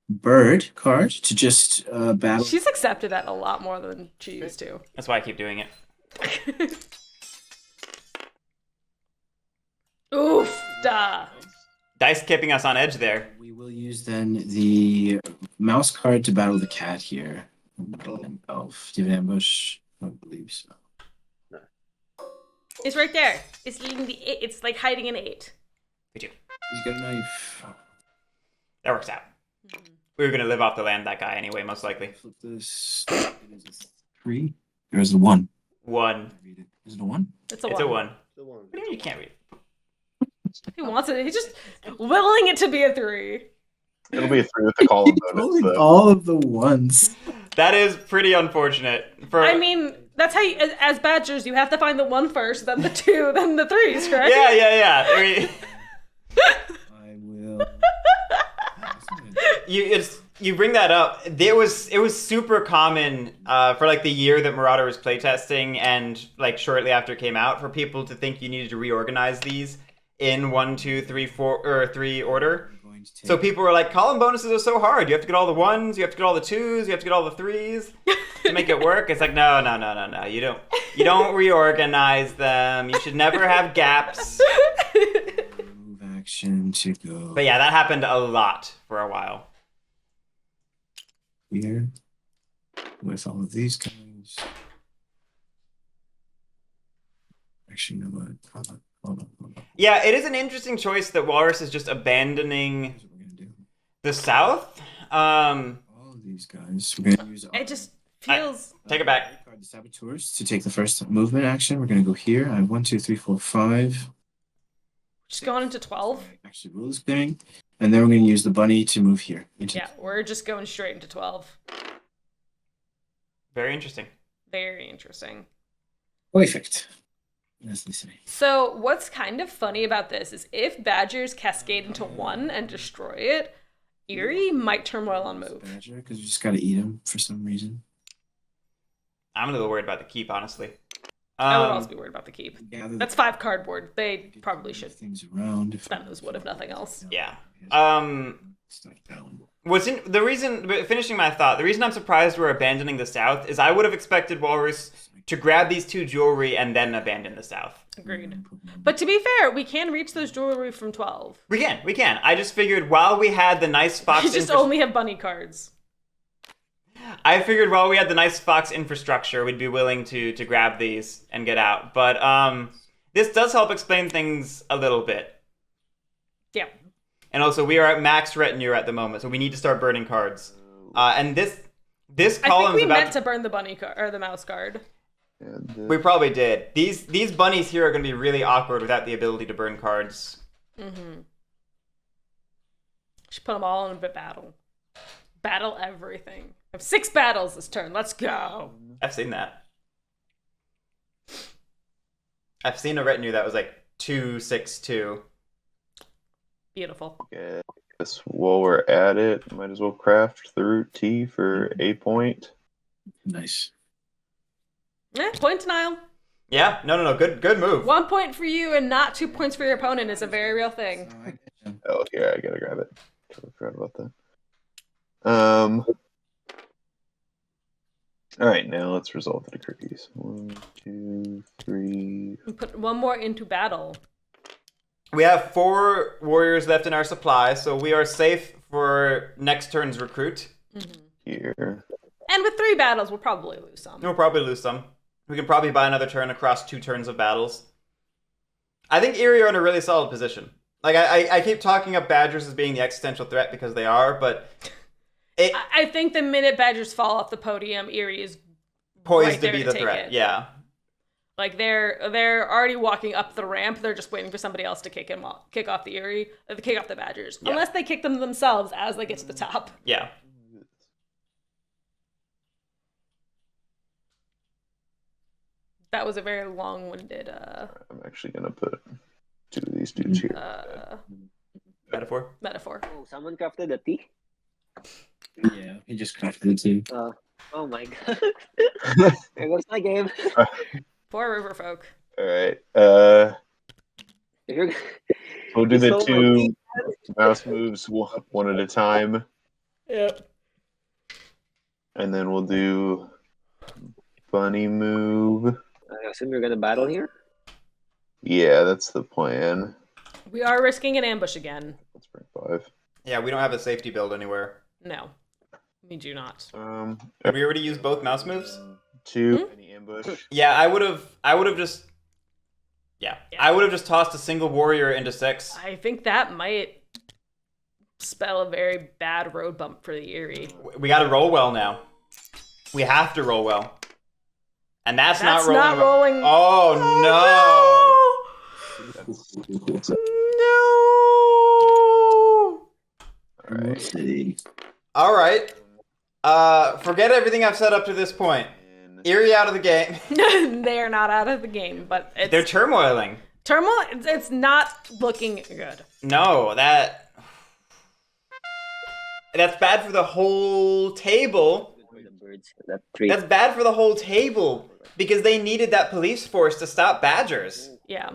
Bird card to just battle. She's accepted that a lot more than she used to. That's why I keep doing it. Oof, duh. Dice keeping us on edge there. We will use then the mouse card to battle the cat here. Battle an elf. Do you have an ambush? I don't believe so. It's right there. It's eating the 8. It's like hiding an 8. We do. He's got a knife. That works out. We were gonna live off the land, that guy anyway, most likely. Flip this. It is a 3. There's a 1. 1. Is it a 1? It's a It's 1. a 1. The one. What do you mean you can't read? He wants it. He's just willing it to be a 3. It'll be a 3 with the column bonus. Rolling So. all of the ones. That is pretty unfortunate. I mean, that's how you, as badgers, you have to find the 1 first, then the 2, then the 3s, correct? Yeah. I mean, I will. you bring that up. It was super common for like the year that Marauder was playtesting and like shortly after it came out for people to think you needed to reorganize these in 1, 2, 3, 4 or 3 order. So people were like, column bonuses are so hard. You have to get all the 1s, you have to get all the 2s, you have to get all the 3s to make it work. It's like no. You don't reorganize them. You should never have gaps. Move action to go But yeah, that happened a lot for a while. here with all of these guys. Actually, no, what? Hold on. Yeah, it is an interesting choice that Walrus is just abandoning Here's what we're gonna do. the south. All of these guys. We're gonna use. It just feels. Take it back. Card the saboteurs to take the first movement action. We're gonna go here. I have 1, 2, 3, 4, 5. Just going into 12. Actually, rule is clearing, and then we're gonna use the bunny to move here. Yeah, we're just going straight into 12. Very interesting. Very interesting. Perfect. That's listening. So what's kind of funny about this is if badgers cascade into 1 and destroy it, Eerie might turmoil on move. Badger, because we just gotta eat him for some reason. I'm a little worried about the keep, honestly. I would also be worried about the keep. Gather That's 5 cardboard. They probably should things around. spend those wood if nothing else. Yeah. Stack down. Finishing my thought, the reason I'm surprised we're abandoning the south is I would have expected Walrus to grab these 2 jewelry and then abandon the south. Agreed. But to be fair, we can reach those jewelry from 12. We can. I just figured while we had the nice fox We just only have bunny cards. I figured while we had the nice fox infrastructure, we'd be willing to grab these and get out. But this does help explain things a little bit. Yeah. And also, we are at max retinue at the moment, so we need to start burning cards. And this I column's think we about meant to burn the bunny card or the mouse card. We probably did. These bunnies here are going to be really awkward without the ability to burn cards. Mm-hmm. Should put them all in a battle. Battle everything. I have 6 battles this turn. Let's go. I've seen that. I've seen a retinue that was like 2, 6, 2. Beautiful. Okay, guess while we're at it, might as well craft the root T for a point. Nice. Point denial. Yeah, no. Good move. 1 point for you and not 2 points for your opponent is a very real thing. Oh, here, I gotta grab it. Totally forgot about that. All right, now let's resolve the cookies. 1, 2, 3. We put one more into battle. We have 4 warriors left in our supply, so we are safe for next turn's recruit. Here. And with 3 battles, we'll probably lose some. We'll probably lose some. We can probably buy another turn across 2 turns of battles. I think Erie are in a really solid position. Like, I keep talking up Badgers as being the existential threat because they are, but... I think the minute Badgers fall off the podium, Erie is poised right to there be to the take threat, it. yeah. Like, they're already walking up the ramp. They're just waiting for somebody else to kick off the Erie, kick off the Badgers. Yeah. Unless they kick them themselves as they get to the top. Yeah. That was a very long-winded I'm actually gonna put 2 of these dudes here. Metaphor. Oh, someone crafted a T? Yeah, he just crafted it too. Oh my god. There goes my game. Poor river folk. All right. You're- We'll do the So 2 mouse moves one at a time, Yep. and then we'll do bunny move. I assume you're gonna battle here? Yeah, that's the plan. We are risking an ambush again. Let's bring 5. Yeah, we don't have a safety build anywhere. No, we do not. Did we already use both mouse moves? 2 any ambush. Yeah, I would have just... Yeah. I would have just tossed a single warrior into 6. I think that might spell a very bad road bump for the Erie. We gotta roll well now. We have to roll well. And that's not rolling not well. rolling. Oh, No! Let's see. All right. Forget everything I've said up to this point. Erie out of the game. They are not out of the game, but it's They're turmoiling. turmoil. It's not looking good. No, that's bad for the whole table. For the birds. That 3. That's bad for the whole table because they needed that police force to stop Badgers. Yeah,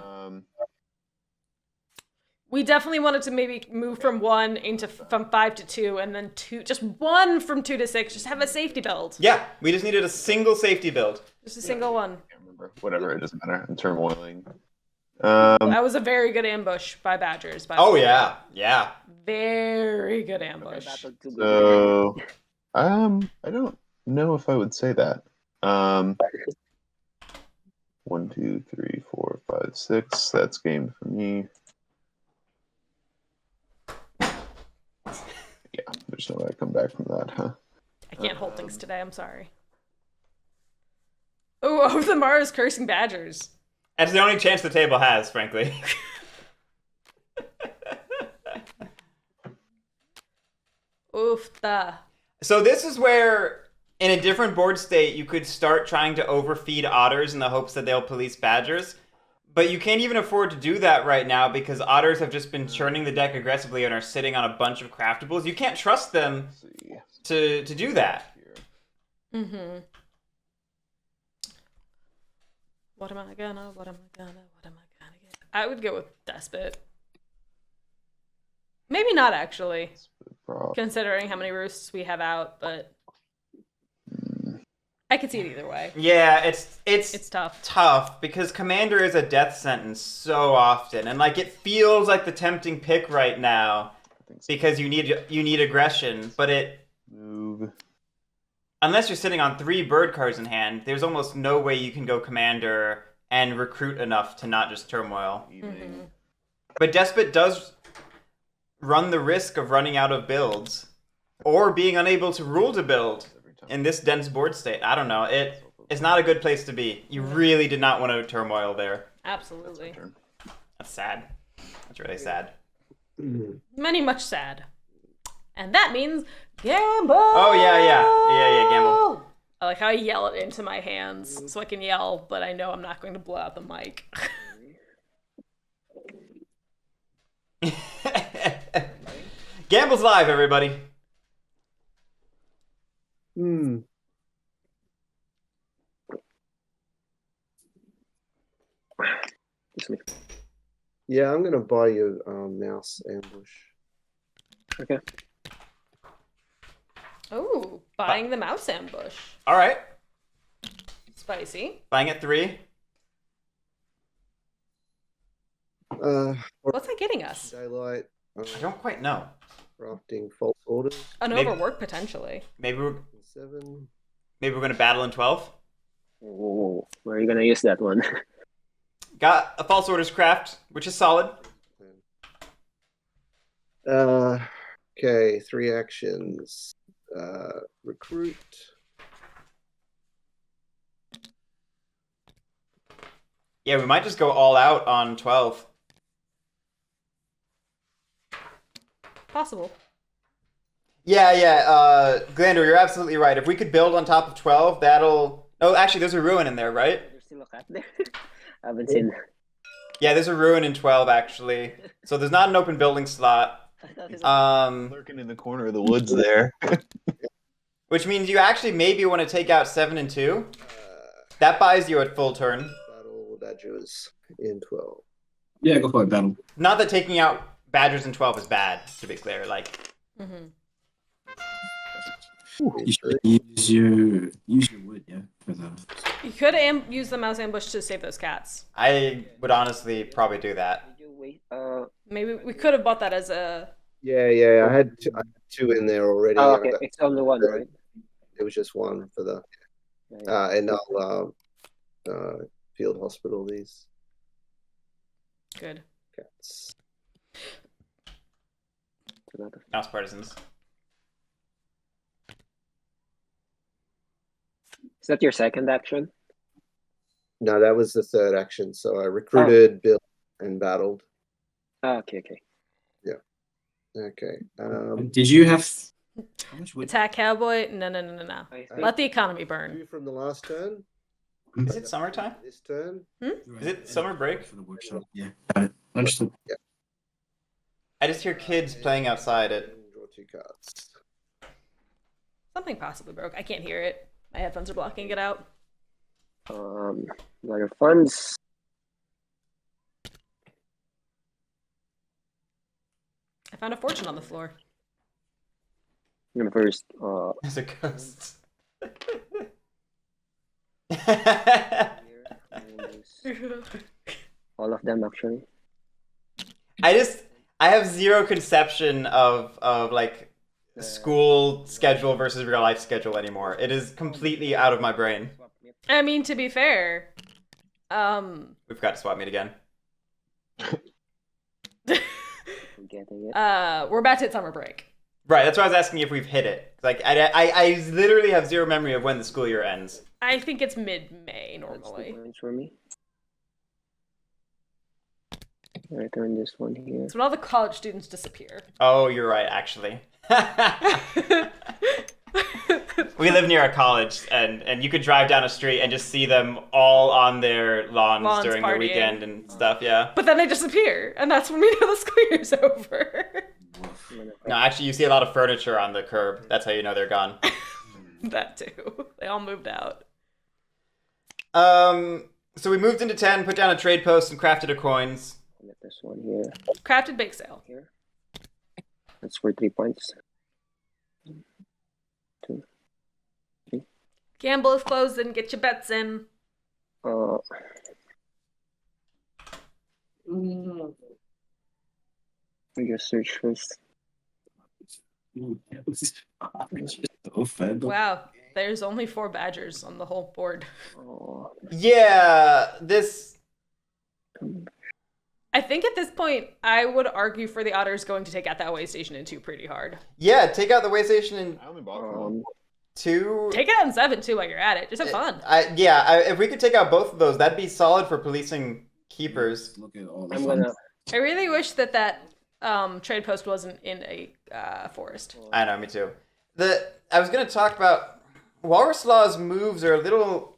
we definitely wanted to maybe move from 5 to 2, and then 2, just 1 from 2 to 6. Just have a safety build. Yeah, we just needed a single safety build. Just a single one. Can't remember. Whatever, it doesn't matter. I'm turmoiling. That was a very good ambush by Badgers. By the Oh way. yeah. Very good ambush. So, I don't know if I would say that. 1, 2, 3, 4, 5, 6. That's game for me. Yeah, there's no way I come back from that, huh? I can't hold things today. I'm sorry. Oh, the Mars cursing Badgers. That's the only chance the table has, frankly. Oofta. So this is where, in a different board state, you could start trying to overfeed otters in the hopes that they'll police Badgers. But you can't even afford to do that right now because otters have just been churning the deck aggressively and are sitting on a bunch of craftables. You can't trust them to do that. Mm-hmm. What am I gonna get? I would go with Despot. Maybe not, actually. Considering how many roosts we have out, but... I could see it either way. Yeah, it's tough. Tough because Commander is a death sentence so often, and like it feels like the tempting pick right now because you need aggression, but it move. Unless you're sitting on 3 bird cards in hand, there's almost no way you can go Commander and recruit enough to not just turmoil. Mm-hmm. But Despot does run the risk of running out of builds or being unable to rule to build. In this dense board state, I don't know. It's not a good place to be. You really did not want to turmoil there. Absolutely. That's sad. That's really sad. Many much sad. And that means gamble! Oh, yeah, gamble. I like how I yell it into my hands so I can yell, but I know I'm not going to blow out the mic. Gamble's live, everybody. Excuse me. Yeah, I'm gonna buy you mouse ambush. Okay. Oh, buying the mouse ambush. All right. Spicy. Buying at 3. What's that getting us? Daylight. I don't quite know. Crafting false orders. An Maybe- overwork potentially. Maybe we're 7. gonna battle in 12. Oh, where are you gonna use that one? Got a false orders craft, which is solid. Okay, 3 actions. Recruit. Yeah, we might just go all out on 12. Possible. Yeah. Glander, you're absolutely right. If we could build on top of 12, that'll. Oh, actually, there's a ruin in there, right? There's still a cat there. I haven't seen. Yeah, there's a ruin in 12 actually. So there's not an open building slot. Lurking in the corner of the woods there. Which means you actually maybe want to take out 7 and 2. That buys you a full turn. Battle Badgers in 12. Yeah, go for it, battle. Not that taking out Badgers in 12 is bad, to be clear. Like, Mm-hmm. You should use your wood, yeah, for the. You could use the mouse ambush to save those cats. I would honestly probably do that. Did you wait? Maybe we could have bought that as a. Yeah. I had 2 in there already. Oh, okay. It's only one, right? It was just 1 for the. Yeah. And I'll field hospital these Good. cats. Mouse partisans. Is that your second action? No, that was the 3rd action. So I recruited, built, and battled. Ah, okay. Okay. Did you have how much wood? Attack cowboy. No. I think Let the economy burn. 2 from the last turn. Is it summertime? This turn. Is it summer break? For the workshop? Yeah. Got it. Understood. I just hear kids playing outside it. And draw 2 cards. Something possibly broke. I can't hear it. My headphones are blocking it out. got your funds. I found a fortune on the floor. Your first. There's a ghost. All of them actually. I have zero conception of like school schedule versus real life schedule anymore. It is completely out of my brain. I mean, to be fair, We've got to swap meet again. Getting it. we're about to hit summer break. Right, that's why I was asking if we've hit it. Like, I literally have zero memory of when the school year ends. I think it's mid-May That's 2 normally. points for me. I return this one here. It's when all the college students disappear. Oh, you're right, actually. We live near a college, and you could drive down a street and just see them all on their lawns during the partying. weekend and stuff, yeah. But then they disappear, and that's when we know the school year's over. No, actually, you see a lot of furniture on the curb. That's how you know they're gone. That too. They all moved out. So we moved into 10, put down a trade post, and crafted a coins. Get this one here. Crafted bake sale. Here. That's for 3 points. Gamble is closed and get your bets in. We just search first. So fed. Wow, there's only 4 badgers on the whole board. Oh, Yeah, this... I think at this point, I would argue for the Otters going to take out that way station in 2 pretty hard. Yeah, take out the way station in I only bought one. 2. Take it out in 7 too while you're at it. Just have fun. If we could take out both of those, that'd be solid for policing keepers. Look at all the I'm fun. gonna. I really wish that trade post wasn't in a forest. I know, me too. I was gonna talk about WalrasLaw's moves are a little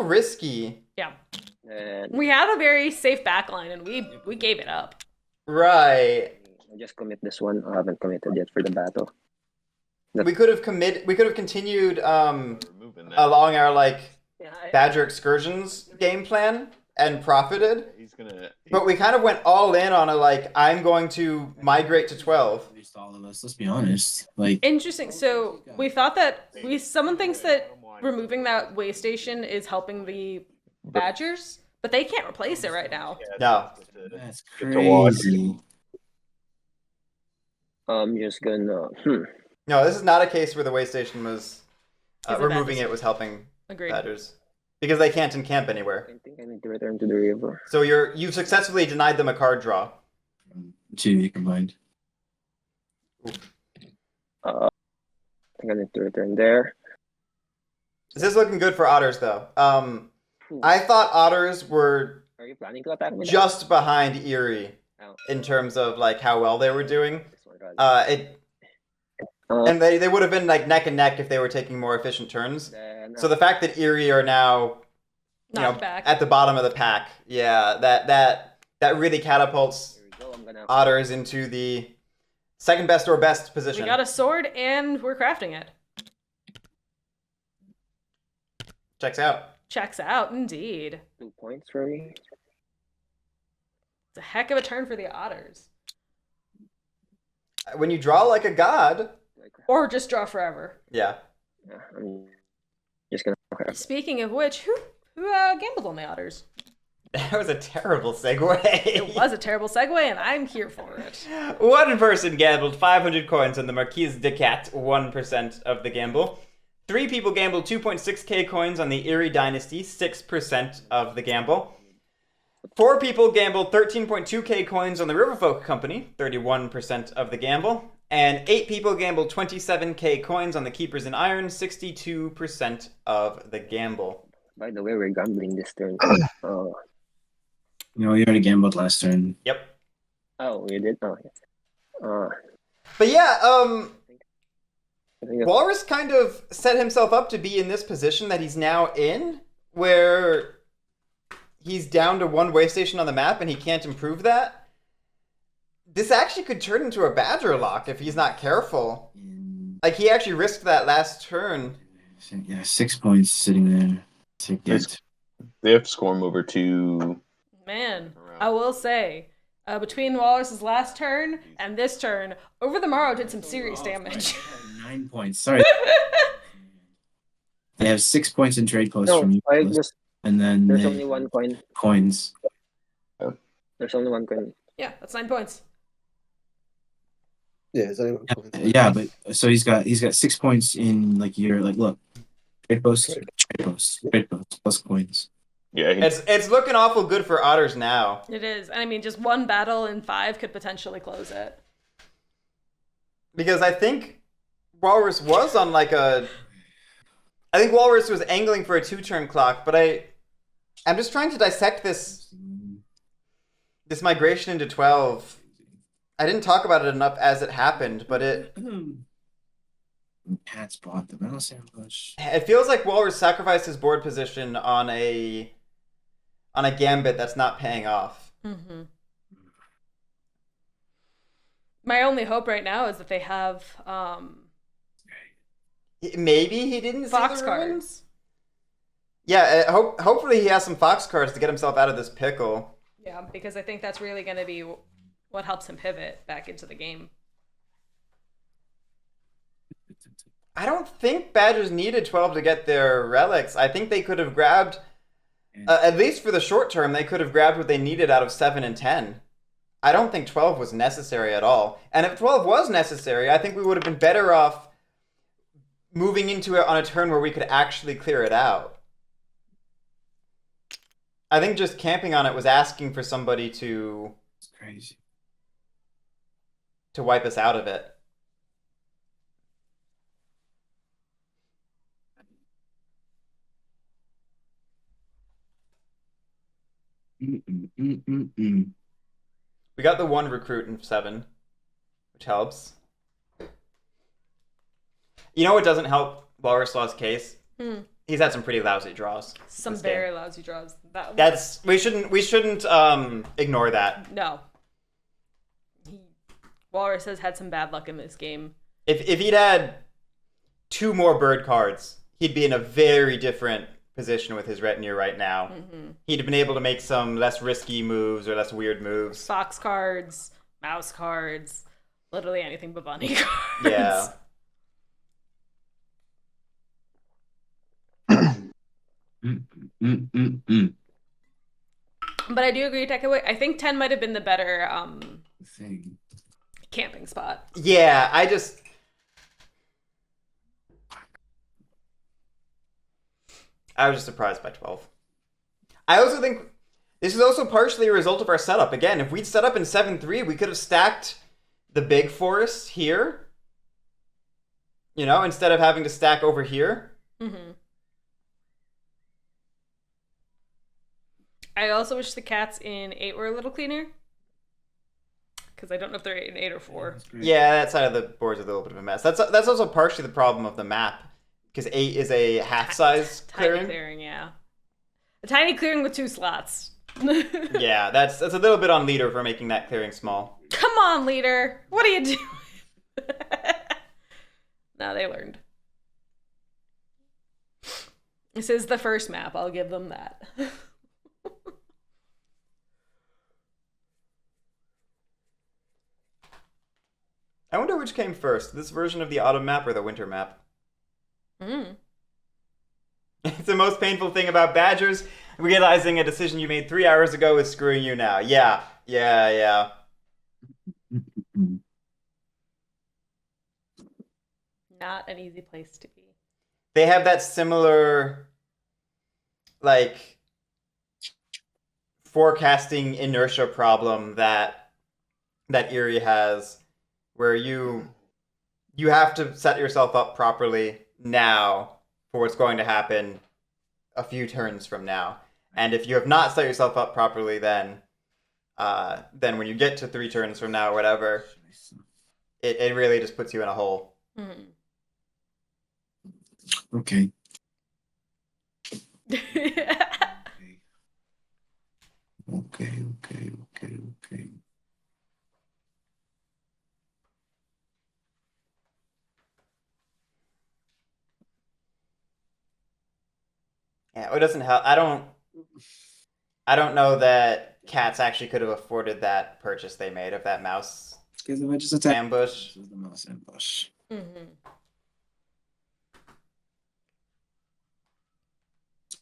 risky. Yeah. And We had a very safe backline, and we gave it up. Right. I just commit this one. I haven't committed yet for the battle. We could have continued We're moving now. along our like Yeah, Badger excursions game plan and profited. He's gonna. But we kind of went all in on a like, I'm going to migrate to 12. At least all of us. Let's be honest. Like Interesting. So we thought that someone thinks that removing that way station is helping the Badgers, but they can't replace it right now. No. that's Get to watch. crazy. I'm just gonna. No, this is not a case where the way station was Is it removing Badgers? it was helping Agreed. Badgers because they can't encamp anywhere. I think I need to return to the river. So you've successfully denied them a card draw. Two you combined. I think I need to return there. This is looking good for Otters though. I thought Otters were Are you planning to attack me? now? just behind Erie Oh. in terms of like how well they were doing. This one, rather. And they would have been like neck and neck if they were taking more efficient turns. Then, So the fact that Erie are now Knocked back. at the bottom of the pack, yeah, that really catapults here we go. I'm gonna. Otters into the second best or best position. We got a sword and we're crafting it. Checks out. Checks out, indeed. 2 points for me. It's a heck of a turn for the Otters. When you draw like a god, Or just draw forever. yeah. Yeah, I'm just gonna. Speaking of which, who gambled on the Otters? That was a terrible segue. It was a terrible segue, and I'm here for it. One person gambled 500 coins on the Marquise de Cat, 1% of the gamble. 3 people gambled 2.6k coins on the Erie Dynasty, 6% of the gamble. 4 people gambled 13.2k coins on the Riverfolk Company, 31% of the gamble. And 8 people gambled 27k coins on the Keepers in Iron, 62% of the gamble. By the way, we're gambling this turn. You know, you already gambled last turn. Yep. Oh, you did? Oh, yeah. But yeah, I think Walrus kind of set himself up to be in this position that he's now in, where he's down to 1 way station on the map and he can't improve that. This actually could turn into a Badger lock if he's not careful. Like, he actually risked that last turn. Yeah, 6 points sitting there to get. They have to score him over 2. Man, I will say, between Walrus's last turn and this turn, Over the Morrow did some serious damage. 9 points. Sorry. They have 6 points in trade posts no, from you. I just. And then There's they- only 1 coin. coins. There's only 1 coin. Yeah, that's 9 points. Yeah, is anyone Yeah, but so he's got 6 points in like your like look. Trade posts plus coins. Yeah, It's looking awful good for Otters now. It is. I mean, just 1 battle in 5 could potentially close it. Because I think Walrus was on like a... I think Walrus was angling for a 2-turn clock, but I'm just trying to dissect this migration into 12. I didn't talk about it enough as it happened, but it Pat's bought them. I don't see how much. feels like Walrus sacrificed his board position on a gambit that's not paying off. Mm-hmm. My only hope right now is that they have Maybe he didn't Fox see the ruins? cards. Yeah, hopefully he has some Fox cards to get himself out of this pickle. Yeah, because I think that's really going to be what helps him pivot back into the game. I don't think Badgers needed 12 to get their relics. I think they could have grabbed, at least for the short term, they could have grabbed what they needed out of 7 and 10. I don't think 12 was necessary at all. And if 12 was necessary, I think we would have been better off moving into it on a turn where we could actually clear it out. I think just camping on it was asking for somebody to It's crazy. wipe us out of it. Mm-mm-mm-mm-mm. We got the 1 recruit in 7, which helps. You know what doesn't help WalrasLaw's case? He's had some pretty lousy draws. Some this very game. lousy draws. We shouldn't ignore that. No. Walrus has had some bad luck in this game. If he'd had 2 more bird cards, he'd be in a very different position with his retinue right now. Mm-hmm. He'd have been able to make some less risky moves or less weird moves. Fox cards, mouse cards, literally anything but bunny cards. Yeah. But I do agree, Tekaway. I think 10 might have been the better Thing. camping spot. Yeah, I was just surprised by 12. I also think this is also partially a result of our setup. Again, if we'd set up in 7-3, we could have stacked the big forest here, you know, instead of having to stack over here. Mm-hmm. I also wish the cats in 8 were a little cleaner. Because I don't know if they're in 8 or 4. Yeah, that side of the board's a little bit of a mess. That's also partially the problem of the map. Because 8 is a half-size Tiny clearing. clearing, yeah. A tiny clearing with 2 slots. Yeah, that's a little bit on leader for making that clearing small. Come on, leader. What are you doing? Now they learned. This is the first map. I'll give them that. I wonder which came first, this version of the autumn map or the winter map. It's the most painful thing about Badgers, realizing a decision you made 3 hours ago is screwing you now. Yeah. Not an easy place to be. They have that similar, like, forecasting inertia problem that Erie has, where you have to set yourself up properly now for what's going to happen a few turns from now. And if you have not set yourself up properly, then when you get to 3 turns from now or whatever, it really just puts you in a hole. Mm-hmm. Okay. Okay. Yeah, it doesn't help. I don't know that cats actually could have afforded that purchase they made of that mouse Because if I just attack ambush. This is the mouse ambush. Mm-hmm.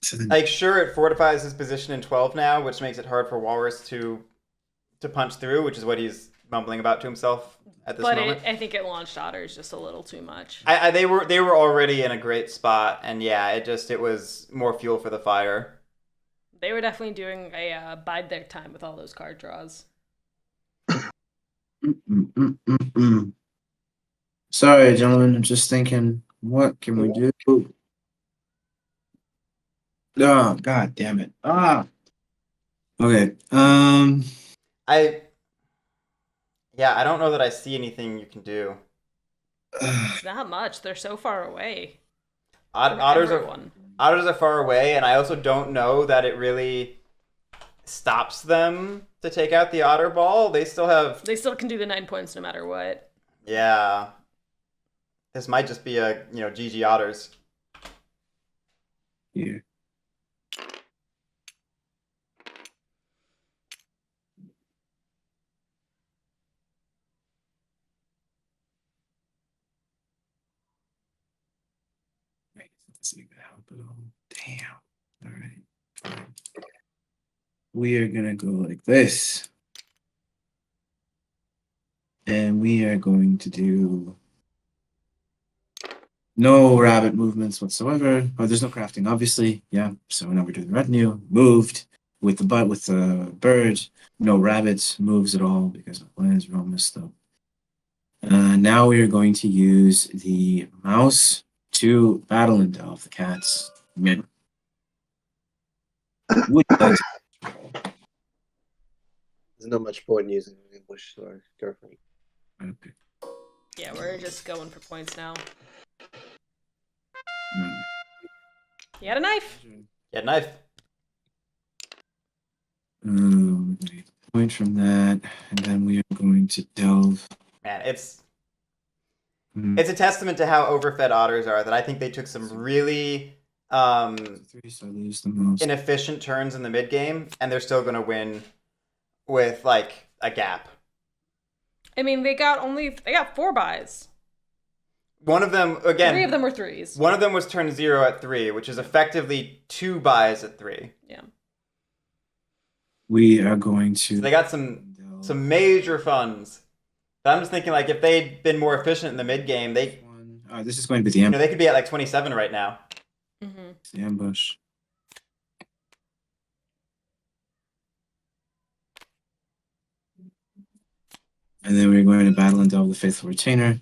So then, Like, sure, it fortifies his position in 12 now, which makes it hard for Walrus to punch through, which is what he's mumbling about to himself at this moment. I think it launched otters just a little too much. They were already in a great spot, and yeah, it was more fuel for the fire. They were definitely doing a bide their time with all those card draws. Sorry, gentlemen. I'm just thinking, what can we do? Oh, god damn it. Okay. I don't know that I see anything you can do. Not much. They're so far away. Otters are far away, and I also don't know that it really stops them to take out the otter ball. They still can do the 9 points no matter what. Yeah. This might just be a, GG Otters. Yeah. Doesn't even help at all. Damn. All right. Fine. We are gonna go like this. And we are going to do no rabbit movements whatsoever. Oh, there's no crafting, obviously. Yeah. So now we're doing the retinue. Moved with the bird. No rabbits moves at all because the plans are all messed up. Now we are going to use the mouse to battle and delve the cats. Would you like to- There's not much point in using an ambush, so go for it. Okay. Yeah, we're just going for points now. You had a knife. Yeah, knife. Point from that, and then we are going to delve. Man, it's a testament to how overfed otters are that I think they took some really Three, so I lose the most. inefficient turns in the mid game, and they're still going to win with like a gap. I mean, they got 4 buys. One of them, again, 3 of them were 3s. One of them was turn 0 at 3, which is effectively 2 buys at 3. Yeah. We are going to. So they got some major funds. But I'm just thinking, like, if they'd been more efficient in the mid game, they. This is going to be the ambush. They could be at like 27 right now. Mm-hmm. The ambush. And then we're going to battle and delve the Faithful Retainer.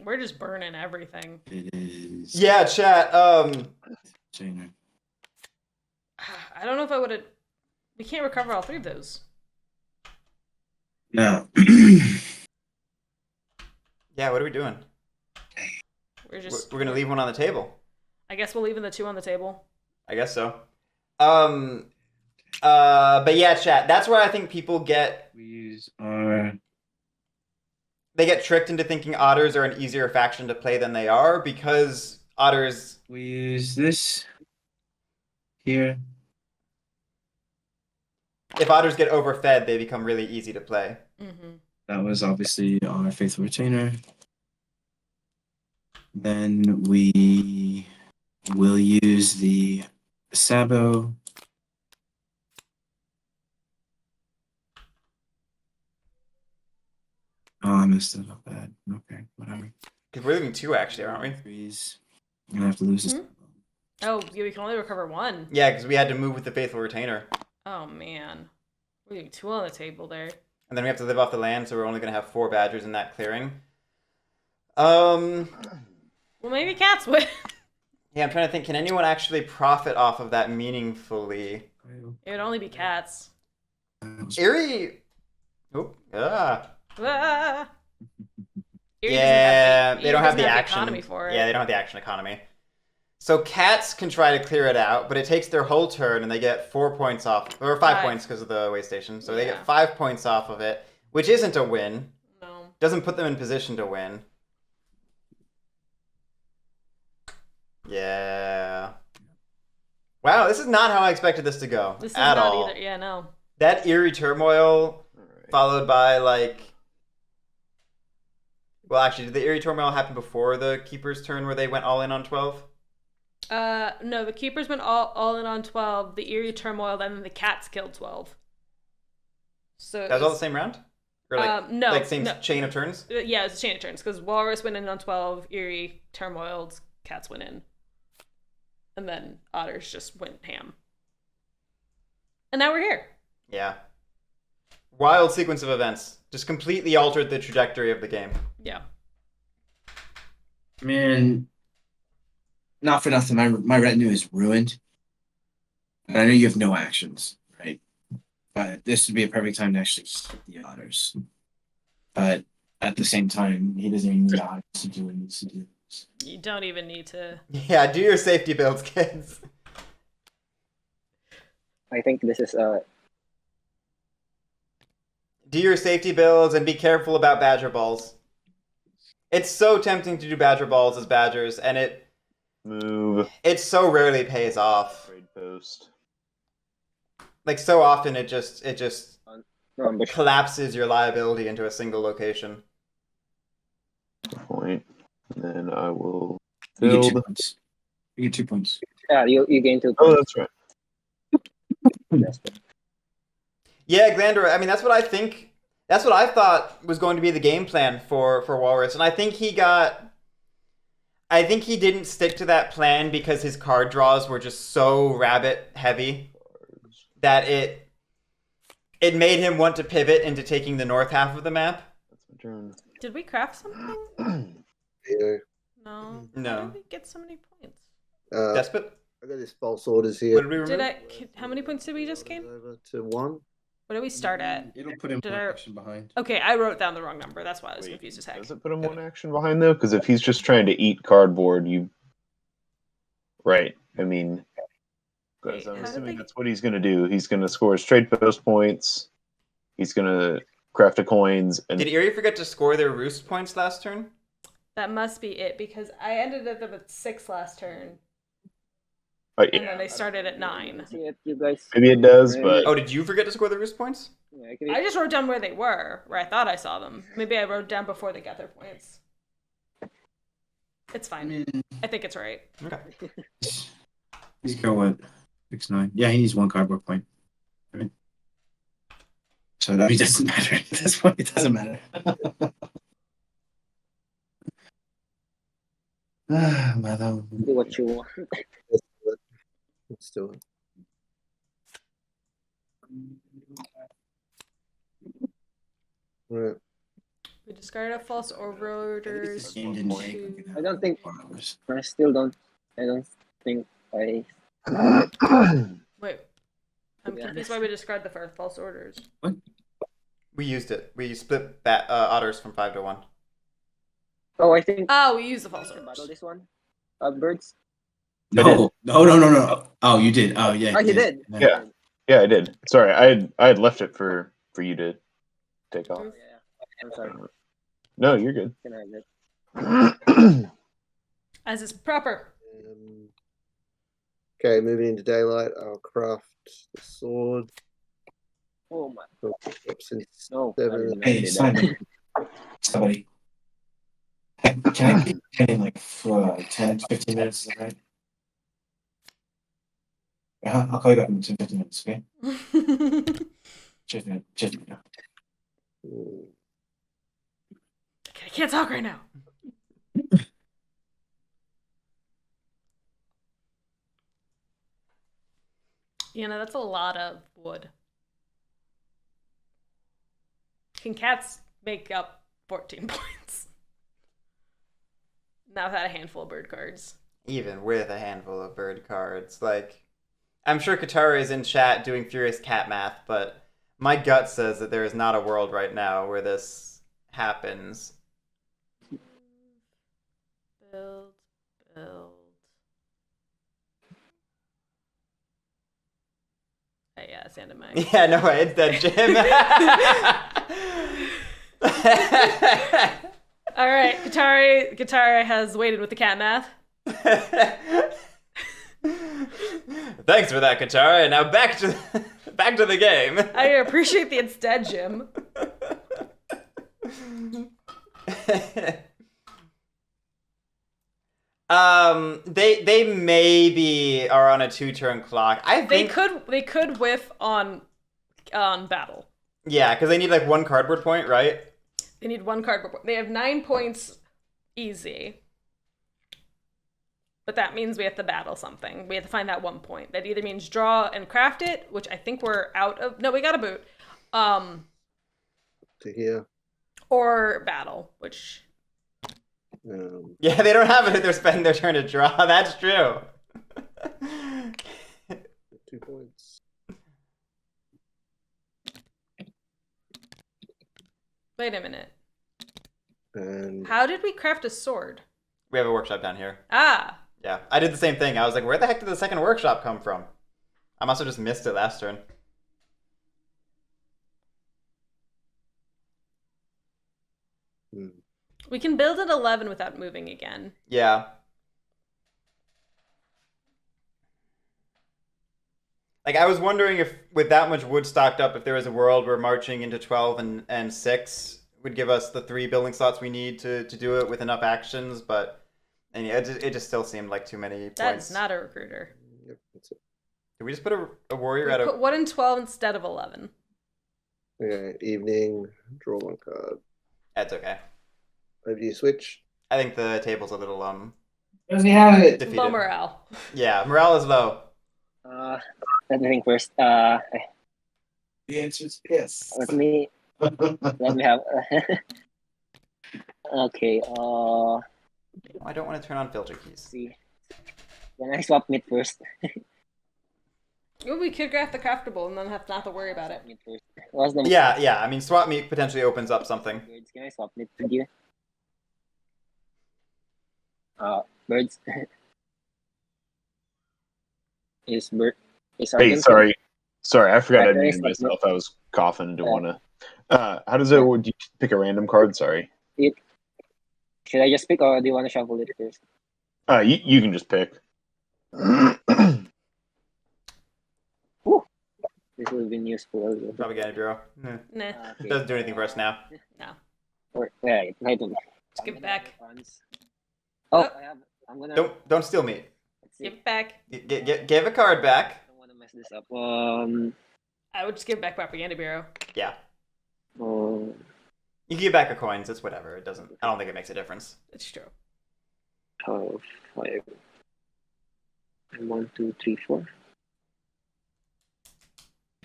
We're just burning everything. It is. Yeah, chat. Retainer. I don't know if I would have. We can't recover all 3 of those. No. Yeah, what are we doing? We're gonna leave one on the table. I guess we'll leave the 2 on the table. I guess so. But yeah, chat. That's where I think people get. We use our. They get tricked into thinking otters are an easier faction to play than they are because otters. We use this here. If otters get overfed, they become really easy to play. Mm-hmm. That was obviously our Faithful Retainer. Then we will use the Sabo. Oh, I messed it up bad. Okay, whatever. Because we're leaving 2 actually, aren't we? Threes. I'm gonna have to lose this. Oh, yeah, we can only recover 1. Yeah, because we had to move with the Faithful Retainer. Oh, man. We're leaving 2 on the table there. And then we have to live off the land, so we're only going to have 4 badgers in that clearing. Well, maybe cats win. Yeah, I'm trying to think. Can anyone actually profit off of that meaningfully? It would only be cats. Eerie. Oh, ah. Ah. Eerie Yeah, doesn't they don't have the doesn't action economy for it. Yeah, they don't have the action economy. So cats can try to clear it out, but it takes their whole turn, and they get 4 points off, or 5 points because of the way station. So they get 5 points off of it, which isn't a win. No. Doesn't put them in position to win. Yeah. Wow, this is not how I expected this to go This is at not all. either. Yeah, no. That eerie turmoil, followed by like. Well, actually, did the eerie turmoil happen before the keeper's turn, where they went all in on 12? No, the keepers went all in on 12. The eerie turmoil, then the cats killed 12. So That was all the same round? Or like, no, like same chain of turns? Yeah, it's a chain of turns because Walrus went in on 12, eerie turmoiled, cats went in, and then otters just went ham. And now we're here. Yeah. Wild sequence of events. Just completely altered the trajectory of the game. Yeah. Man, not for nothing. My retinue is ruined. And I know you have no actions, right? But this would be a perfect time to actually skip the otters. But at the same time, he doesn't even need otters to do what he needs to do. You don't even need to. Yeah, do your safety builds, kids. I think this is Do your safety builds and be careful about badger balls. It's so tempting to do badger balls as badgers, and it so rarely pays off. Trade post. Like so often it just ambush. collapses your liability into a single location. Point. And then I will You get 2 build. points. You get 2 points. Yeah, you gain 2 Oh, points. that's right. Yeah, Glandor, I mean that's what I think. That's what I thought was going to be the game plan for Walrus, and I think he didn't stick to that plan because his card draws were just so rabbit heavy that it made him want to pivot into taking the north half of the map. That's my turn. Did we craft something? Yeah. No. No. How did we get so many points? Despot? I got this false orders here. What did we remove? How many points did we just gain? Over to 1. What did we start at? It'll put him Did one I- action behind. Okay, I wrote down the wrong number. That's why I was Wait, confused as heck. Does it put him one action behind though? Because if he's just trying to eat cardboard, you. Right. I mean, Wait, because I'm how did assuming they- that's what he's going to do. He's going to score his trade post points. He's going to craft a coins and Did Erie forget to score their roost points last turn? That must be it because I ended up with 6 last turn. Oh, And yeah. then they started at 9. See if you guys. Maybe it does, but Oh, did you forget to score the roost points? Yeah, I just wrote down where they were, where I thought I saw them. Maybe I wrote down before they got their points. It's fine. I think it's right. Okay. He's got what? 6-9. Yeah, he needs 1 cardboard point. Right. So that it doesn't matter. At this point, it doesn't matter. Madam. do what you want. Let's do it. Right. We discarded a false overorders. I don't think. I still don't. I don't think I. Wait. I'm confused why we discard the first false orders. What? We used it. We split otters from 5 to 1. Oh, I think. Oh, we used the false Battle orders. this one. Birds. No. Oh, you did. Oh, yeah. Oh, you did. Yeah. Yeah, I did. Sorry, I had left it for you to take off. Oh, yeah. I'm sorry. No, you're good. Can I have it? As is proper. Okay, moving into daylight, I'll craft the sword. Oh my. Oops, and No. I seven. didn't Hey, do that. Simon. Somebody. Can I get in like for 10, 15 minutes? Is that right? I'll call you back in 10, 15 minutes, okay? Just a minute. I can't talk right now. You know, that's a lot of wood. Can cats make up 14 points? Now I've had a handful of bird cards. Even with a handful of bird cards. Like, I'm sure Katara is in chat doing furious cat math, but my gut says that there is not a world right now where this happens. Build. Oh, yeah, it's the end of my... Yeah, no way, it's dead, Jim. All right, Katara has waited with the cat math. Thanks for that, Katara. And now back to the game. I appreciate the instead, Jim. They maybe are on a 2-turn clock. I think They could whiff on battle. Yeah, because they need like 1 cardboard point, right? They need 1 cardboard point. They have 9 points easy. But that means we have to battle something. We have to find that 1 point. That either means draw and craft it, which I think we're out of. No, we got a boot. To here. Or battle, which. Yeah, they don't have it if they're spending their turn to draw. That's true. 2 points. Wait a minute. And How did we craft a sword? We have a workshop down here. Ah. Yeah, I did the same thing. I was like, where the heck did the second workshop come from? I must have just missed it last turn. We can build at 11 without moving again. Yeah. Like, I was wondering if, with that much wood stocked up, if there was a world where marching into 12 and 6 would give us the 3 building slots we need to do it with enough actions, but and yeah, it just still seemed like too many points. That's not a recruiter. yep, that's it. Did we just put a warrior We at a... put 1 in 12 instead of 11. Okay, evening, draw 1 card. That's okay. Over to you, switch. I think the table's a little, Does he have it? defeated. Low morale. Yeah, morale is low. Let me think first. The answer is yes. Let me have. Okay. I don't want to turn on filter keys. See. Then I swap meat first. Ooh, we could craft the craftable and then have not to worry about it. Meat first. What's the Yeah, I mean, swap meet potentially opens up something. birds? Can I swap meat with you? Birds. Is bird? Is Hey, Argent- sorry, I forgot I Sorry, muted myself. I was coughing. Didn't want to. How does it? Would you pick a random card? Sorry. Should I just pick or do you want to shuffle it first? You can just pick. This will be useful. Propaganda Bureau. Nah. It doesn't do anything for us now. No. Or right. Just give it back. Oh, Oh. I'm gonna. Don't steal me. Let's see. Give it back. Give a card back. I don't want to mess this up. I would just give it back Propaganda Bureau. Yeah. Um, You can give back your coins. It's whatever. It doesn't. I don't think it makes a difference. It's true. 5. 1, 2, 3, 4.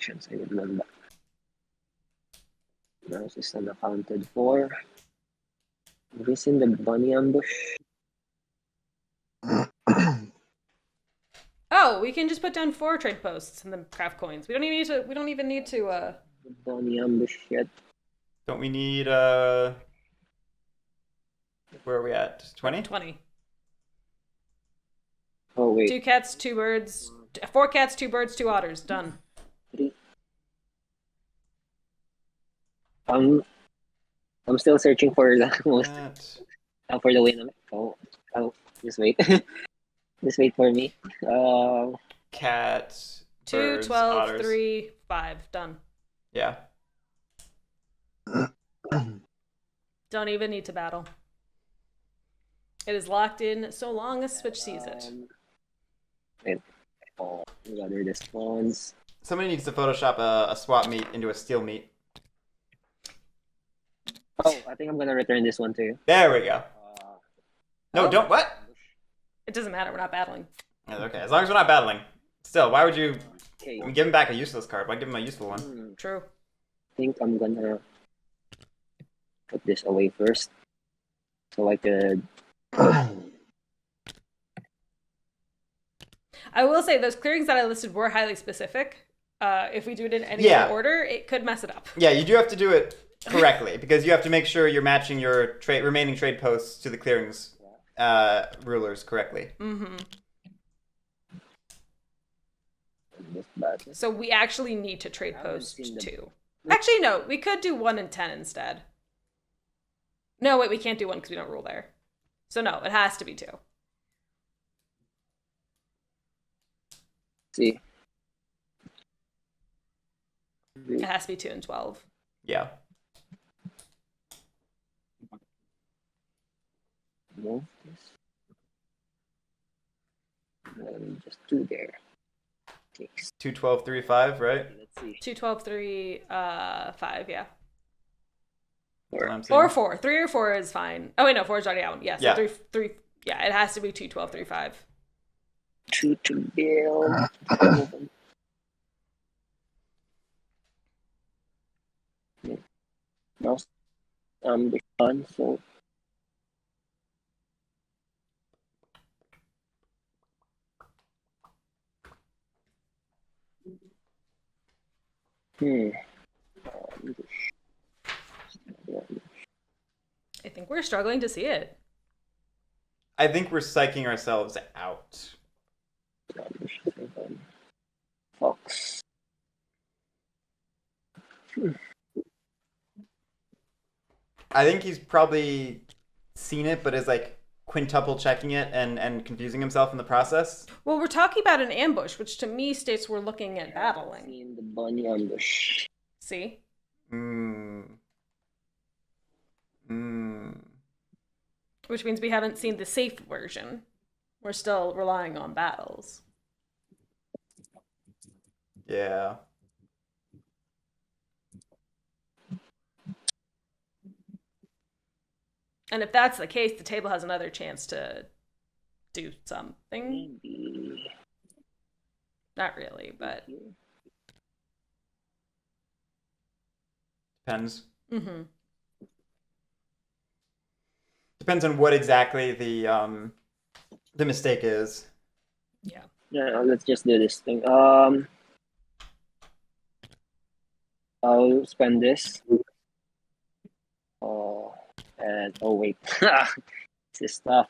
Chance I would learn that. Now this is unaccounted for. This in the bunny ambush. Oh, we can just put down 4 trade posts and then craft coins. We don't even need to. The bunny ambush yet. Don't we need where are we at? 20? 20. Oh wait. 2 cats, 2 birds. 4 cats, 2 birds, 2 otters. Done. 3. I'm still searching for the most for the win. Oh, just wait. Just wait for me. Cats. 2, birds, 12, otters. 3, 5. Done. Yeah. Don't even need to battle. It is locked in so long as Switch sees it. Wait. Gather the spawns. Somebody needs to Photoshop a swap meet into a steel meet. Oh, I think I'm gonna return this one to you. There we go. No, Oh. don't. What? It doesn't matter. We're not battling. Okay, as long as we're not battling. Still, why would you Okay. give him back a useless card? Why give him a useful one? True. I think I'm gonna put this away first, so I could. I will say those clearings that I listed were highly specific. If we do it in any Yeah. other order, it could mess it up. Yeah, you do have to do it correctly because you have to make sure you're matching your remaining trade posts to the clearings rulers correctly. Mm-hmm. This bad. So we actually need to trade I haven't post seen them. 2. Actually, no. We could do 1 and 10 instead. No, wait. We can't do 1 because we don't rule there. So no, it has to be 2. See. It has to be 2 and 12. Yeah. Move this. And just 2 there. Okay. 2, 12, 3, 5, right? Let's see. 2, 12, 3, 5, yeah. That's what I'm Or saying. 4. 3 or 4 is fine. Oh, wait, no. 4 is already out. Yeah, so Yeah. 3. Yeah, it has to be 2, 12, 3, 5. 2 to build. Now, the fun, so. I think we're struggling to see it. I think we're psyching ourselves out. Fox. I think he's probably seen it, but is like quintuple checking it and confusing himself in the process. Well, we're talking about an ambush, which to me states we're looking at battling. Seen the bunny ambush. See? Which means we haven't seen the safe version. We're still relying on battles. Yeah. And if that's the case, the table has another chance to do something. Maybe. Not really, but... Depends. Mm-hmm. Depends on what exactly the mistake is. Yeah. Yeah, let's just do this thing. I'll spend this. And oh wait, this is tough.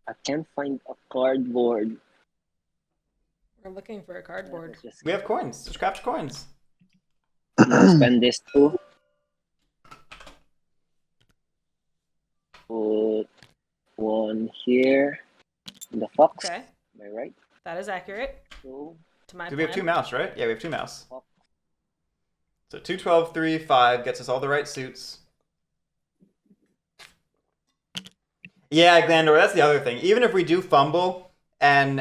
I can't find a cardboard. We're looking for a cardboard. Let's just We have coins. Just craft coins. spend this too. Put 1 here. The fox. Okay. Am I right? That is accurate. So to my Do we have 2 plan. mouse, right? Yeah, we have 2 mouse. So 2, 12, 3, 5 gets us all the right suits. Yeah, Glandor, that's the other thing. Even if we do fumble and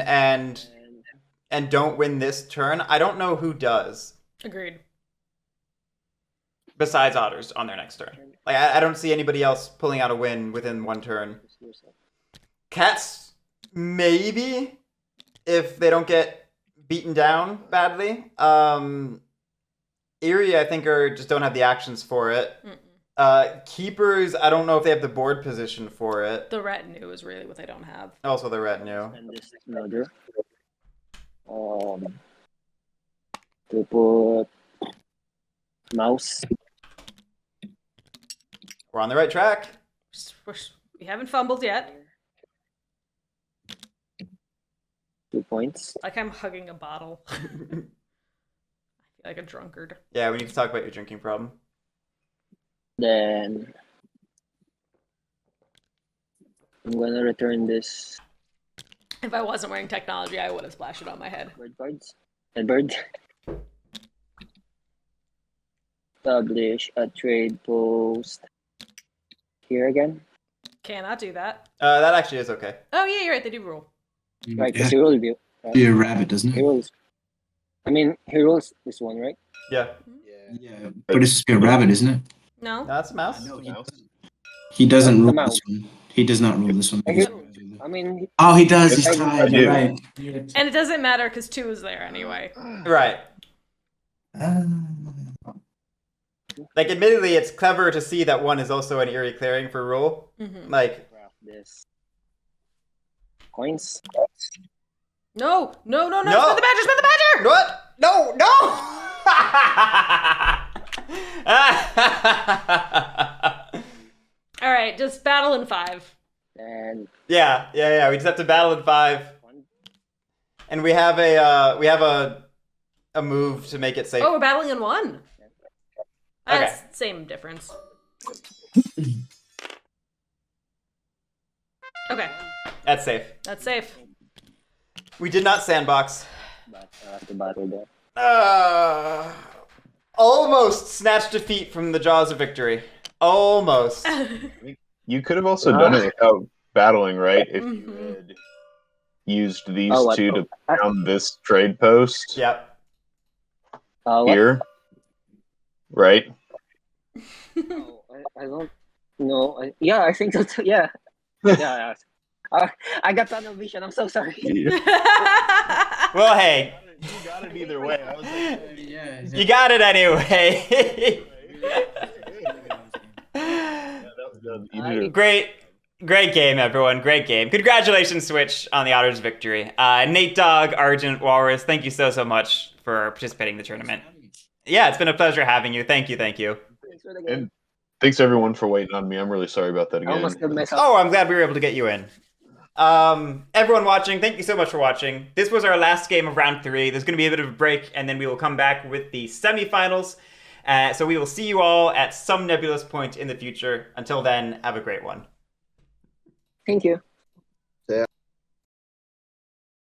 don't win this turn, I don't know who does. Agreed. Besides Otters on their next turn. Like I don't see anybody else pulling out a win within 1 turn. Cats, maybe, if they don't get beaten down badly. Eerie, I think, just don't have the actions for it. Keepers, I don't know if they have the board position for it. The retinue is really what they don't have. Also the retinue. And this another. To put mouse. We're on the right track. We haven't fumbled yet. 2 points. Like I'm hugging a bottle. I feel like a drunkard. Yeah, we need to talk about your drinking problem. Then I'm gonna return this If I wasn't wearing technology, I would have splashed it on my head. bird cards. And bird. Establish a trade post here again. Cannot do that. That actually is okay. Oh yeah, you're right. They do rule. Right, Yeah, because he rolls view. Right? be a rabbit, doesn't He it? rolls. I mean, he rolls this one, right? Yeah. Yeah, but it's just be a rabbit, isn't it? No. No, that's a mouse. He doesn't The rule mouse. this one. He does not rule this one. I mean, Oh, he does. He's I tied. do. You're right. And it doesn't matter because 2 is there anyway. Right. Ah. Like, admittedly, it's clever to see that 1 is also an Eerie clearing for rule. Mm-hmm. Like, graph this. Coins. No. No. Spin the badger. Spin the badger. what? No, no! All right, just battle in 5. And yeah. We just have to battle in 5. one. And we have a move to make it safe. Oh, we're battling in 1. Okay. That's same difference. Okay, That's safe. that's safe. We did not sandbox. But the battle there. Almost snatched defeat from the jaws of victory. Almost. You could have also done it without battling, right? If you Mhm. had used these Oh, two to pound this trade post Yep. What? here, right? Oh, I don't know. Yeah, I think so. Yeah. Yeah. I got tunnel vision. I'm so sorry. Well, hey, You got it either way. I was like, you got it anyway. Great game, everyone. Great game. Congratulations, Switch, on the Otters' victory. Natedog, Argent, Walrus, thank you so much for participating in the tournament. Yeah, it's been a pleasure having you. Thank you. Thanks for the game. And thanks everyone for waiting on me. I'm really sorry about that I again. almost did mess up. Oh, I'm glad we were able to get you in. Everyone watching, thank you so much for watching. This was our last game of round 3. There's going to be a bit of a break, and then we will come back with the semifinals. So we will see you all at some nebulous point in the future. Until then, have a great one. Thank you.